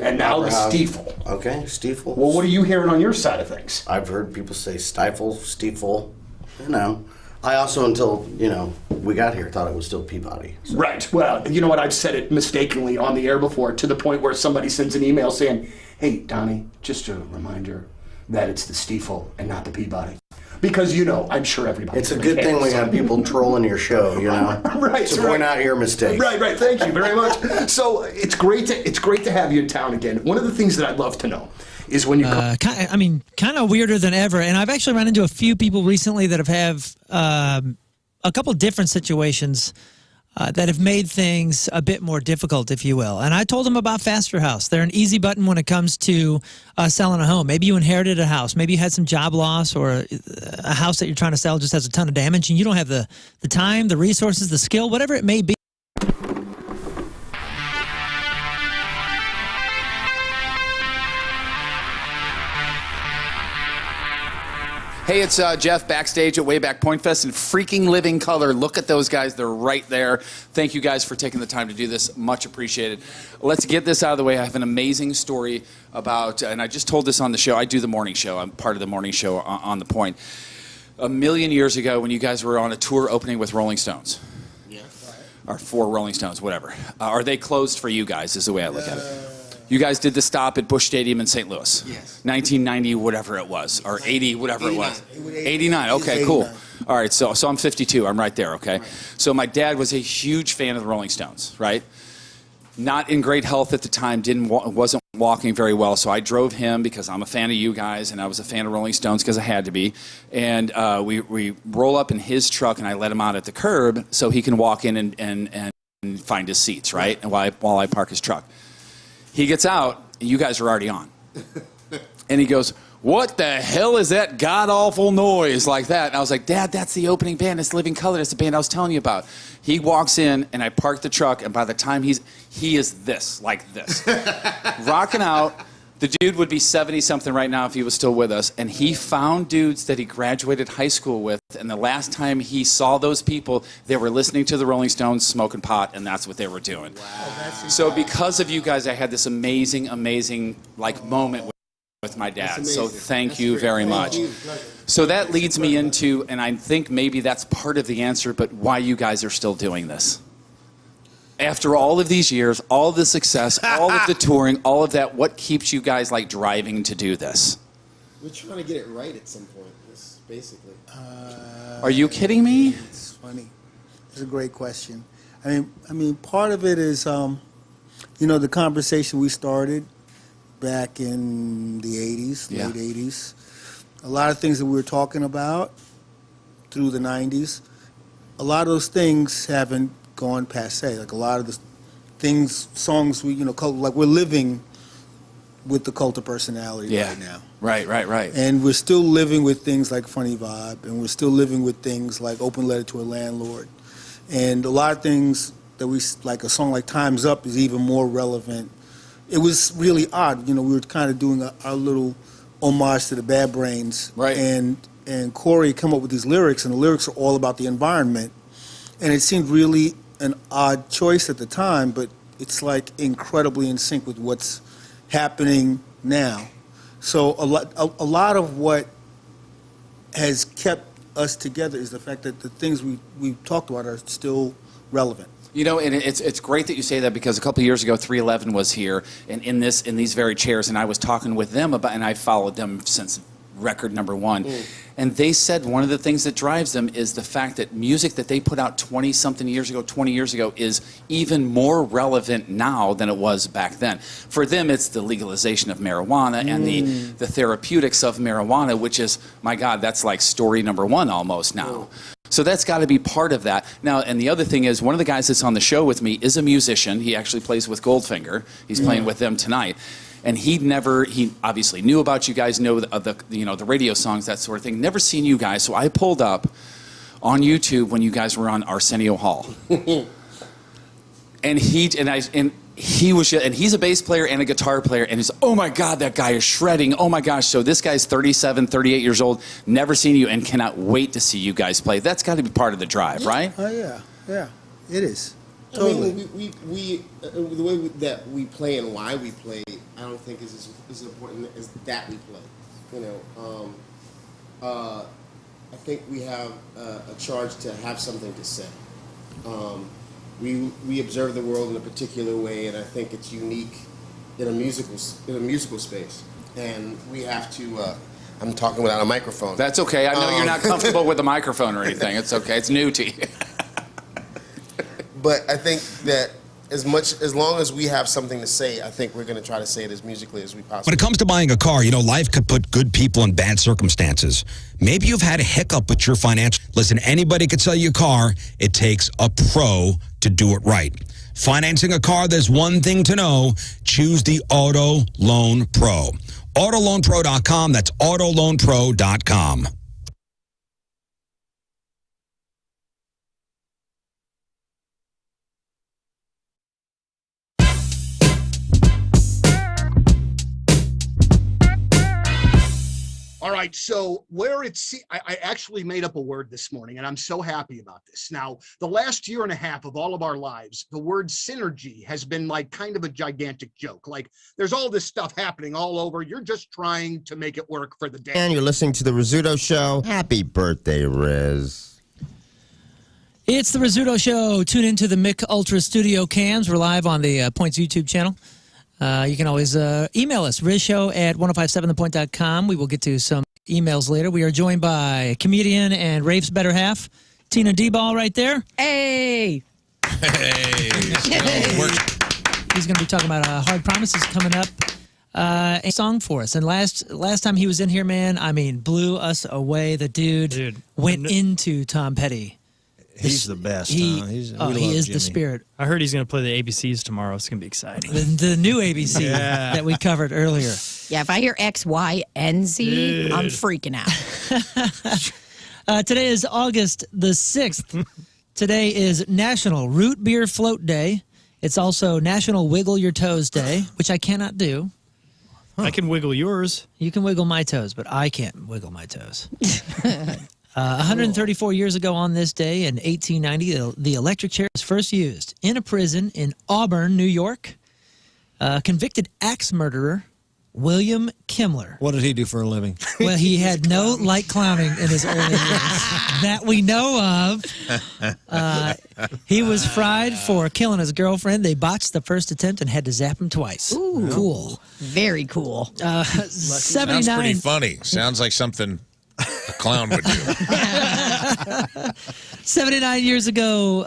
And now the Stiefel. Okay, Stiefel. Well, what are you hearing on your side of things? I've heard people say Stifle, Stiefel, I also, until, we got here, thought it was still Peabody. So. Right. Well, you know what? I've said it mistakenly on the air before, to the point where somebody sends an email saying, hey, Donnie, just a reminder that it's the Stiefel and not the Peabody. Because, I'm sure everybody. It's a good thing we have people trolling your show, Right. To point out your mistakes. Right. Thank you very much. So it's great to have you in town again. One of the things that I'd love to know is when you kind of weirder than ever. And I've actually run into a few people recently that have a couple different situations that have made things a bit more difficult, if you will. And I told them about Faster House. They're an easy button when it comes to selling a home. Maybe you inherited a house. Maybe you had some job loss, or a house that you're trying to sell just has a ton of damage, and you don't have the time, the resources, the skill, whatever it may be. Hey, it's Jeff backstage at Wayback Point Fest in freaking living color. Look at those guys. They're right there. Thank you guys for taking the time to do this. Much appreciated. Let's get this out of the way. I have an amazing story about, and I just told this on the show. I do the morning show. I'm part of the morning show on The Point. A million years ago when you guys were on a tour opening with Rolling Stones. Yes. Or for Rolling Stones, whatever. Are they closed for you guys is the way I look at it. You guys did the stop at Busch Stadium in St. Louis. Yes. 1990, whatever it was, or 80, whatever 89. it was. It was 89. Okay, 89. cool. All right, so I'm 52. I'm right there. Okay. Right. So my dad was a huge fan of the Rolling Stones. Right. Not in great health at the time. Wasn't walking very well. So I drove him because I'm a fan of you guys, and I was a fan of Rolling Stones because I had to be. And we roll up in his truck, and I let him out at the curb so he can walk in and find his seats. Right. And while I park his truck. He gets out, and you guys are already on. And he goes, "What the hell is that god-awful noise like that?" And I was like, "Dad, that's the opening band. It's Living Color. It's the band I was telling you about." He walks in, and I park the truck, and by the time he is this, like this. Rocking out. The dude would be 70-something right now if he was still with us. And he found dudes that he graduated high school with. And the last time he saw those people, they were listening to the Rolling Stones, smoking pot, and that's what they were doing. Wow. So because of you guys, I had this amazing, amazing moment with my dad. So thank you very much. So that leads me into, and I think maybe that's part of the answer, but why you guys are still doing this. After all of these years, all of the success, all of the touring, all of that, what keeps you guys like driving to do this? We're trying to get it right at some point, basically. Are you kidding me? It's funny. It's a great question. I mean, part of it is, the conversation we started back in the 80s, late 80s. A lot of things that we were talking about through the 90s, a lot of those things haven't gone passe. Like a lot of the songs we, like we're living with the cult of personality right now. Right. And we're still living with things like Funny Vibe, and we're still living with things like Open Letter to a Landlord. And a lot of things that like a song like Time's Up is even more relevant. It was really odd. We were kind of doing our little homage to the Bad Brains. Right. And Corey come up with these lyrics, and the lyrics are all about the environment. And it seemed really an odd choice at the time, but it's like incredibly in sync with what's happening now. So a lot of what has kept us together is the fact that the things we've talked about are still relevant. And it's great that you say that, because a couple of years ago, 311 was here, and in these very chairs, and I was talking with them about, and I followed them since record number one. And they said one of the things that drives them is the fact that music that they put out 20 years ago is even more relevant now than it was back then. For them, it's the legalization of marijuana and the therapeutics of marijuana, which is, my God, that's like story number one almost now. So that's got to be part of that. Now, and the other thing is, one of the guys that's on the show with me is a musician. He actually plays with Goldfinger. He's playing with them tonight. And he obviously knew about you guys, know the radio songs, that sort of thing. Never seen you guys, so I pulled up on YouTube when you guys were on Arsenio Hall. and he's a bass player and a guitar player, and he's, oh my God, that guy is shredding. Oh my gosh. So this guy's 37, 38 years old, never seen you, and cannot wait to see you guys play. That's got to be part of the drive, right? Oh yeah, it is. Totally. I mean, the way that we play and why we play, I don't think is as important as that we play. I think we have a charge to have something to say. We observe the world in a particular way, and I think it's unique in a musical space. And we have to. I'm talking without a microphone. That's okay. I know you're not comfortable with a microphone or anything. It's okay. It's new to you. But I think that as long as we have something to say, I think we're going to try to say it as musically as we possibly can. When it comes to buying a car, life could put good people in bad circumstances. Maybe you've had a hiccup with your financial. Listen, anybody could sell you a car. It takes a pro to do it right. Financing a car, there's one thing to know. Choose the Auto Loan Pro. AutoLoanPro.com. That's AutoLoanPro.com. All right, right, so I actually made up a word this morning, and I'm so happy about this. Now, the last year and a half of all of our lives, the word synergy has been like kind of a gigantic joke. Like, there's all this stuff happening all over. You're just trying to make it work for the day. And you're listening to the Rizzuto Show. Happy birthday, Riz. It's the Rizzuto Show. Tune into the Mick Ultra Studio cams. We're live on the Points YouTube channel. You can always email us, rizshow@1057thepoint.com. We will get to some emails later. We are joined by comedian and Rafe's better half, Tina D-Ball right there. Hey! Hey. He's going to be talking about Hard Promises coming up. A song for us. And last time he was in here, man, I mean, blew us away. The dude went into Tom Petty. He's the best. He We is love the Jimmy. spirit. I heard he's going to play the ABCs tomorrow. It's going to be exciting. The new ABC that we covered earlier. Yeah, if I hear X, Y, and Z, I'm freaking out. Today is August the 6th. Today is National Root Beer Float Day. It's also National Wiggle Your Toes Day, which I cannot do. I can wiggle yours. You can wiggle my toes, but I can't wiggle my toes. 134 years ago on this day in 1890, the electric chair was first used in a prison in Auburn, New York. Convicted axe murderer William Kimmler. What did he do for a living? Well, he had no light clowning in his early years that we know of. He was fried for killing his girlfriend. They botched the first attempt and had to zap him twice. Ooh. Cool. Very cool. 79. Sounds pretty funny. Sounds like something a clown would do. 79 years ago,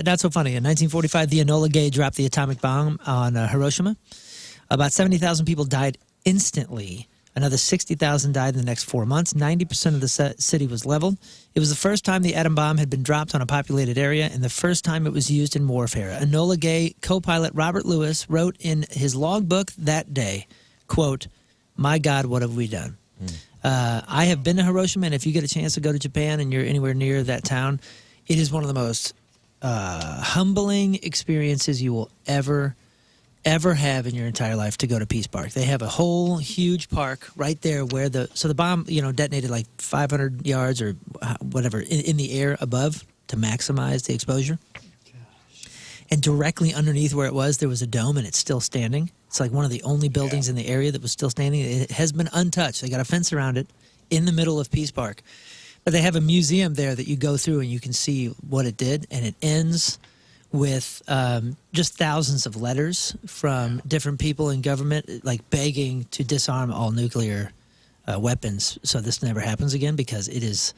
not so funny. In 1945, the Enola Gay dropped the atomic bomb on Hiroshima. About 70,000 people died instantly. Another 60,000 died in the next 4 months. 90% of the city was leveled. It was the first time the atom bomb had been dropped on a populated area and the first time it was used in warfare. Enola Gay co-pilot Robert Lewis wrote in his logbook that day, quote, "My God, what have we done?" I have been to Hiroshima, and if you get a chance to go to Japan and you're anywhere near that town, it is one of the most humbling experiences you will ever have in your entire life to go to Peace Park. They have a whole huge park right there where the bomb, detonated like 500 yards or whatever in the air above to maximize the exposure. And directly underneath where it was, there was a dome, and it's still standing. It's like one of the only buildings in the area that was still standing. It has been untouched. They got a fence around it in the middle of Peace Park. But they have a museum there that you go through and you can see what it did. And it ends with just thousands of letters from different people in government, like begging to disarm all nuclear weapons so this never happens again, because it is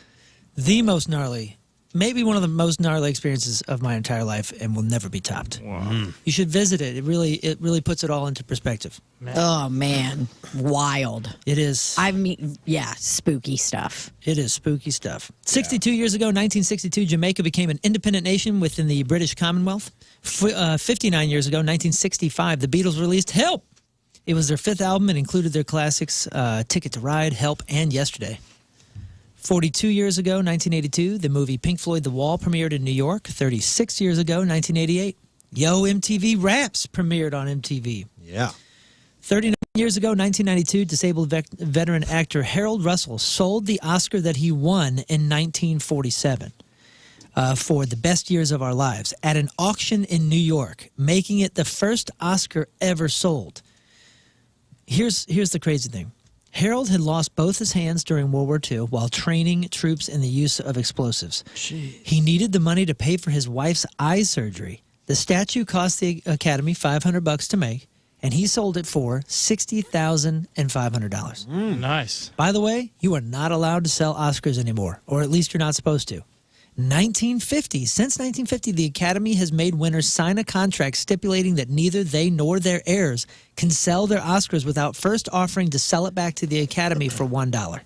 the most gnarly, maybe one of the most gnarly experiences of my entire life, and will never be topped. Wow. You should visit it. It really puts it all into perspective. Oh, man. Wild. It is. I mean, yeah, spooky stuff. It is spooky stuff. 62 years ago, 1962, Jamaica became an independent nation within the British Commonwealth. 59 years ago, 1965, the Beatles released Help. It was their fifth album and included their classics Ticket to Ride, Help, and Yesterday. 42 years ago, 1982, the movie Pink Floyd The Wall premiered in New York. 36 years ago, 1988, Yo MTV Raps premiered on MTV. Yeah. 39 years ago, 1992, disabled veteran actor Harold Russell sold the Oscar that he won in 1947 for The Best Years of Our Lives at an auction in New York, making it the first Oscar ever sold. Here's the crazy thing. Harold had lost both his hands during World War II while training troops in the use of explosives. Jeez. He needed the money to pay for his wife's eye surgery. The statue cost the Academy $500 to make, and he sold it for $60,500. Nice. By the way, you are not allowed to sell Oscars anymore, or at least you're not supposed to. Since 1950, the Academy has made winners sign a contract stipulating that neither they nor their heirs can sell their Oscars without first offering to sell it back to the Academy for $1.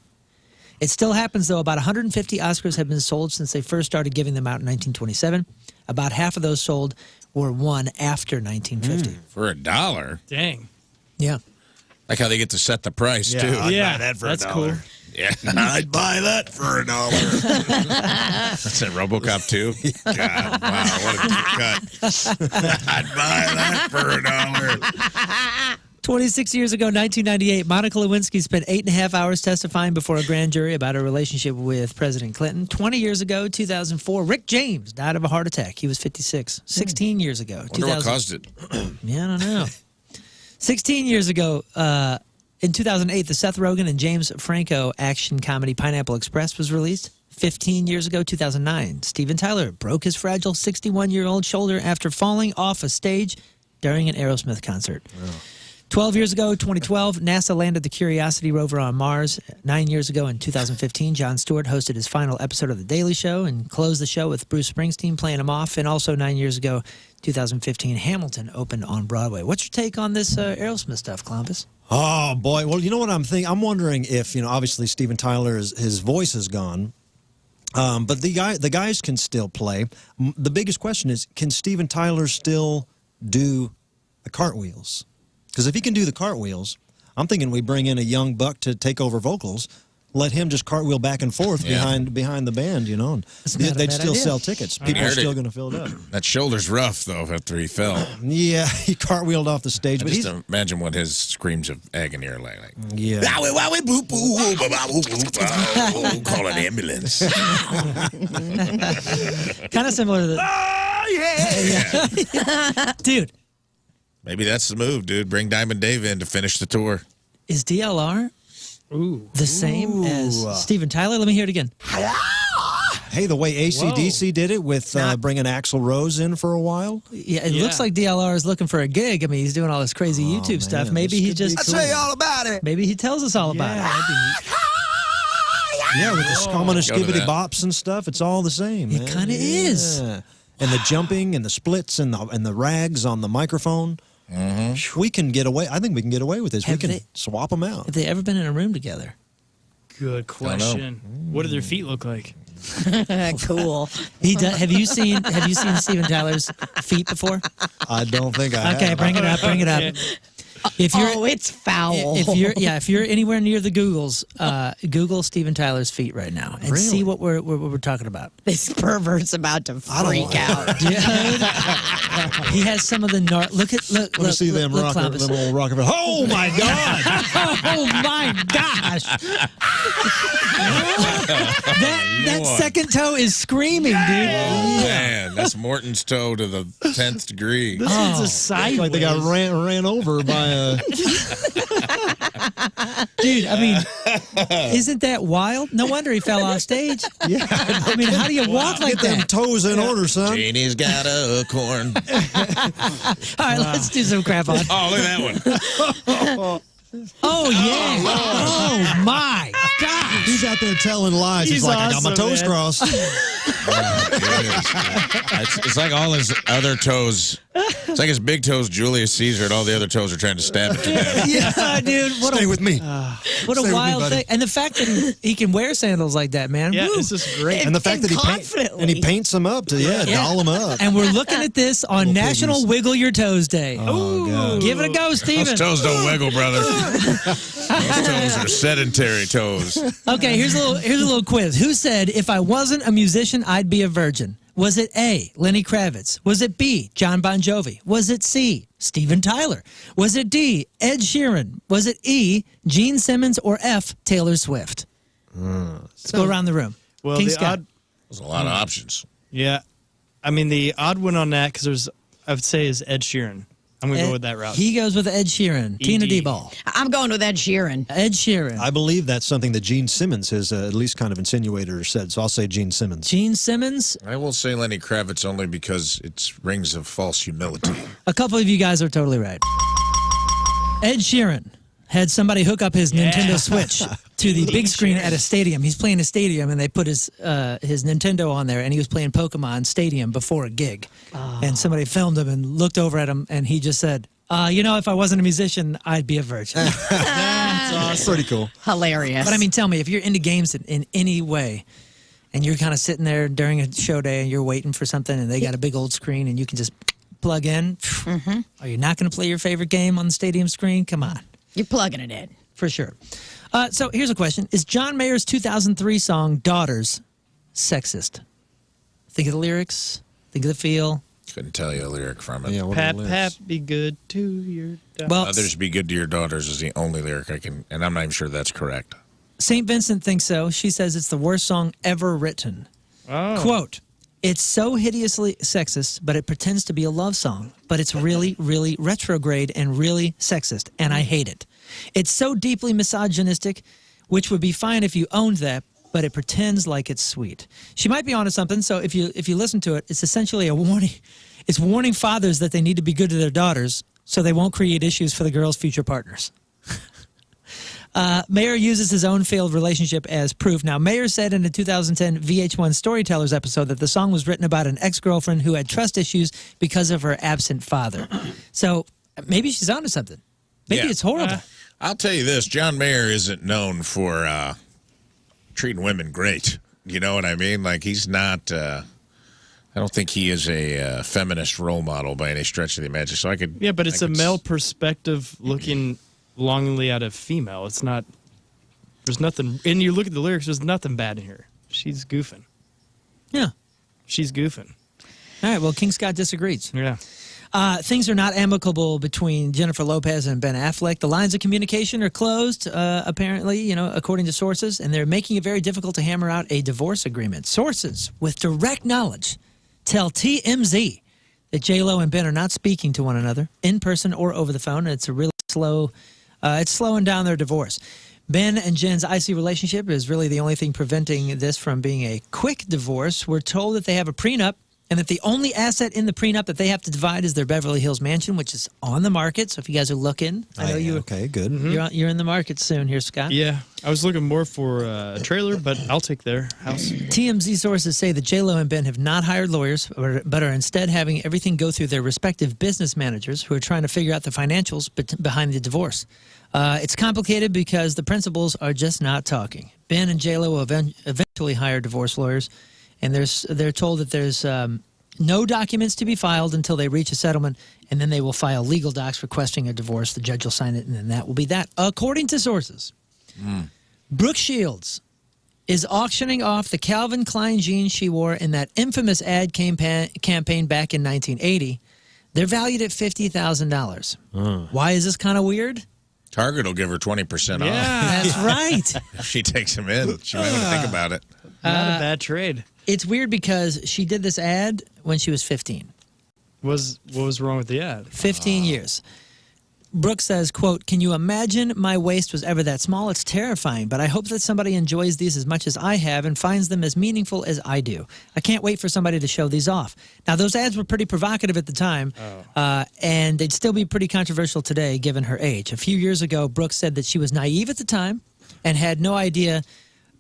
It still happens, though. About 150 Oscars have been sold since they first started giving them out in 1927. About half of those sold were won after 1950. For $1? Dang. Yeah. Like how they get to set the price, too. Yeah, buy that for that's $1. cool. Yeah, I'd buy that for $1. That's in RoboCop 2. God, wow, what a deep cut. I'd buy that for $1. 26 years ago, 1998, Monica Lewinsky spent 8.5 hours testifying before a grand jury about her relationship with President Clinton. 20 years ago, 2004, Rick James died of a heart attack. He was 56. 16 years ago. Wonder what caused it. Yeah, I don't know. 16 years ago, in 2008, the Seth Rogen and James Franco action comedy Pineapple Express was released. 15 years ago, 2009, Steven Tyler broke his fragile 61-year-old shoulder after falling off a stage during an Aerosmith concert. Wow. 12 years ago, 2012, NASA landed the Curiosity rover on Mars. 9 years ago, in 2015, Jon Stewart hosted his final episode of The Daily Show and closed the show with Bruce Springsteen playing him off. And also 9 years ago, 2015, Hamilton opened on Broadway. What's your take on this Aerosmith stuff, Clownvis? Oh, boy. Well, you know what I'm thinking? I'm wondering if, obviously Steven Tyler, his voice is gone. But the guys can still play. The biggest question is, can Steven Tyler still do the cartwheels? Because if he can do the cartwheels, I'm thinking we bring in a young buck to take over vocals, let him just cartwheel back and forth behind the band, and they'd still sell tickets. People are still going to fill it up. That shoulder's rough, though, after he fell. Yeah, he cartwheeled off the stage. But just imagine what his screams of agony are like. Yeah. Call an ambulance. Kind of similar to the... Oh, yeah. Dude. Maybe that's the move, dude. Bring Diamond Dave in to finish the tour. Is DLR the same as Steven Tyler? Let me hear it again. Hey, the way AC/DC did it with bringing Axl Rose in for a while. Yeah, it looks like DLR is looking for a gig. I mean, he's doing all this crazy YouTube stuff. Maybe he just... I'll tell you all about it. Maybe he tells us all about it. Yeah, with the ominous skibbity bops and stuff, it's all the same. It kind of is. And the jumping and the splits and the rags on the microphone. Mm-hmm. We can get away. I think we can get away with this. We can swap them out. Have they ever been in a room together? Good question. What do their feet look like? Cool. Have you seen Steven Tyler's feet before? I don't think I have. Okay, bring it up. Bring it up. It's foul. If you're anywhere near the Googles, Google Steven Tyler's feet right now and see what we're talking about. This pervert's about to freak out. He has some of the look. Want to see them rock them old Rockefeller? Oh my God! Oh my gosh! that second toe is screaming, dude. Oh man, that's Morton's toe to the 10th degree. This is a sideways. Like they got ran over by a... Dude, I mean, isn't that wild? No wonder he fell off stage. Yeah. I mean, how do you walk like Get them that? toes in order, son. Janie's got a corn. All right, let's do some crap on. Oh, look at that one. Oh, yeah. Oh, my gosh. He's out there telling lies. He's like, I got my toes crossed. It's like all his other toes. It's like his big toes, Julius Caesar, and all the other toes are trying to stab it to death. Yeah, dude. Stay with me. What a wild thing. And the fact that he can wear sandals like that, man. Yeah, Woo. this is great. And the fact that he paints them up to doll them up. And we're looking at this on National Wiggle Your Toes Day. Oh, God. Give it a go, Steven. Those toes don't wiggle, brother. Those toes are sedentary toes. Okay, here's a little quiz. Who said, if I wasn't a musician, I'd be a virgin? Was it A, Lenny Kravitz? Was it B, John Bon Jovi? Was it C, Steven Tyler? Was it D, Ed Sheeran? Was it E, Gene Simmons? Or F, Taylor Swift? Let's go around the room. Well, King Scott. There's a lot of options. Yeah. I mean, the odd one on that, because I would say, is Ed Sheeran. I'm going to go with that route. He goes with Ed Sheeran. Tina D-Ball. I'm going with Ed Sheeran. Ed Sheeran. I believe that's something that Gene Simmons has at least kind of insinuated or said, so I'll say Gene Simmons. Gene Simmons? I will say Lenny Kravitz only because it rings of false humility. A couple of you guys are totally right. Ed Sheeran had somebody hook up his Nintendo Switch to the big screen at a stadium. He's playing a stadium, and they put his Nintendo on there, and he was playing Pokemon Stadium before a gig. Oh. And somebody filmed him and looked over at him, and he just said, if I wasn't a musician, I'd be a virgin. That's awesome. Pretty cool. Hilarious. But I mean, tell me, if you're into games in any way, and you're kind of sitting there during a show day, and you're waiting for something, and they got a big old screen, and you can just plug in, are you not going to play your favorite game on the stadium screen? Come on. You're plugging it in. For sure. So here's a question. Is John Mayer's 2003 song, Daughters, sexist? Think of the lyrics. Think of the feel. Couldn't tell you a lyric from it. Yeah, what are the Pap, lyrics? be good to your dog. Well, Others be good to your daughters is the only lyric I can, and I'm not even sure that's correct. St. Vincent thinks so. She says it's the worst song ever written. Oh. Quote, it's so hideously sexist, but it pretends to be a love song. But it's really, really retrograde and really sexist, and I hate it. It's so deeply misogynistic, which would be fine if you owned that, but it pretends like it's sweet. She might be onto something, so if you listen to it, it's essentially a warning. It's warning fathers that they need to be good to their daughters so they won't create issues for the girl's future partners. Mayer uses his own failed relationship as proof. Now, Mayer said in a 2010 VH1 Storytellers episode that the song was written about an ex-girlfriend who had trust issues because of her absent father. So maybe she's onto something. Maybe Yeah. it's horrible. I'll tell you this, John Mayer isn't known for treating women great. You know what I mean? Like, he's not, I don't think he is a feminist role model by any stretch of the imagination. So I could. Yeah, but it's a male perspective looking longingly at a female. It's not, there's nothing, and you look at the lyrics, there's nothing bad in here. She's goofing. Yeah. She's goofing. All right, well, King Scott disagrees. Yeah. Things are not amicable between Jennifer Lopez and Ben Affleck. The lines of communication are closed, apparently, according to sources, and they're making it very difficult to hammer out a divorce agreement. Sources with direct knowledge tell TMZ that J-Lo and Ben are not speaking to one another in person or over the phone, and it's a really slow, it's slowing down their divorce. Ben and Jen's icy relationship is really the only thing preventing this from being a quick divorce. We're told that they have a prenup, and that the only asset in the prenup that they have to divide is their Beverly Hills mansion, which is on the market. So if you guys are looking, I know you. Okay, good. You're in the market soon here, Scott. Yeah, I was looking more for a trailer, but I'll take their house. TMZ sources say that J-Lo and Ben have not hired lawyers, but are instead having everything go through their respective business managers who are trying to figure out the financials behind the divorce. It's complicated because the principals are just not talking. Ben and J-Lo will eventually hire divorce lawyers, and they're told that there's no documents to be filed until they reach a settlement, and then they will file legal docs requesting a divorce. The judge will sign it, and then that will be that. According to sources, Brooke Shields is auctioning off the Calvin Klein jeans she wore in that infamous ad campaign back in 1980. They're valued at $50,000. Why is this kind of weird? Target will give her 20% off. That's right. If she takes them in, she might want to think about it. Not a bad trade. It's weird because she did this ad when she was 15. What was wrong with the ad? 15 years. Brooke says, quote, "Can you imagine my waist was ever that small? It's terrifying, but I hope that somebody enjoys these as much as I have and finds them as meaningful as I do. I can't wait for somebody to show these off." Now, those ads were pretty provocative at the time, and they'd still be pretty controversial today given her age. A few years ago, Brooke said that she was naive at the time and had no idea,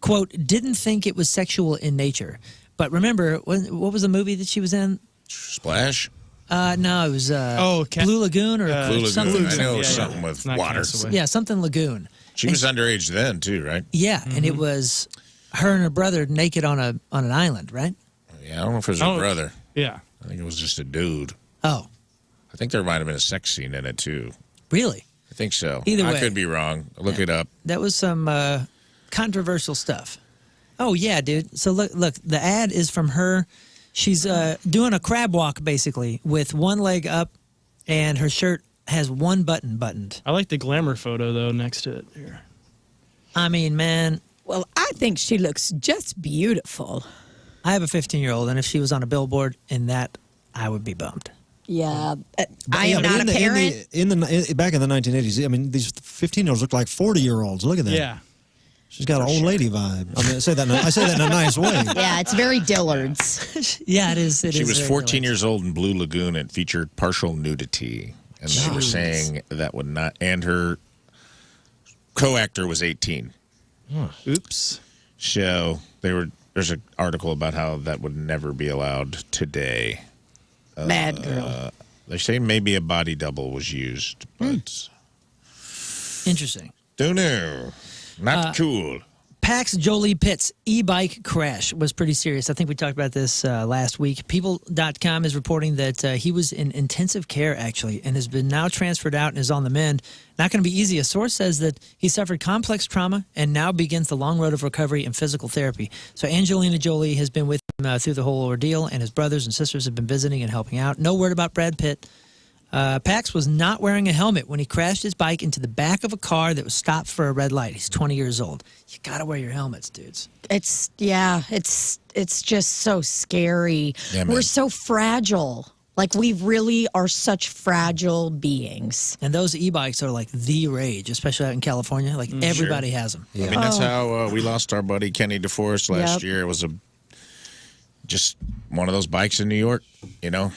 quote, "didn't think it was sexual in nature." But remember, what was the movie that she was in? Splash? No, it was Blue Lagoon or Blue something. Lagoon. I know it was something with water. Yeah, something Lagoon. She was underage then, too, right? Yeah, and it was her and her brother naked on an island, right? Yeah, I don't know if it was her brother. Yeah. I think it was just a dude. Oh. I think there might have been a sex scene in it, too. Really? I think so. Either way. I could be wrong. Look it up. That was some controversial stuff. Oh, yeah, dude. So look, the ad is from her. She's doing a crab walk, basically, with one leg up, and her shirt has one button buttoned. I like the glamour photo, though, next to it here. I mean, man. Well, I think she looks just beautiful. I have a 15-year-old, and if she was on a billboard in that, I would be bummed. Yeah, I am not a parent. Back in the 1980s, I mean, these 15-year-olds look like 40-year-olds. Look at that. Yeah. She's got an old lady vibe. I mean, I say that in a nice way. Yeah, it's very Dillard's. Yeah, it is. She was 14 years old in Blue Lagoon. It featured partial nudity. And they were saying that would not, and her co-actor was 18. Oops. So there's an article about how that would never be allowed today. Bad girl. They say maybe a body double was used, but Interesting. don't know. Not cool. Pax Jolie Pitt's e-bike crash was pretty serious. I think we talked about this last week. People.com is reporting that he was in intensive care, actually, and has been now transferred out and is on the mend. Not going to be easy. A source says that he suffered complex trauma and now begins the long road of recovery and physical therapy. So Angelina Jolie has been with through the whole ordeal, and his brothers and sisters have been visiting and helping out. No word about Brad Pitt. Pax was not wearing a helmet when he crashed his bike into the back of a car that was stopped for a red light. He's 20 years old. You got to wear your helmets, dudes. It's just so scary. Yeah, man. We're so fragile. Like, we really are such fragile beings. And those e-bikes are like the rage, especially out in California. Like, everybody has them. I mean, that's how we lost our buddy Kenny DeForest last Yep. year. It was just one of those bikes in New York. You know,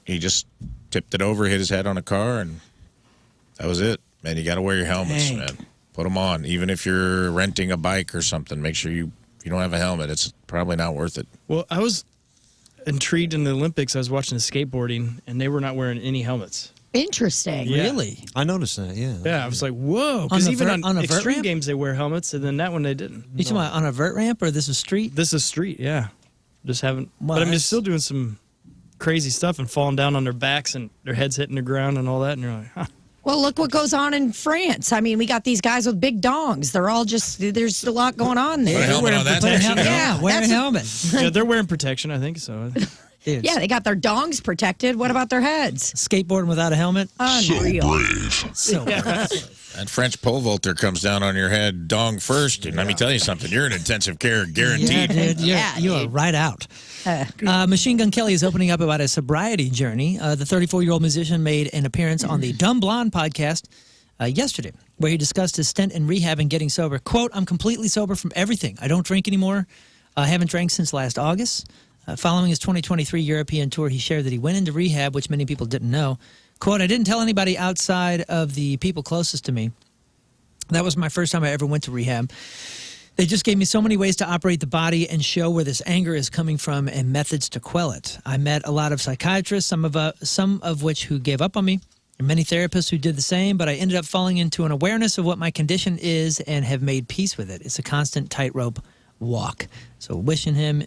he just tipped it over, hit his head on a car, and that was it. Man, you got to wear your helmets, man. Put them on. Even if you're renting a bike or something, make sure if you don't have a helmet, it's probably not worth it. Well, I was intrigued in the Olympics. I was watching the skateboarding, and they were not wearing any helmets. Interesting. Yeah. Really? I noticed that, yeah. Yeah, I was like, whoa. On Because the even on a vert extreme ramp? games, they wear helmets, and then that one they didn't. You talking about on a vert ramp, or this is street? This is street, yeah. Just haven't. Well, but I mean, that's- still doing some crazy stuff and falling down on their backs and their heads hitting the ground and all that. And you're like, huh. Well, look what goes on in France. I mean, we got these guys with big dongs. They're all just, there's a lot going on there. Put a helmet on that. Put a section, helmet. you know? Yeah, Wear a that's a- helmet. Yeah, they're wearing protection, I think. So Dude, Yeah, they got their dongs protected. What about their heads? skateboarding without a helmet. Unreal. So That French pole vaulter comes down on your head, dong first, and let me tell you something. You're in intensive care, yeah, guaranteed. dude, you are dude. right out. Machine Gun Kelly is opening up about his sobriety journey. The 34-year-old musician made an appearance on the Dumb Blonde podcast yesterday, where he discussed his stint in rehab and getting sober. Quote, "I'm completely sober from everything. I don't drink anymore. I haven't drank since last August." Following his 2023 European tour, he shared that he went into rehab, which many people didn't know. Quote, "I didn't tell anybody outside of the people closest to me. That was my first time I ever went to rehab. They just gave me so many ways to operate the body and show where this anger is coming from and methods to quell it. I met a lot of psychiatrists, some of which who gave up on me, and many therapists who did the same, but I ended up falling into an awareness of what my condition is and have made peace with it. It's a constant tightrope walk." So wishing him